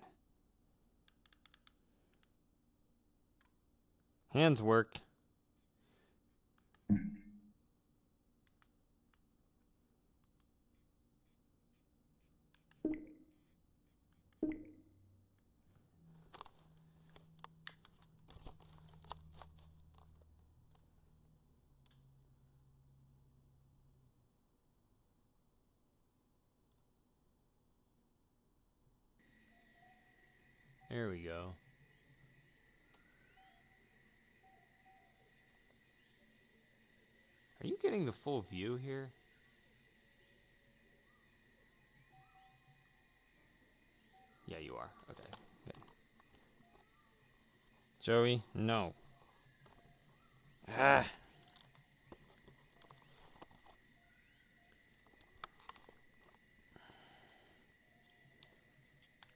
S1: Hands work. There we go. Are you getting the full view here? Yeah, you are. Okay, good. Joey, no. Ah.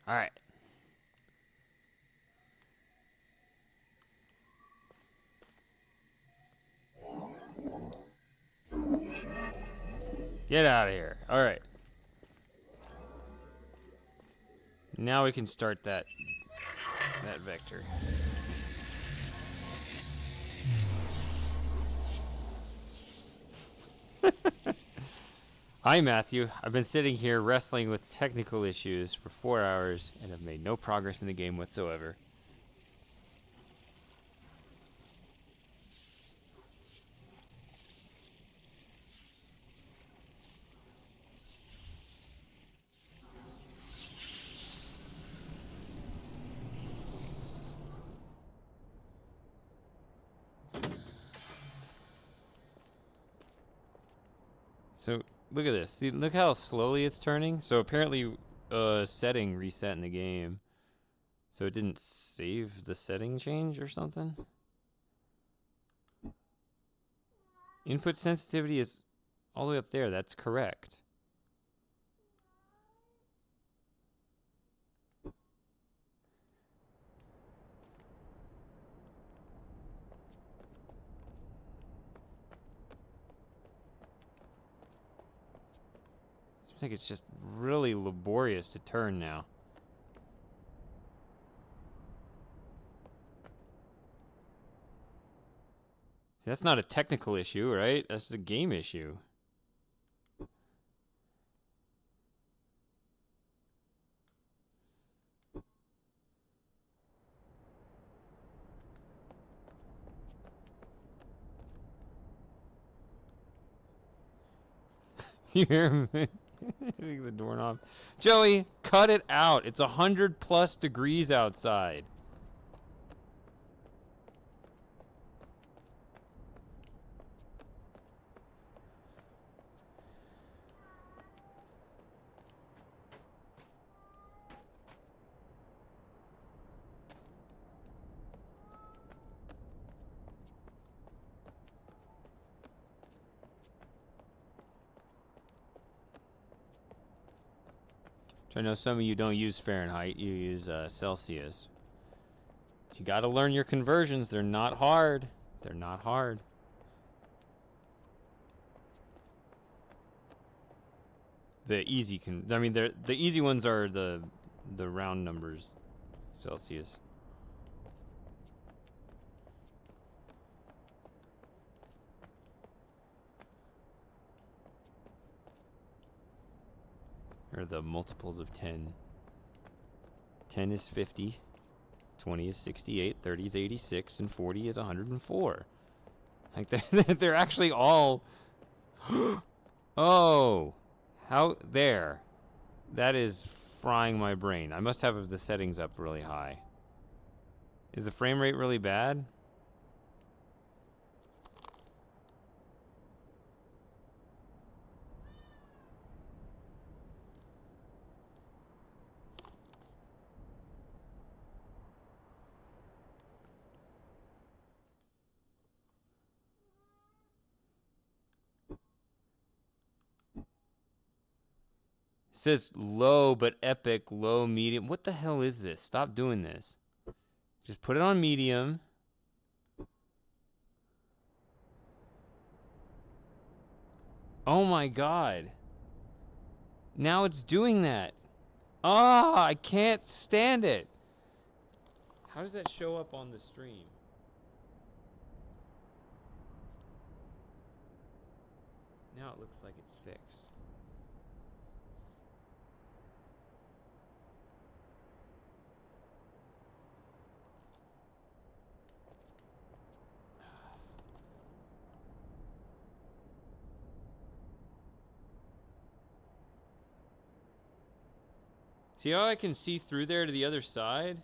S1: All right. Get out of here. All right. Now we can start that vector. Hi, Matthew. I've been sitting here wrestling with technical issues for 4 hours and have made no progress in the game whatsoever. So, look at this. See, look how slowly it's turning. So apparently, setting reset in the game. So it didn't save the setting change or something? Input sensitivity is All the way up there, that's correct. Seems like it's just really laborious to turn now. See, that's not a technical issue, right? That's a game issue. You hear him? Hitting the doorknob. Joey, cut it out. It's 100+ degrees outside. I know some of you don't use Fahrenheit, you use Celsius. You gotta learn your conversions. They're not hard. They're not hard. The easy the easy ones are the round numbers, Celsius. Or the multiples of 10. 10 is 50, 20 is 68, 30 is 86, and 40 is 104. Like they're actually all. Oh, how there? That is frying my brain. I must have the settings up really high. Is the frame rate really bad? It says low but epic, low, medium. What the hell is this? Stop doing this. Just put it on medium. Oh my god. Now it's doing that. Ah, I can't stand it. How does that show up on the stream? Now it looks like it's fixed. See how I can see through there to the other side?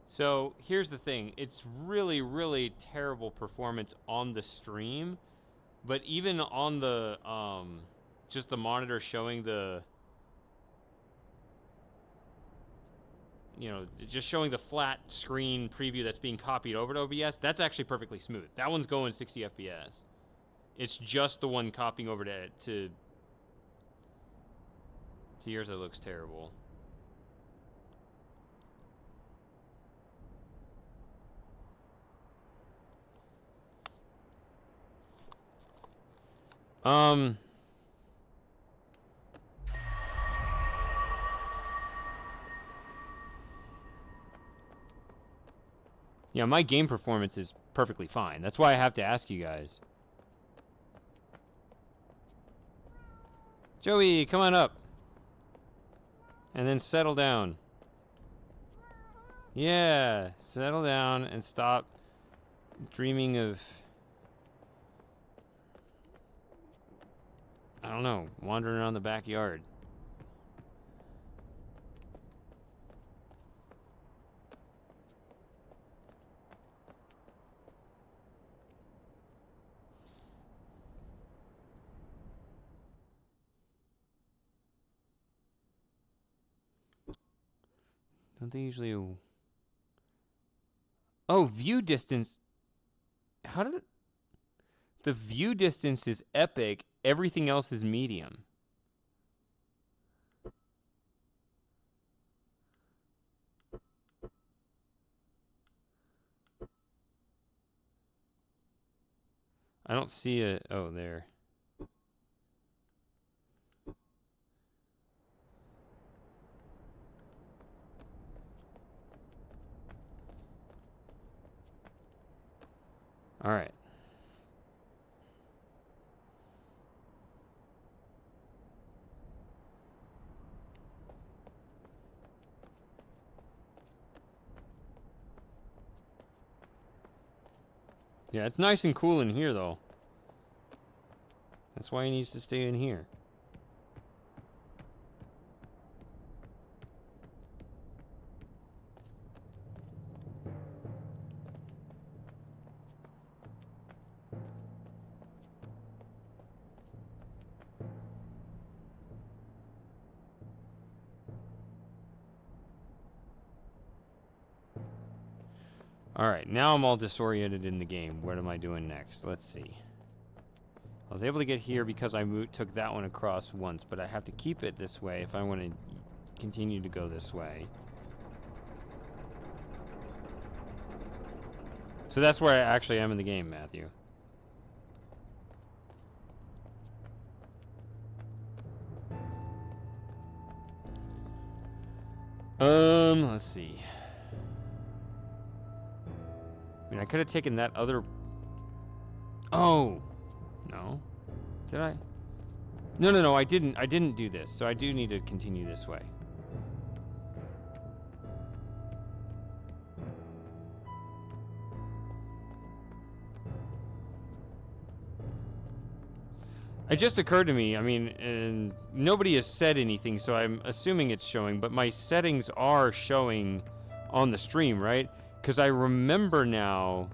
S1: So here's the thing. It's really, really terrible performance on the stream. But even on the, just the monitor showing the, just showing the flat screen preview that's being copied over to OBS, that's actually perfectly smooth. That one's going 60 FPS. It's just the one copying over to yours that looks terrible. Yeah, my game performance is perfectly fine. That's why I have to ask you guys. Joey, come on up. And then settle down. Yeah, settle down and stop dreaming of don't know, wandering around the backyard. Don't they usually... Oh, view distance. How did it... The view distance is epic. Everything else is medium. I don't see a... Oh, there. All right. Yeah, it's nice and cool in here, though. That's why he needs to stay in here. Alright, now I'm all disoriented in the game. What am I doing next? Let's see. I was able to get here because I took that one across once, but I have to keep it this way if I want to continue to go this way. So that's where I actually am in the game, Matthew. Let's see. I mean, I could have taken that other... Oh! No. Did I? No, I didn't do this, so I do need to continue this way. It just occurred to me, I mean, and nobody has said anything, so I'm assuming it's showing, but my settings are showing on the stream, right? Because I remember now...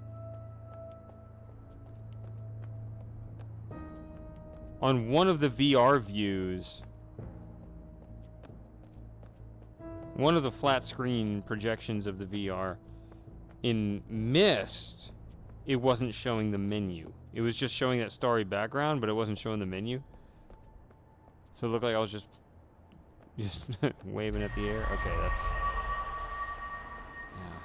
S1: On one of the VR views... One of the flat screen projections of the VR... In Myst, it wasn't showing the menu. It was just showing that starry background, but it wasn't showing the menu. So it looked like I was just waving at the air. Okay, that's... Yeah.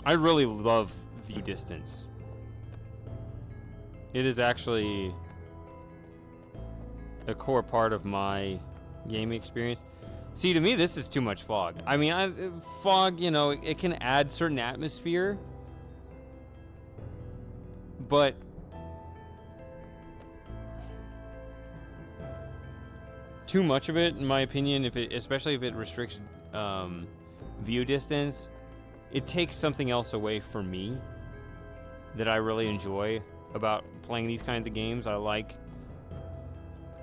S1: I really love view distance. It is actually a core part of my gaming experience. See, to me, this is too much fog. I mean, fog, you know, it can add certain atmosphere, but too much of it, in my opinion, especially if it restricts view distance, it takes something else away from me that I really enjoy about playing these kinds of games. I like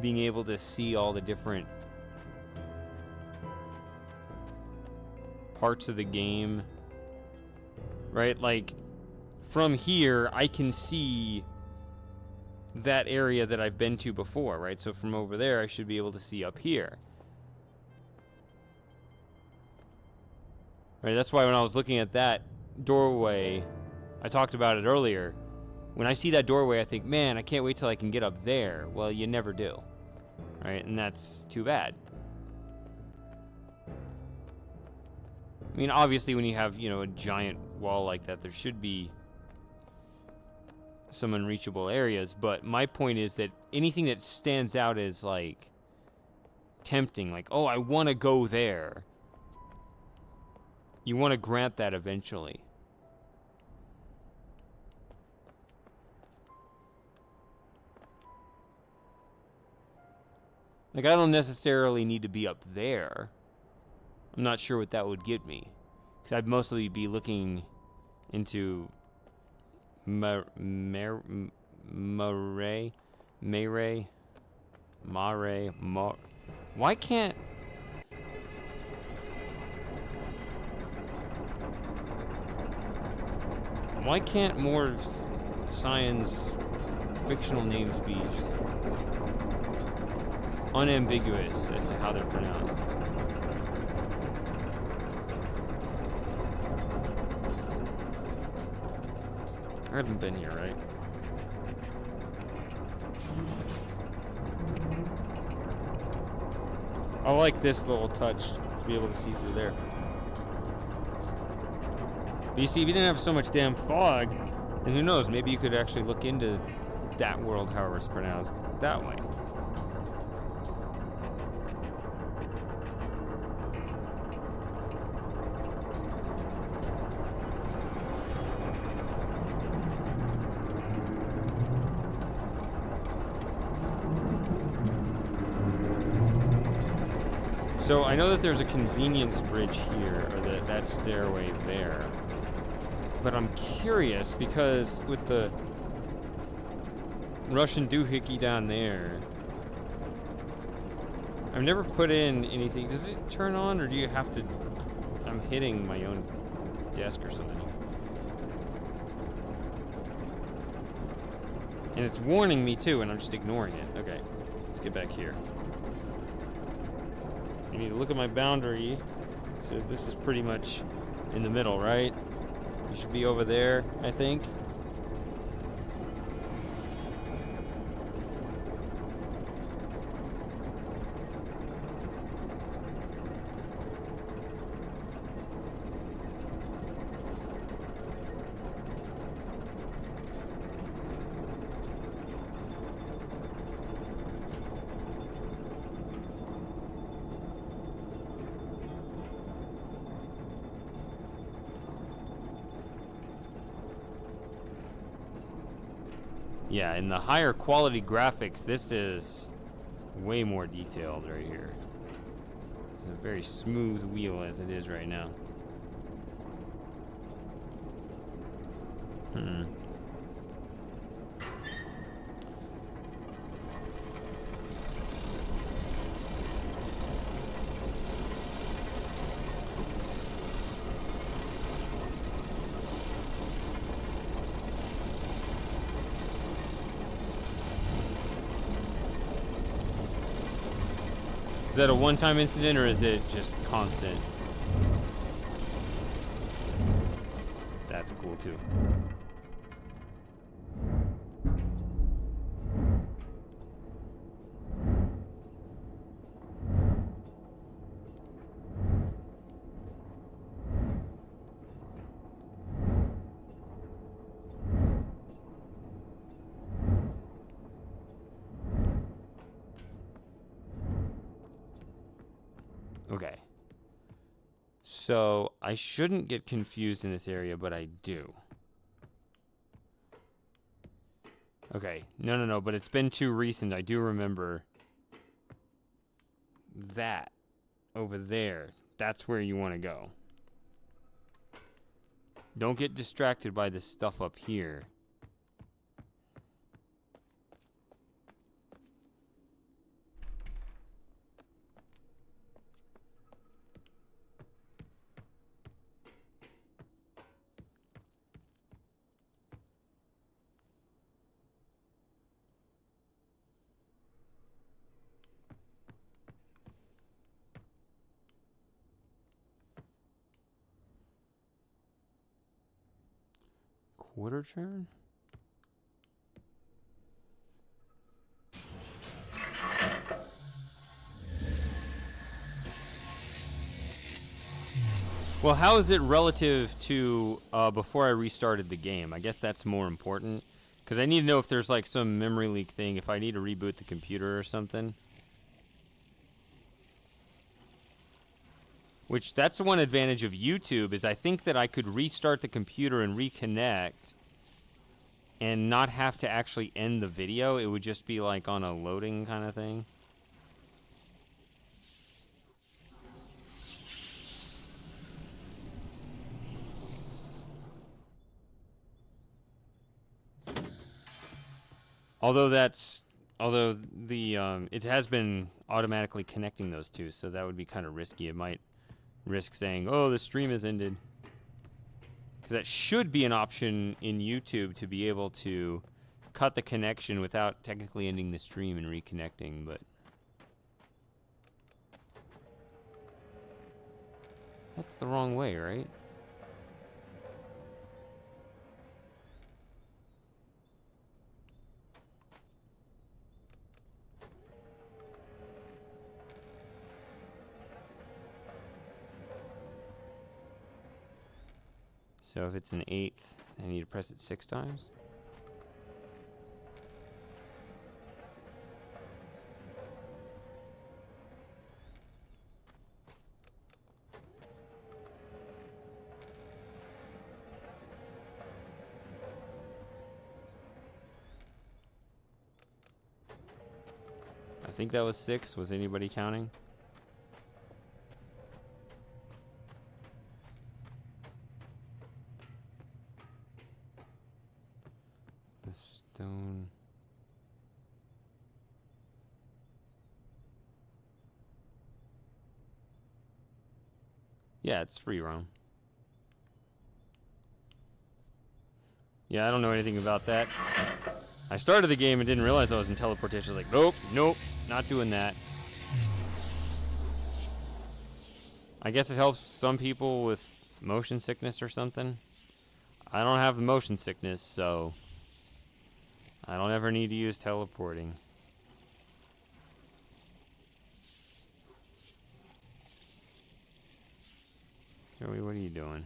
S1: being able to see all the different parts of the game, right? Like, from here, I can see that area that I've been to before, right? So from over there, I should be able to see up here. Right, that's why when I was looking at that doorway, I talked about it earlier. When I see that doorway, I think, man, I can't wait till I can get up there. Well, you never do. Right? And that's too bad. I mean, obviously, when you have, you know, a giant wall like that, there should be some unreachable areas. But my point is that anything that stands out as, like, tempting, like, oh, I want to go there, you want to grant that eventually. Like, I don't necessarily need to be up there. I'm not sure what that would get me. Because I'd mostly be looking into Mare. Why can't... Why can't more science fictional names be just unambiguous as to how they're pronounced? I haven't been here, right? I like this little touch to be able to see through there. But you see, if you didn't have so much damn fog, then who knows, maybe you could actually look into that world, however it's pronounced, that way. So I know that there's a convenience bridge here, or that stairway there. But I'm curious because with the Russian doohickey down there, I've never put in anything. Does it turn on, or do you have to... I'm hitting my own desk or something. And it's warning me too, and I'm just ignoring it. Okay, let's get back here. You need to look at my boundary. It says this is pretty much in the middle, right? You should be over there, I think. Yeah, in the higher quality graphics, this is way more detailed right here. This is a very smooth wheel as it is right now. Is that a one-time incident, or is it just constant? That's cool too. Okay. So, I shouldn't get confused in this area, but I do. Okay. No, but it's been too recent. I do remember that over there. That's where you want to go. Don't get distracted by this stuff up here. Quarter turn? Well, how is it relative to before I restarted the game? I guess that's more important. Because I need to know if there's like some memory leak thing, if I need to reboot the computer or something. Which, that's the one advantage of YouTube, is I think that I could restart the computer and reconnect and not have to actually end the video. It would just be like on a loading kind of thing. Although the it has been automatically connecting those two, so that would be kind of risky. It might risk saying, "Oh, the stream has ended," because that should be an option in YouTube to be able to cut the connection without technically ending the stream and reconnecting. But that's the wrong way, right? So if it's an eighth, I need to press it 6 times. I think that was 6. Was anybody counting? The stone. Yeah, it's free roam. Yeah, I don't know anything about that. I started the game and didn't realize I was in teleportation. I was like, nope, nope, not doing that. I guess it helps some people with motion sickness or something. I don't have the motion sickness, so I don't ever need to use teleporting. Joey, what are you doing?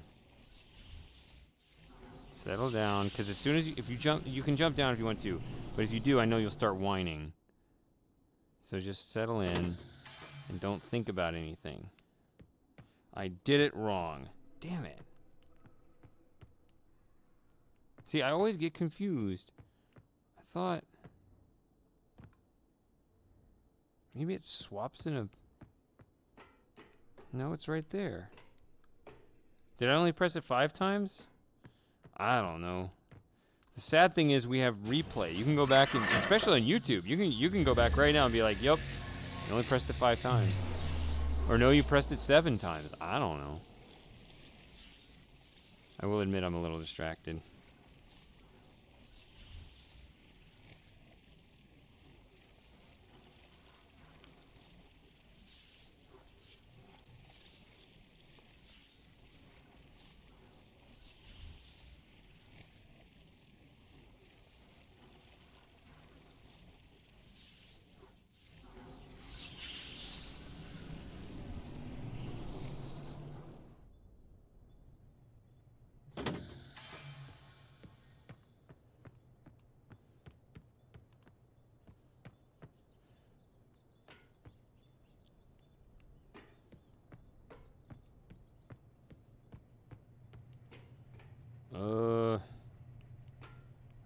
S1: Settle down, because as soon as if you jump, you can jump down if you want to, but if you do, I know you'll start whining. So just settle in and don't think about anything. I did it wrong. Damn it. See, I always get confused. I thought maybe it swaps in a... No, it's right there. Did I only press it 5 times? I don't know. The sad thing is we have replay. You can go back and, especially on YouTube, you can go back right now and be like, yep, you only pressed it 5 times. Or no, you pressed it 7 times. I don't know. I will admit I'm a little distracted.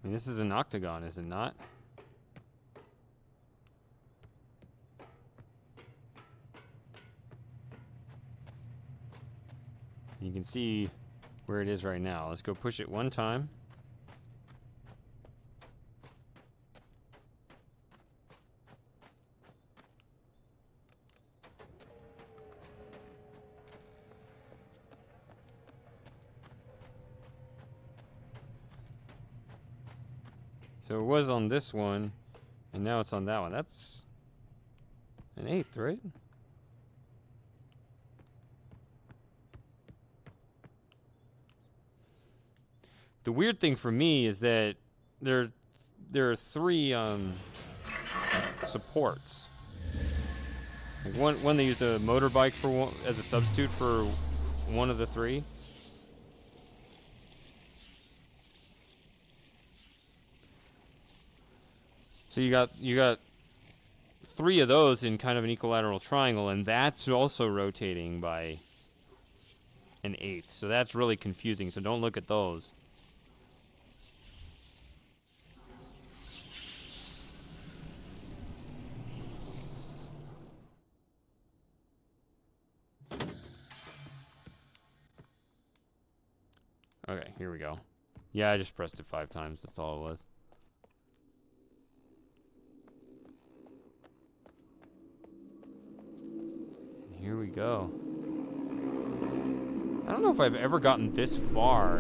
S1: I mean, this is an octagon, is it not? You can see where it is right now. Let's go push it 1 time. So it was on this one, and now it's on that one. That's an 8th, right? The weird thing for me is that there are 3 supports. Like one they used a motorbike for one, as a substitute for one of the 3. So you got 3 of those in kind of an equilateral triangle, and that's also rotating by an 1/8. So that's really confusing. So don't look at those. Okay, here we go. Yeah, I just pressed it 5 times. That's all it was. Here we go. I don't know if I've ever gotten this far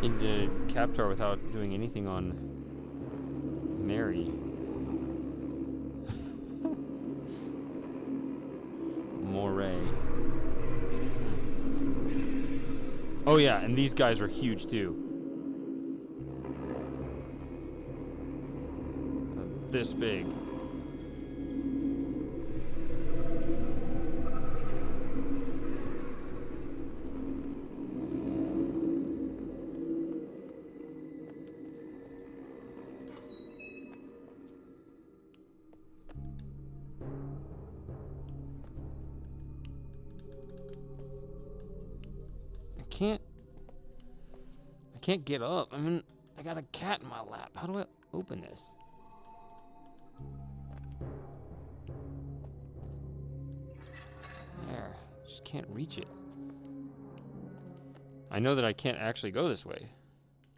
S1: into Captor without doing anything on Mary. Moray. Oh yeah, and these guys are huge too. This big. I can't get up. I mean, I got a cat in my lap. How do I open this? There. Just can't reach it. I know that I can't actually go this way.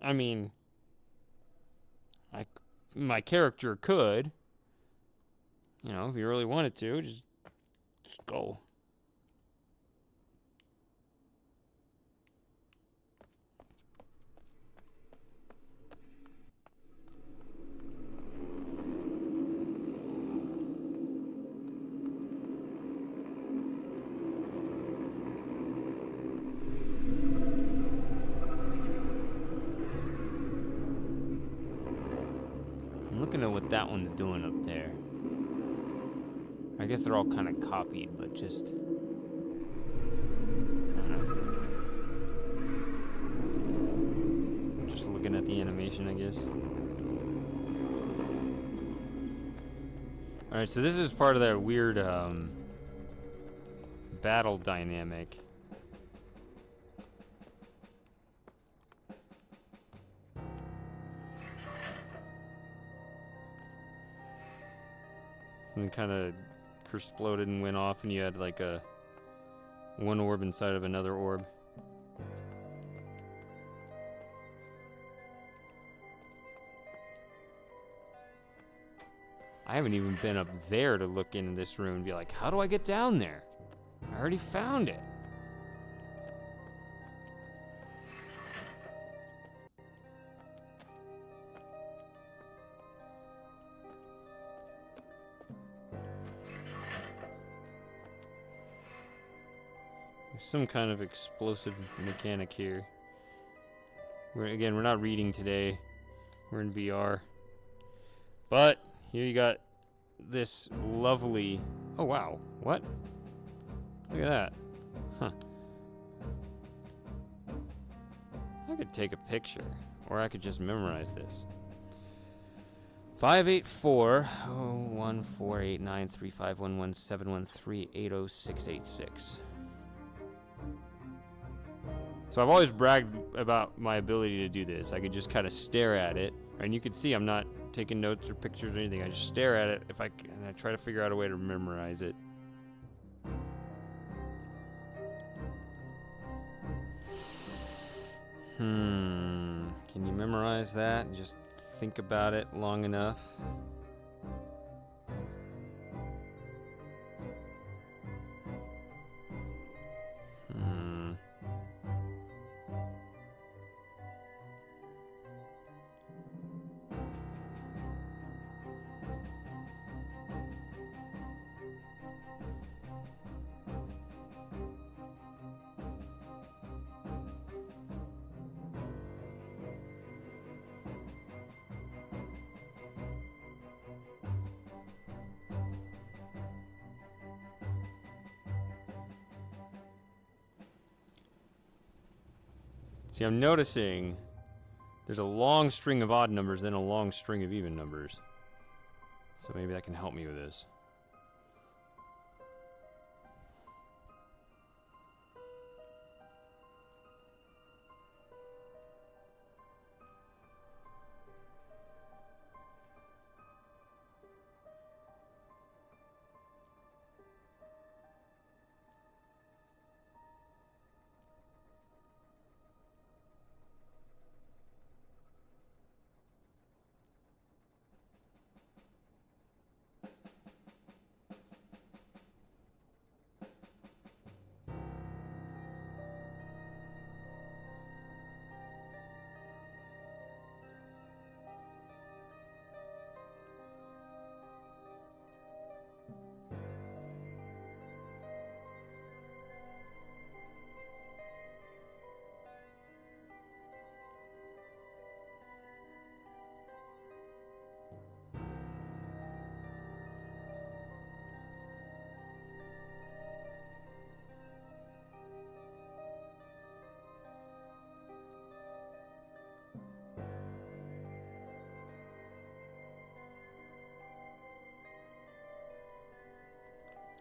S1: I mean, my character could. You know, if you really wanted to, just go. I'm looking at what that one's doing up there. I guess they're all kind of copied, but just... I don't know. Just looking at the animation, I guess. Alright, so this is part of that weird, battle dynamic. Something kind of exploded and went off, and you had like a one orb inside of another orb. I haven't even been up there to look into this room and be like, how do I get down there? I already found it. There's some kind of explosive mechanic here. We're not reading today. We're in VR. But here you got this lovely... Oh, wow. What? Look at that. Huh. I could take a picture, or I could just memorize this. 584-14893511713806806. So I've always bragged about my ability to do this. I could just kind of stare at it, and you can see I'm not taking notes or pictures or anything. I just stare at it and I try to figure out a way to memorize it. Can you memorize that and just think about it long enough? See, I'm noticing there's a long string of odd numbers, then a long string of even numbers. So maybe that can help me with this.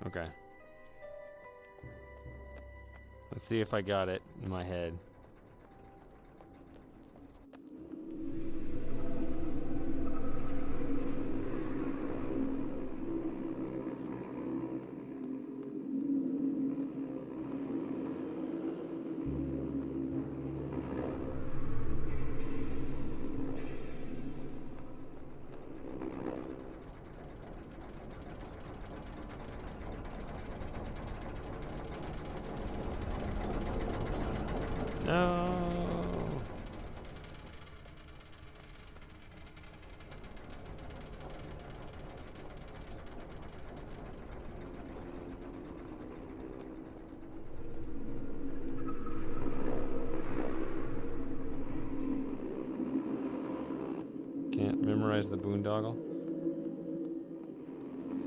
S1: Okay. Let's see if I got it in my head. No. Can't memorize the boondoggle.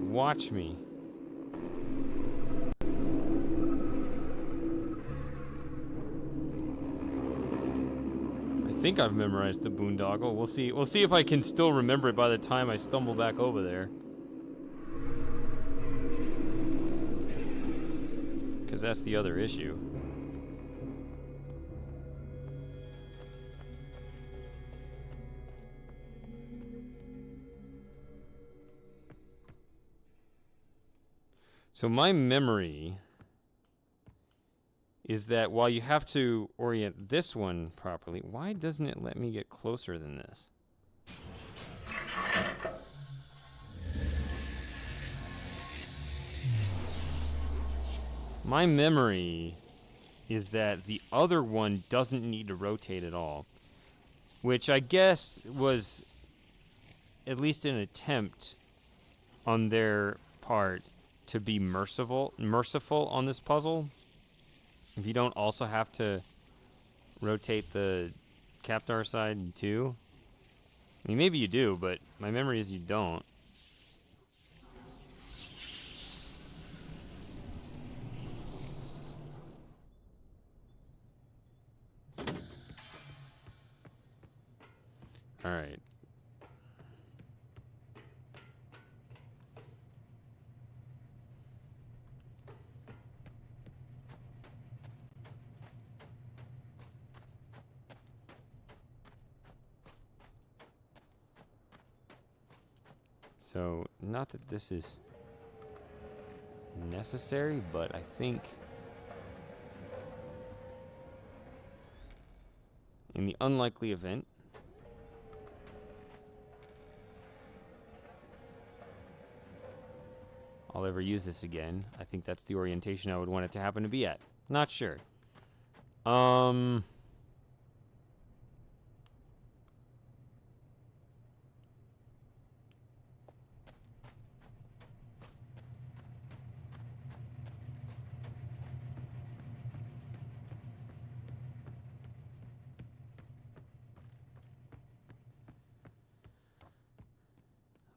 S1: Watch me. I think I've memorized the boondoggle. We'll see. We'll see if I can still remember it by the time I stumble back over there. Because that's the other issue. So my memory is that while you have to orient this one properly, why doesn't it let me get closer than this? My memory is that the other one doesn't need to rotate at all, which I guess was at least an attempt on their part to be merciful on this puzzle. If you don't also have to rotate the Captar side too. I mean, maybe you do, but my memory is you don't. All right. So, not that this is necessary, but I think in the unlikely event I'll ever use this again, I think that's the orientation I would want it to happen to be at. Not sure.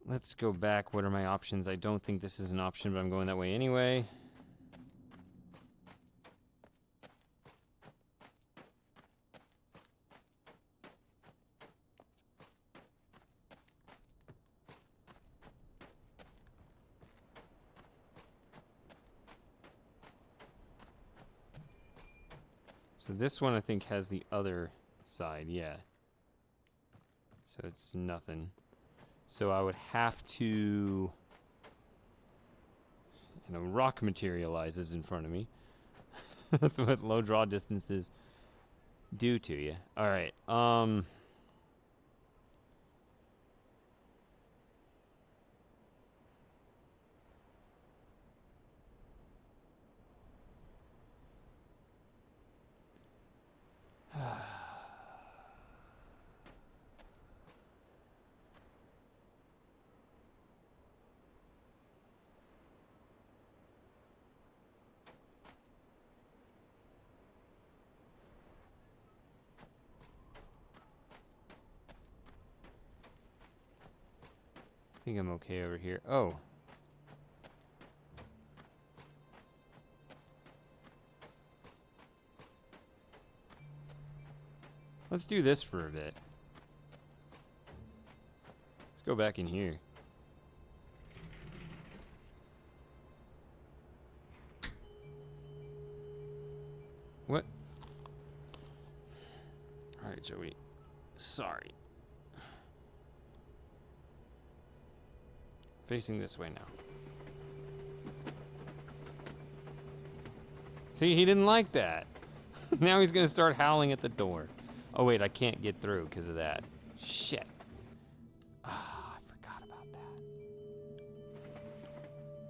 S1: Let's go back. What are my options? I don't think this is an option, but I'm going that way anyway. So this one I think has the other side, yeah. So it's nothing. So I would have to, rock materializes in front of me. That's what low draw distances do to you. All right. I think I'm okay over here. Oh. Let's do this for a bit. Let's go back in here. Sorry, Joey. Sorry. Facing this way now. See, he didn't like that. Now he's gonna start howling at the door. Oh wait, I can't get through because of that. Shit. Ah, I forgot about that.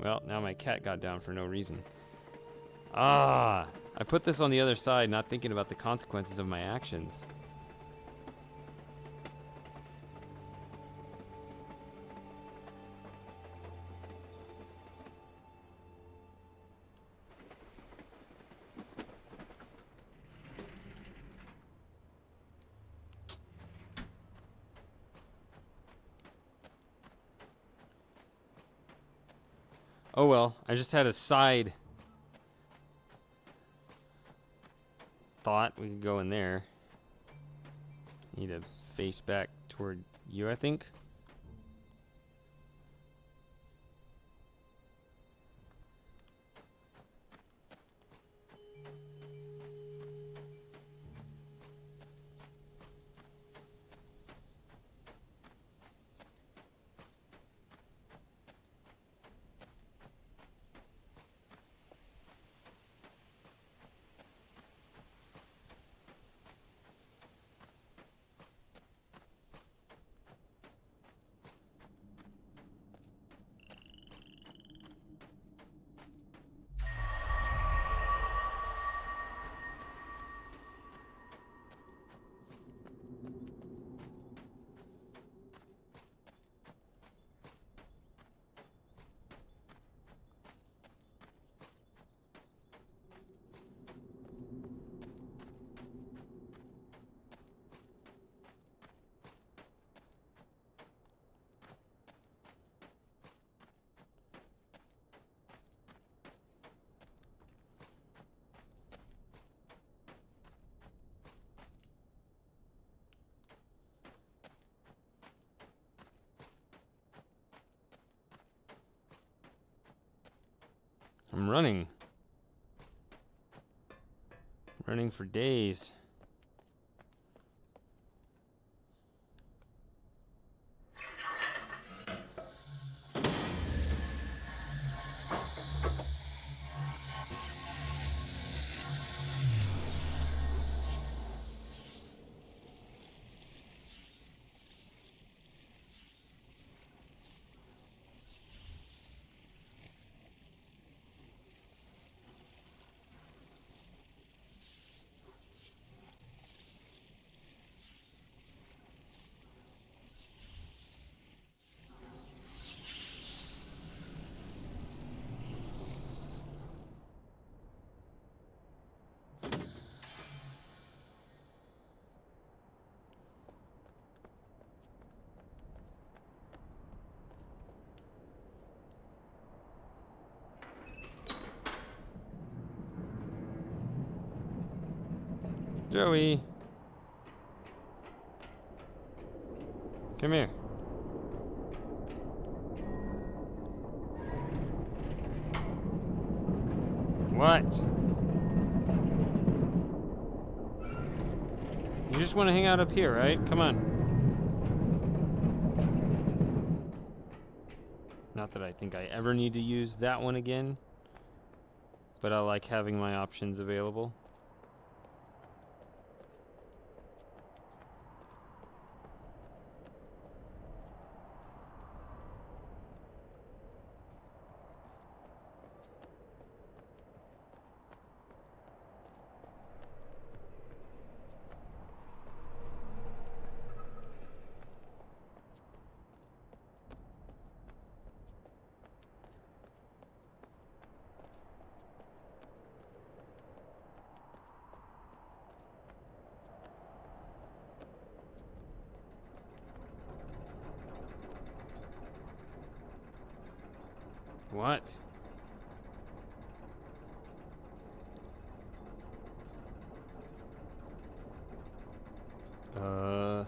S1: Well, now my cat got down for no reason. Ah, I put this on the other side, not thinking about the consequences of my actions. Oh well, I just had a side thought. We could go in there. Need to face back toward you, I think. I'm running. Running for days. Joey. Come here. What? You just want to hang out up here, right? Come on. Not that I think I ever need to use that one again, but I like having my options available. What? I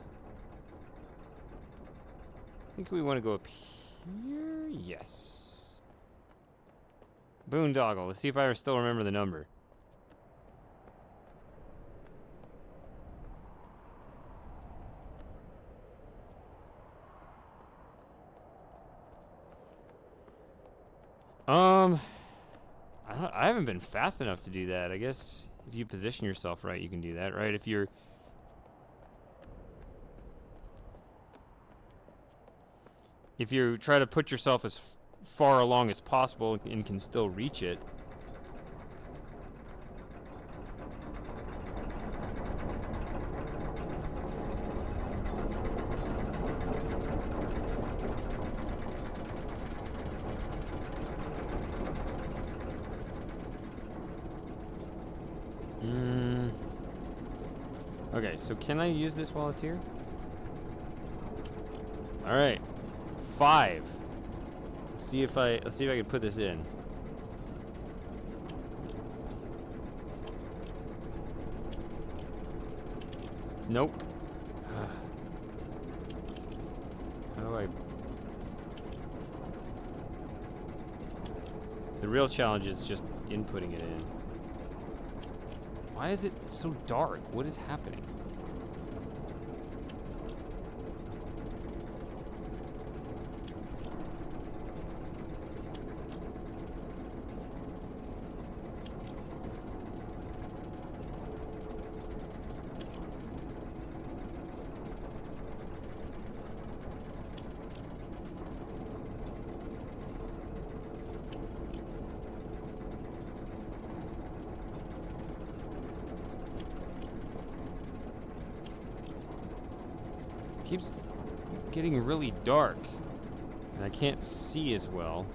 S1: think we want to go up here. Yes. Boondoggle. Let's see if I still remember the number. I haven't been fast enough to do that. I guess if you position yourself right, you can do that, right? If you try to put yourself as far along as possible and can still reach it. Okay, so can I use this while it's here? All right, 5. Let's see if I can put this in. Nope. How do I? The real challenge is just inputting it in. Why is it so dark? What is happening? It keeps getting really dark, and I can't see as well.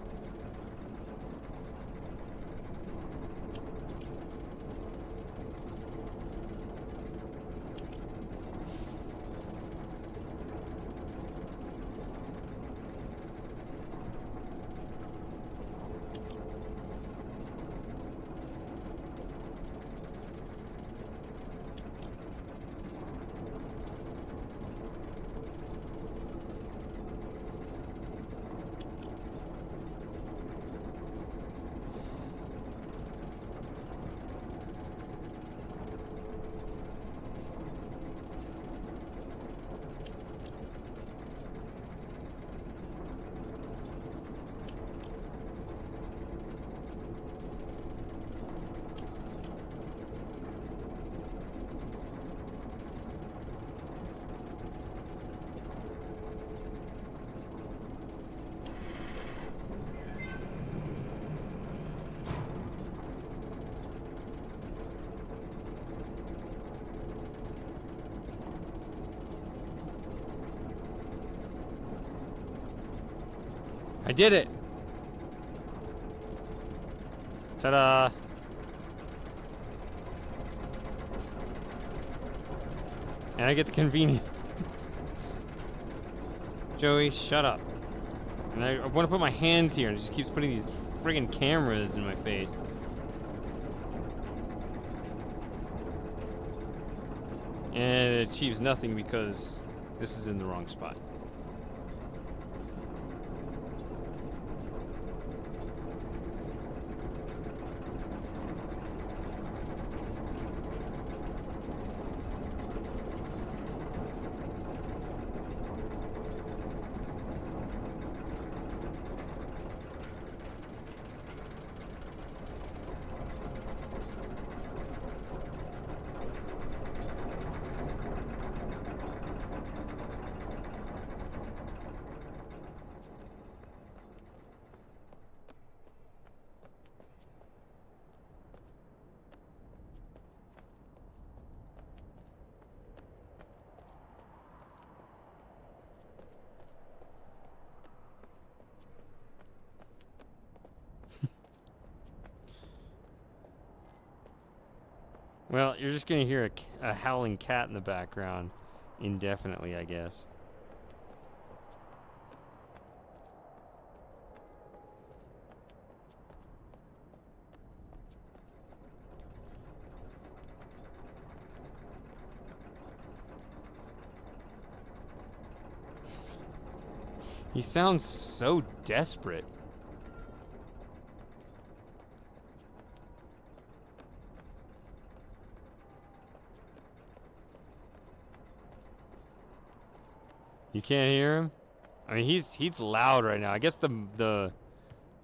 S1: I did it! Ta-da! And I get the convenience. Joey, shut up. And I want to put my hands here, and it just keeps putting these friggin' cameras in my face. And it achieves nothing because this is in the wrong spot. Well, you're just gonna hear a howling cat in the background indefinitely, I guess. He sounds so desperate. You can't hear him? I mean, he's loud right now. I guess the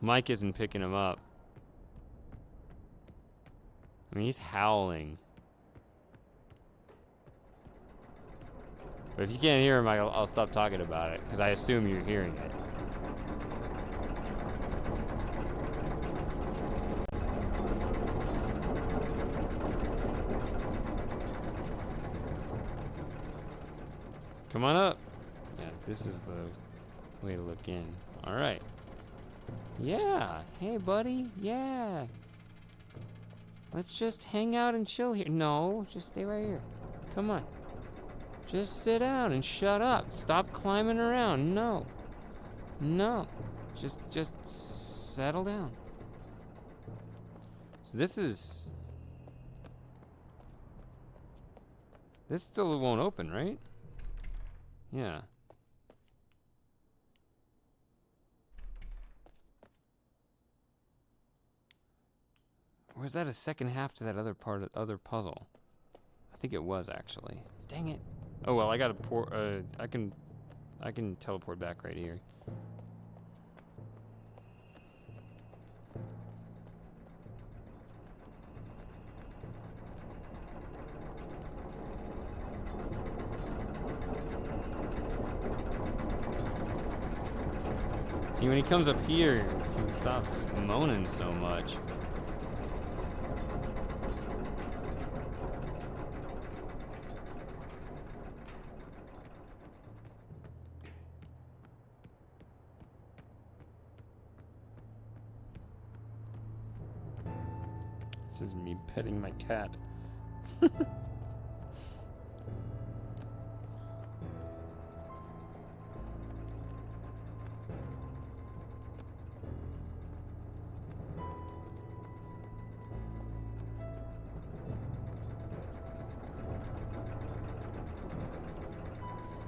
S1: Mike isn't picking him up. I mean, he's howling. But if you can't hear him, I'll stop talking about it, because I assume you're hearing it. Come on up. Yeah, this is the way to look in. All right. Yeah. Hey, buddy. Yeah. Let's just hang out and chill here. No, just stay right here. Come on. Just sit down and shut up. Stop climbing around. No. No. Just settle down. So this still won't open, right? Yeah. Or is that a second half to that other puzzle? I think it was actually. Dang it. Oh well, I got to I can teleport back right here. See, when he comes up here, he stops moaning so much. This is me petting my cat.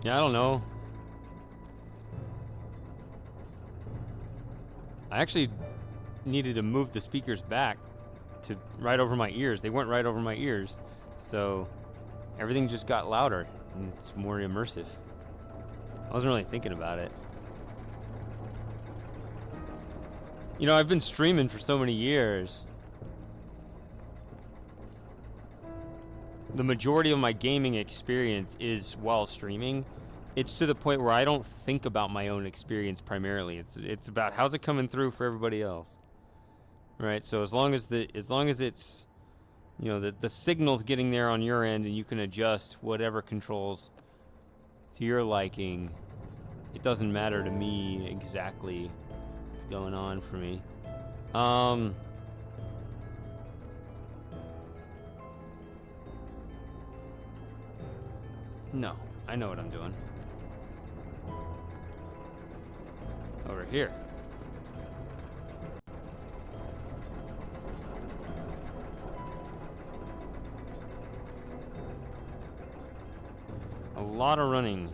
S1: Yeah, I don't know. I actually needed to move the speakers back to right over my ears. They weren't right over my ears, so everything just got louder and it's more immersive. I wasn't really thinking about it. You know, I've been streaming for so many years. The majority of my gaming experience is while streaming. It's to the point where I don't think about my own experience primarily. It's about how's it coming through for everybody else. Right? So as long as it's, you know, the signal's getting there on your end and you can adjust whatever controls to your liking, it doesn't matter to me exactly what's going on for me. No, I know what I'm doing. Over here. A lot of running.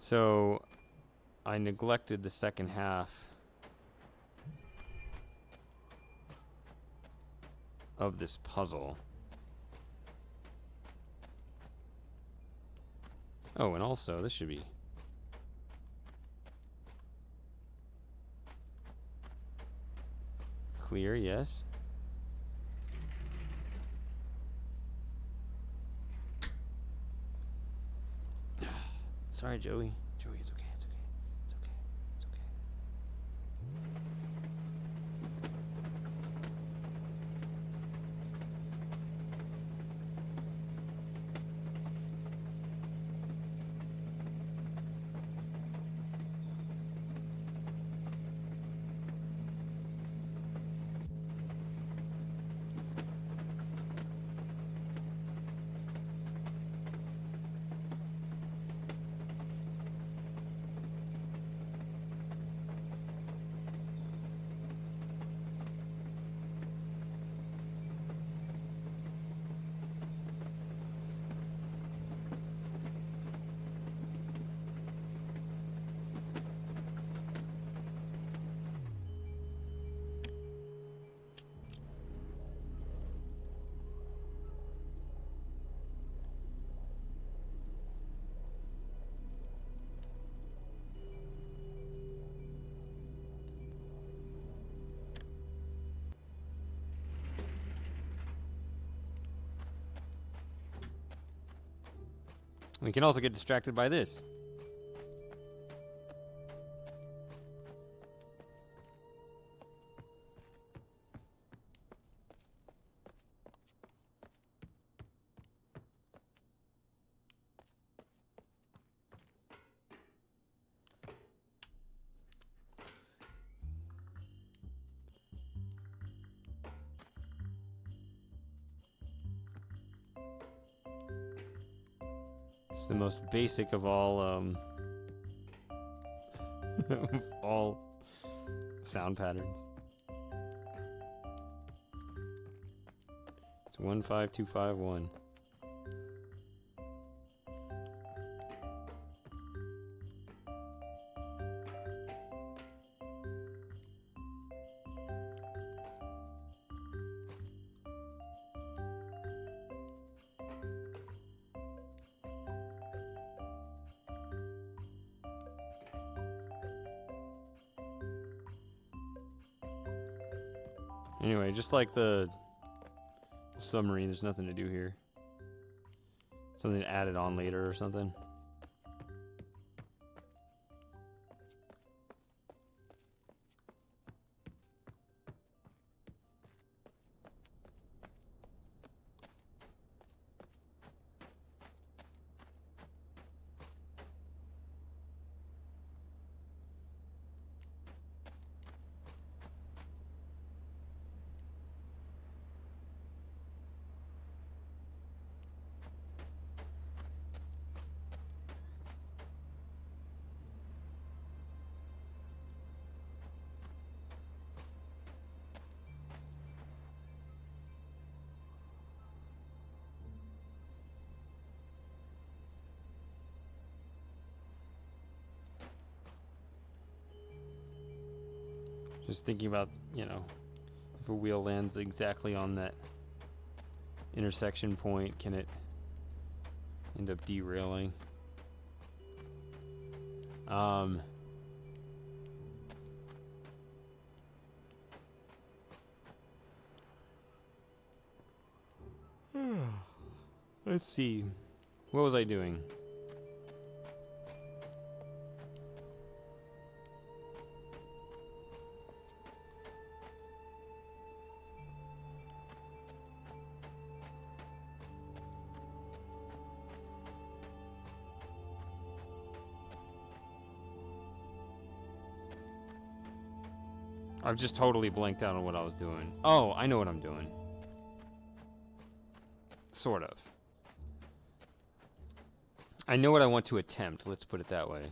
S1: So, I neglected the second half of this puzzle. Oh, and also, this should be... clear, yes. Sorry, Joey. Joey, it's okay. It's okay. It's okay. It's okay. We can also get distracted by this. It's the most basic of all of all sound patterns. It's 15251. Anyway, just like the submarine, there's nothing to do here. Something added on later or something. Just thinking about, you know, if a wheel lands exactly on that intersection point, can it end up derailing? Let's see. What was I doing? I've just totally blanked out on what I was doing. Oh, I know what I'm doing. Sort of. I know what I want to attempt, let's put it that way.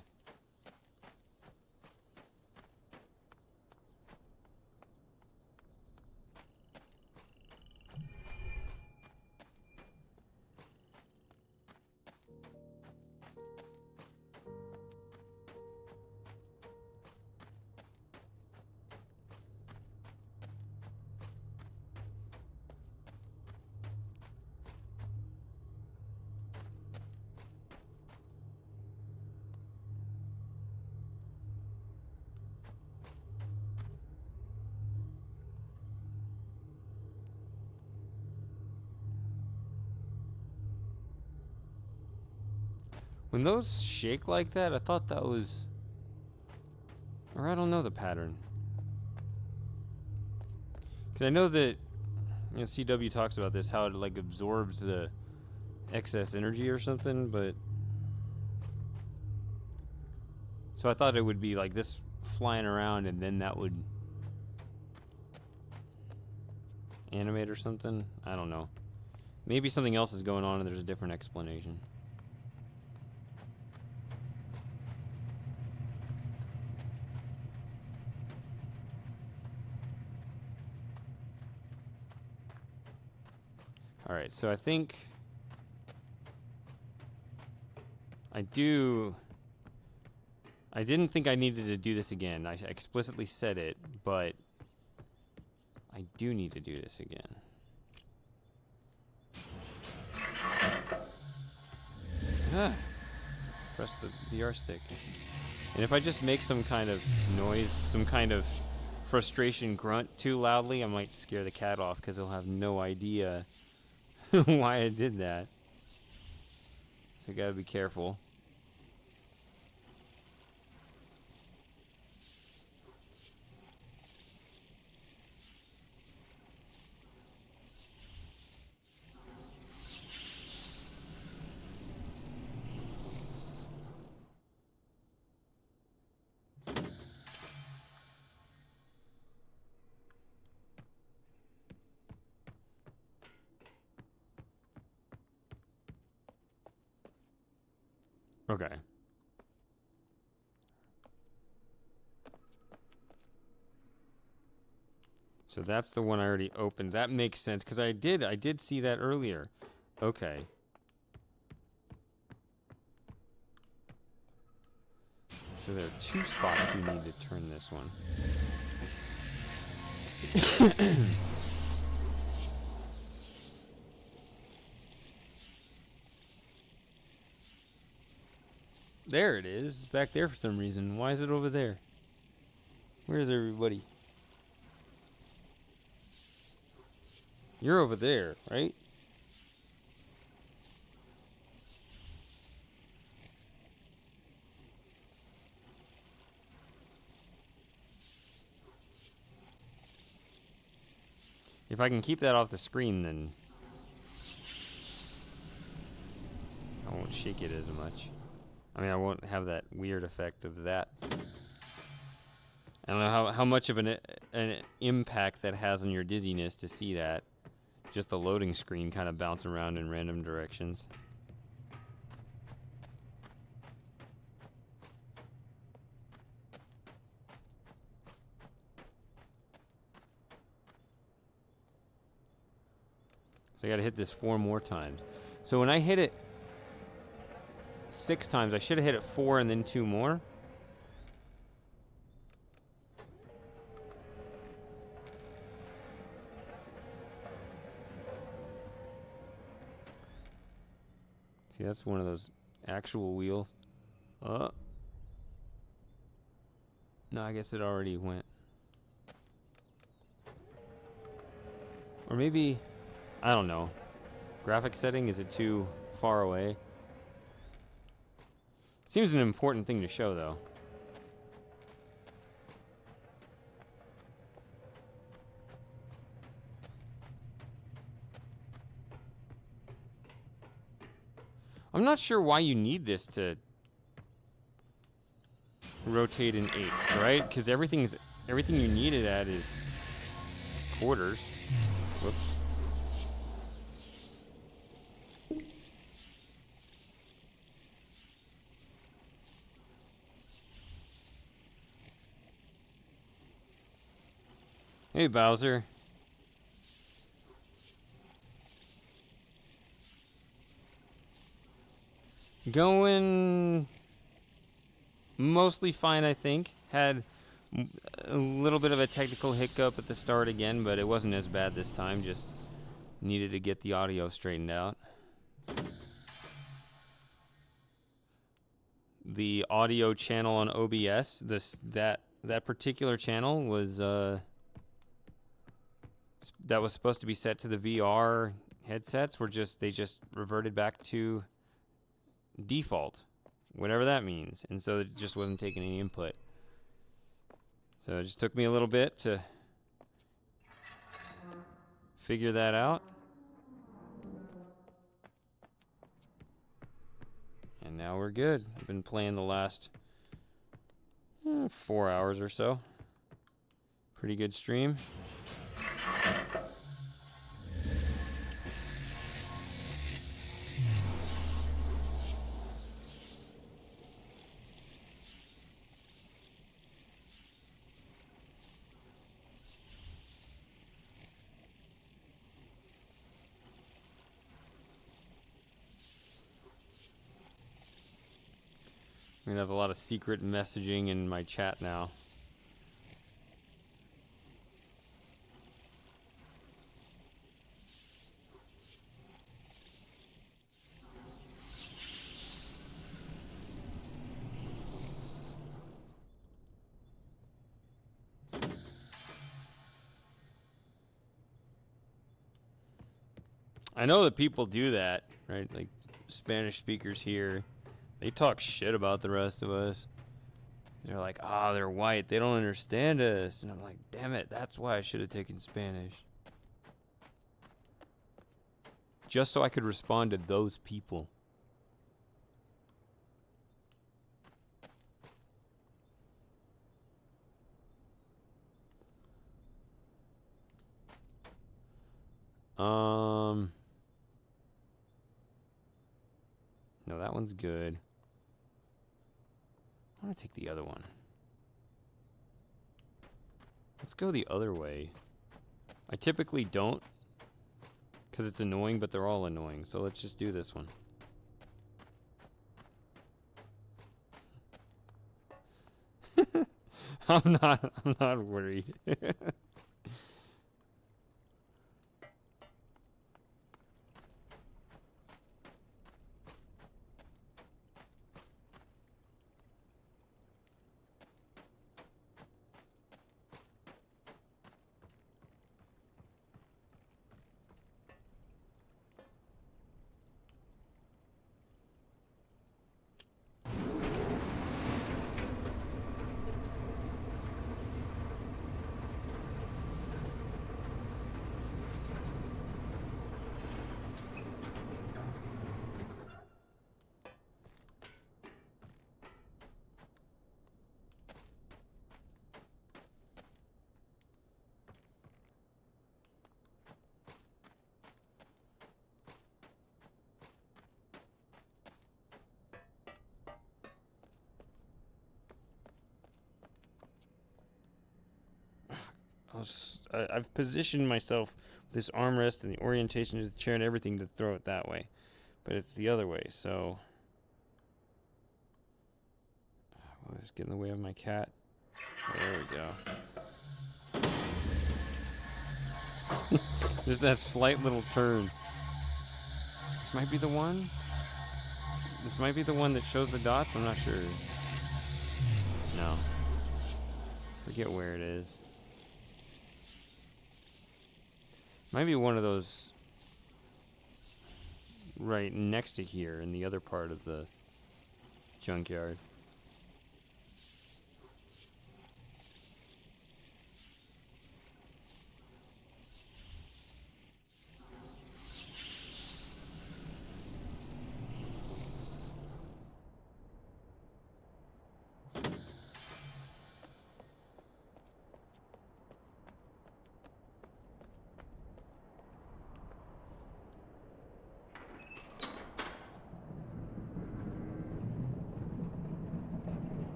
S1: When those shake like that, I thought that was... Or I don't know the pattern. Because I know that, you know, CW talks about this, how it like absorbs the excess energy or something, but... So I thought it would be like this flying around and then that would animate or something. I don't know. Maybe something else is going on and there's a different explanation. Alright, so I think I didn't think I needed to do this again. I explicitly said it, but I do need to do this again. Ah, press the VR stick. And if I just make some kind of noise, some kind of frustration grunt too loudly, I might scare the cat off because he'll have no idea why I did that. So I gotta be careful. Okay. So that's the one I already opened. That makes sense, because I did see that earlier. Okay. So there are two spots you need to turn this one. There it is. It's back there for some reason. Why is it over there? Where's everybody? You're over there, right? If I can keep that off the screen, then I won't shake it as much. I mean, I won't have that weird effect of that. I don't know how much of an impact that has on your dizziness to see that. Just the loading screen kind of bounce around in random directions. So I gotta hit this 4 more times. So when I hit it 6 times, I should have hit it 4 and then 2 more. See, that's one of those actual wheels. No, I guess it already went. Or maybe, I don't know. Graphic setting, is it too far away? Seems an important thing to show, though. I'm not sure why you need this to rotate in eighths, right? Because everything you need it at is quarters. Whoops. Hey, Bowser. Going mostly fine, I think. Had a little bit of a technical hiccup at the start again, but it wasn't as bad this time. Just needed to get the audio straightened out. The audio channel on OBS, that particular channel was that was supposed to be set to the VR headsets. They just reverted back to default. whatever that means. And so it just wasn't taking any input. So it just took me a little bit to figure that out. And now we're good. I've been playing the last 4 hours or so. Pretty good stream. I'm gonna have a lot of secret messaging in my chat now. I know that people do that, right? Like Spanish speakers here, they talk shit about the rest of us. They're like, ah, they're white. They don't understand us. And I'm like, damn it, that's why I should have taken Spanish. Just so I could respond to those people. No, that one's good. I want to take the other one. Let's go the other way. I typically don't, because it's annoying, but they're all annoying. So let's just do this one. I'm not worried. I've positioned myself with this armrest and the orientation of the chair and everything to throw it that way. But it's the other way, so... Well, let's get in the way of my cat. There we go. There's that slight little turn. This might be the one? This might be the one that shows the dots? I'm not sure. No. Forget where it is. Might be one of those right next to here in the other part of the junkyard.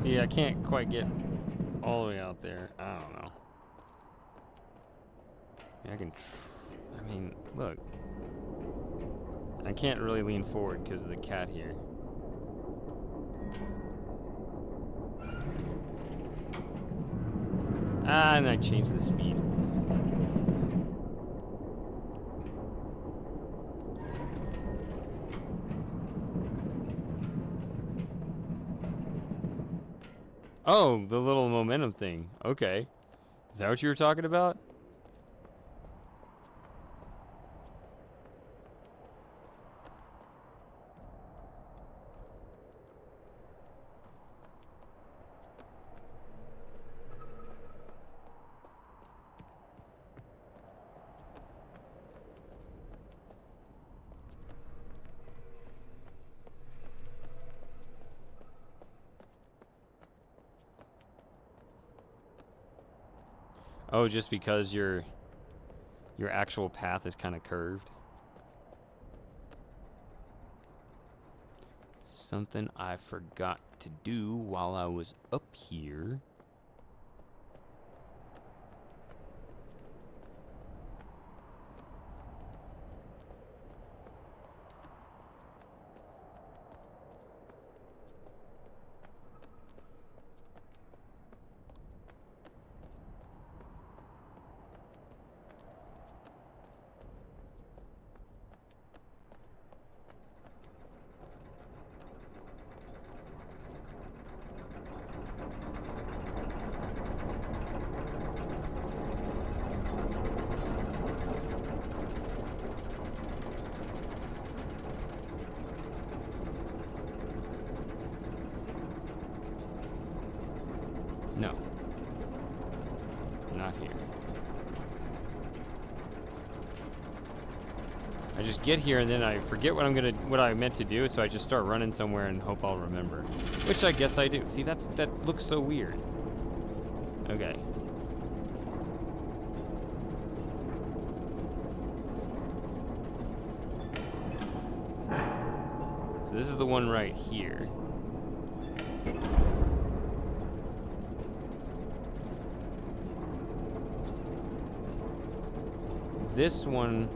S1: See, I can't quite get all the way out there. I don't know. I can... I mean, look. I can't really lean forward because of the cat here. Ah, and I changed the speed. Oh, the little momentum thing. Okay. Is that what you were talking about? Oh, just because your actual path is kind of curved. Something I forgot to do while I was up here. No. Not here. I just get here and then I forget what I meant to do, so I just start running somewhere and hope I'll remember. Which I guess I do. See, that looks so weird. Okay. So this is the one right here. This one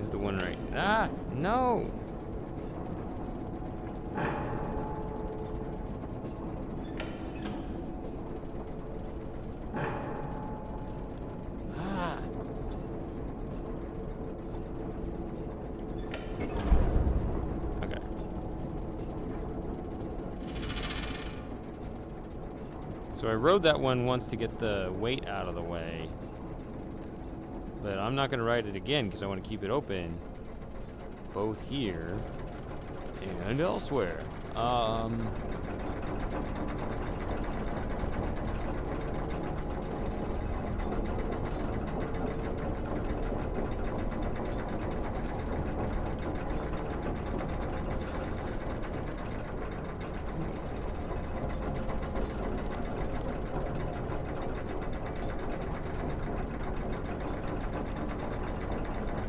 S1: is the one right. Ah, no. Ah. Okay. So I rode that one once to get the weight out of the way. But I'm not going to ride it again because I want to keep it open. Both here and elsewhere. I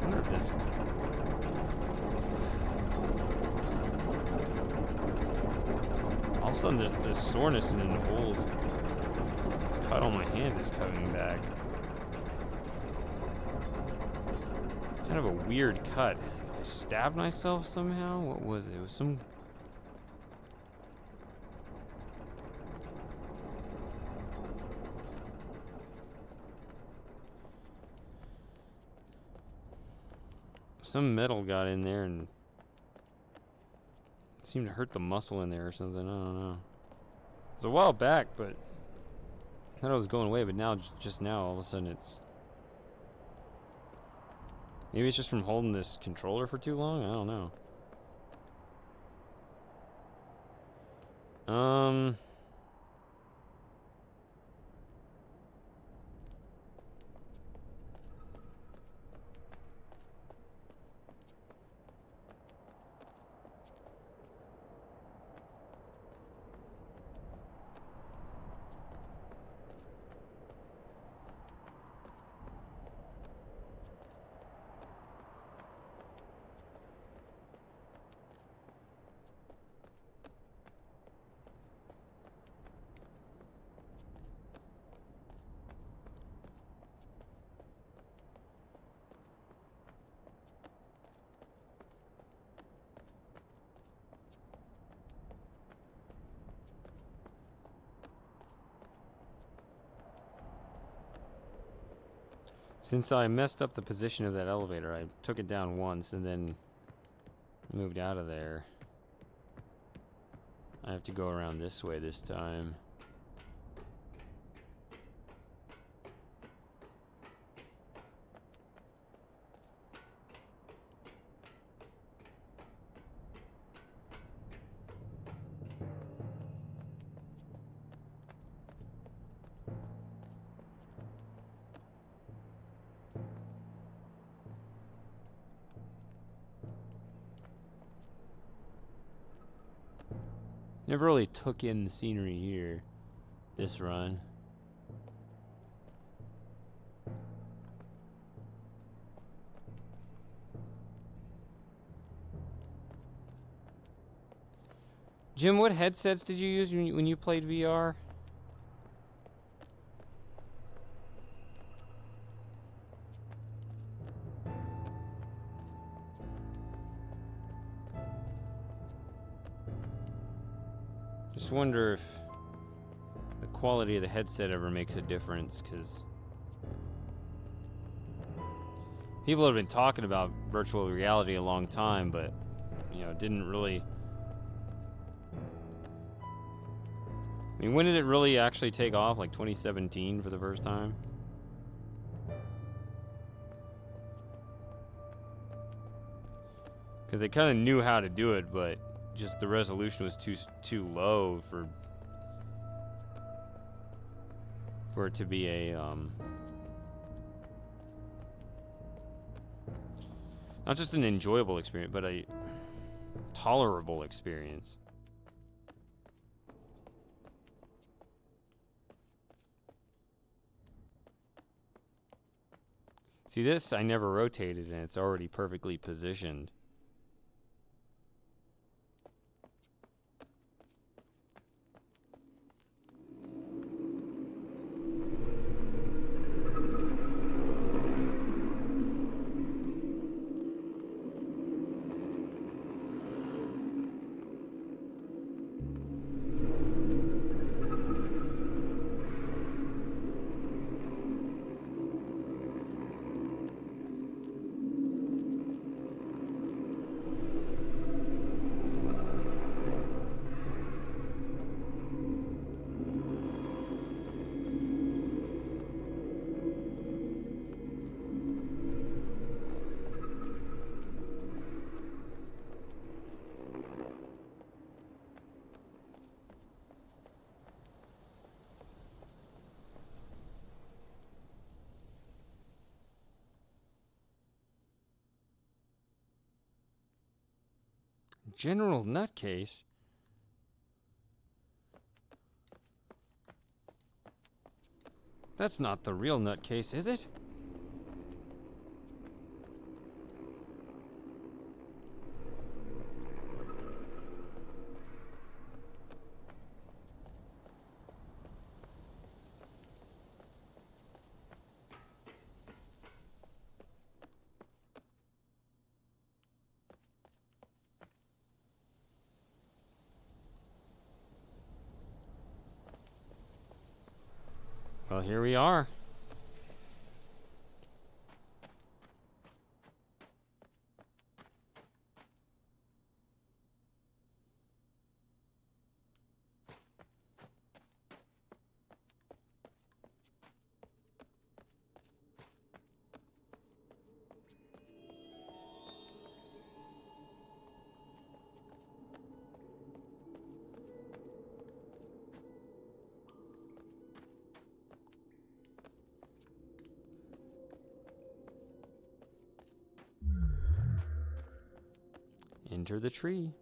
S1: wonder if this... All of a sudden there's this soreness in an old cut on my hand is coming back. It's kind of a weird cut. I stabbed myself somehow? What was it? It was some... Some metal got in there and seemed to hurt the muscle in there or something. I don't know. It was a while back, but I thought it was going away, but now, just now, all of a sudden it's... Maybe it's just from holding this controller for too long? I don't know. Since I messed up the position of that elevator, I took it down once and then moved out of there. I have to go around this way this time. Never really took in the scenery here, this run. Jim, what headsets did you use when you played VR? Just wonder if the quality of the headset ever makes a difference, because people have been talking about virtual reality a long time, but, you know, didn't really... I mean, when did it really actually take off? Like 2017 for the first time? Because they kind of knew how to do it, but just the resolution was too low for it to be a not just an enjoyable experience, but a tolerable experience. See, this I never rotated and it's already perfectly positioned. General nutcase? That's not the real nutcase, is it? Well, here we are. Enter the tree.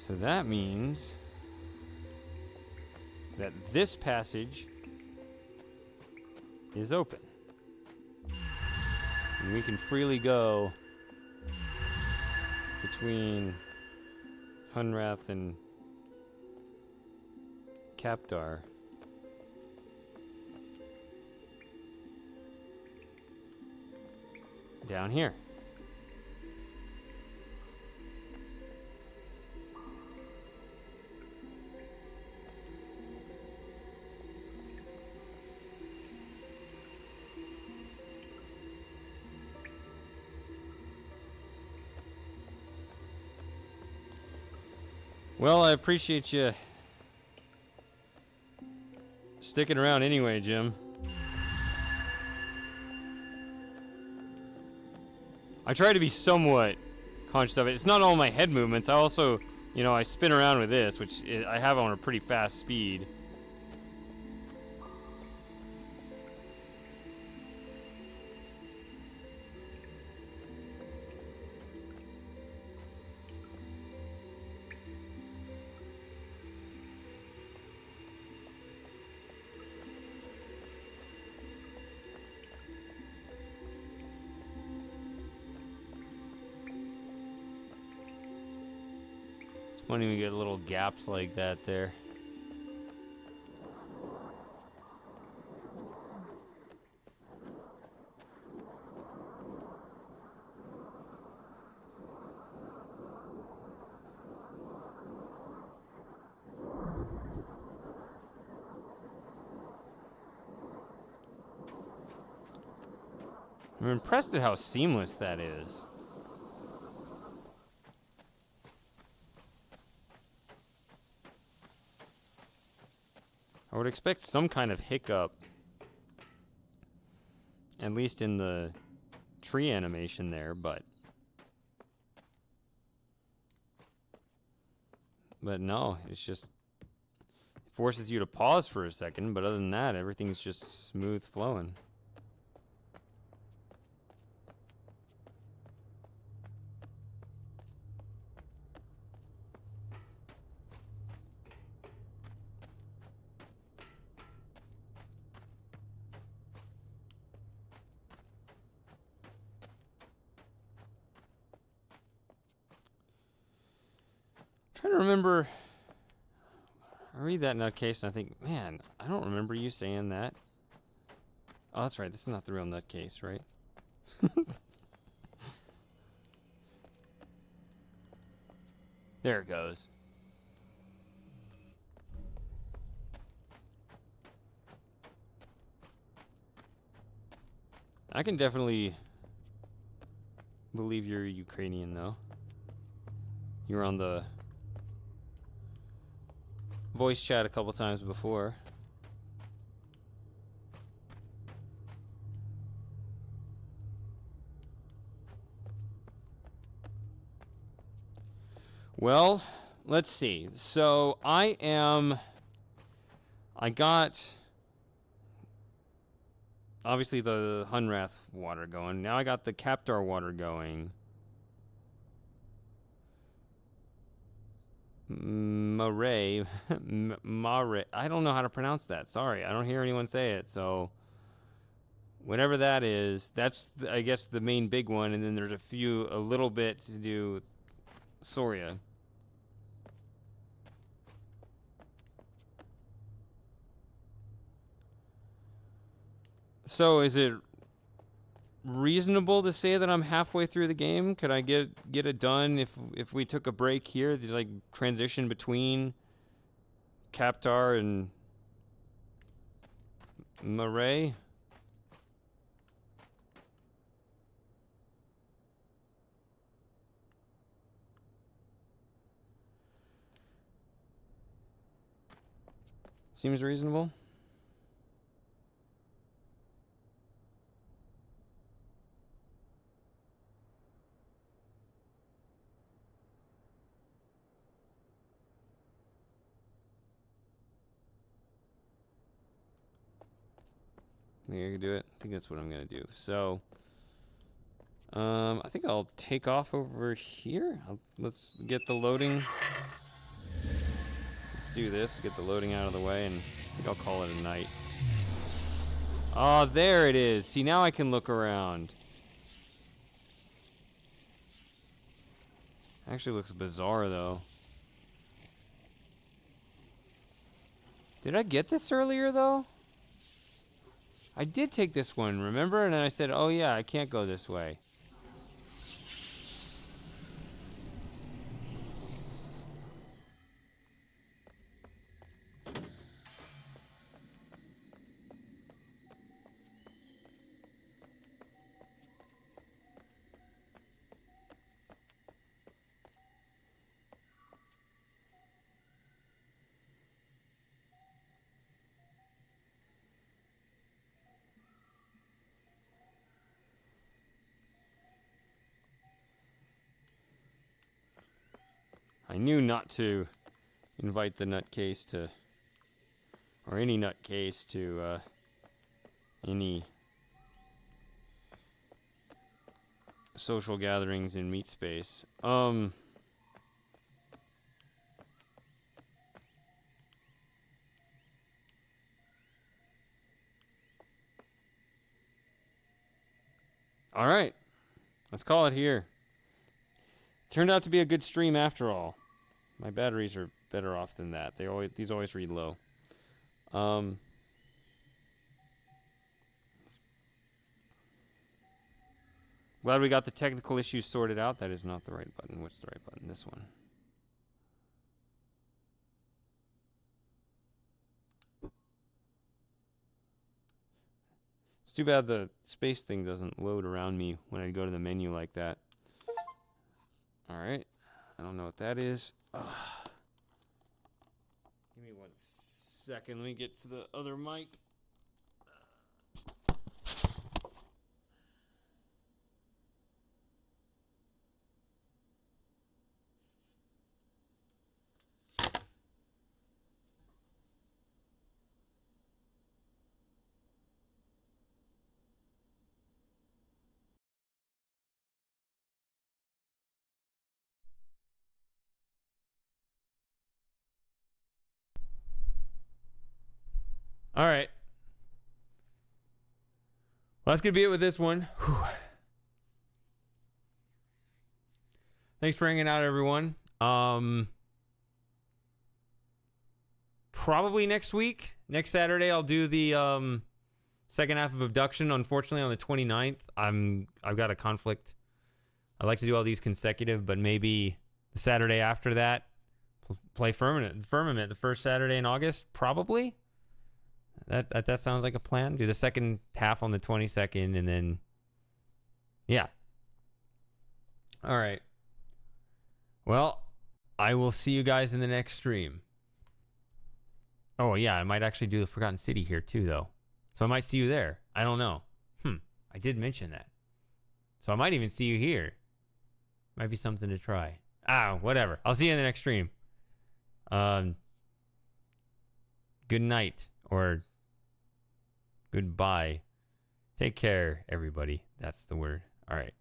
S1: So that means that this passage is open. And we can freely go between Hunrath and Captar. Down here. Well, I appreciate you sticking around anyway, Jim. I try to be somewhat conscious of it. It's not all my head movements. I also, you know, I spin around with this, which I have on a pretty fast speed. Funny we get little gaps like that there. I'm impressed at how seamless that is. I would expect some kind of hiccup, at least in the tree animation there, but no, it's just, it forces you to pause for a second, but other than that, everything's just smooth flowing. Trying to remember. I read that nutcase and I think, man, I don't remember you saying that. Oh, that's right. This is not the real nutcase, right? There it goes. I can definitely believe you're Ukrainian, though. You were on the voice chat a couple times before. Well, let's see. So I got obviously the Hunrath water going. Now I got the Captar water going. Mare, Mare. I don't know how to pronounce that. Sorry, I don't hear anyone say it. So, whatever that is, that's I guess the main big one. And then there's a little bit to do with Soria. So, is it reasonable to say that I'm halfway through the game? Could I get it done if we took a break here, like transition between Captar and Mare? Seems reasonable. Think I can do it? I think that's what I'm gonna do. So, I think I'll take off over here. Let's get the loading. Let's do this, get the loading out of the way, and I think I'll call it a night. Oh, there it is. See, now I can look around. Actually looks bizarre, though. Did I get this earlier, though? I did take this one, remember? And then I said, oh yeah, I can't go this way. I knew not to invite the nutcase to, or any nutcase to, any social gatherings in meat space. Alright. Let's call it here. Turned out to be a good stream after all. My batteries are better off than that. These always read low. Glad we got the technical issues sorted out. That is not the right button. What's the right button? This one. It's too bad the space thing doesn't load around me when I go to the menu like that. Alright. I don't know what that is. Ugh. Give me 1 second. Let me get to the other mic. Alright. Well, that's going to be it with this one. Whew. Thanks for hanging out, everyone. Probably next week. Next Saturday, I'll do the second half of Obduction. Unfortunately, on the 29th, I've got a conflict. I like to do all these consecutive, but maybe the Saturday after that, play Firmament the first Saturday in August, probably. That sounds like a plan. Do the second half on the 22nd, and then, yeah. All right. Well, I will see you guys in the next stream. Oh, yeah, I might actually do the Forgotten City here, too, though. So I might see you there. I don't know. I did mention that. So I might even see you here. Might be something to try. Whatever. I'll see you in the next stream. Good night, or goodbye. Take care, everybody. That's the word. All right.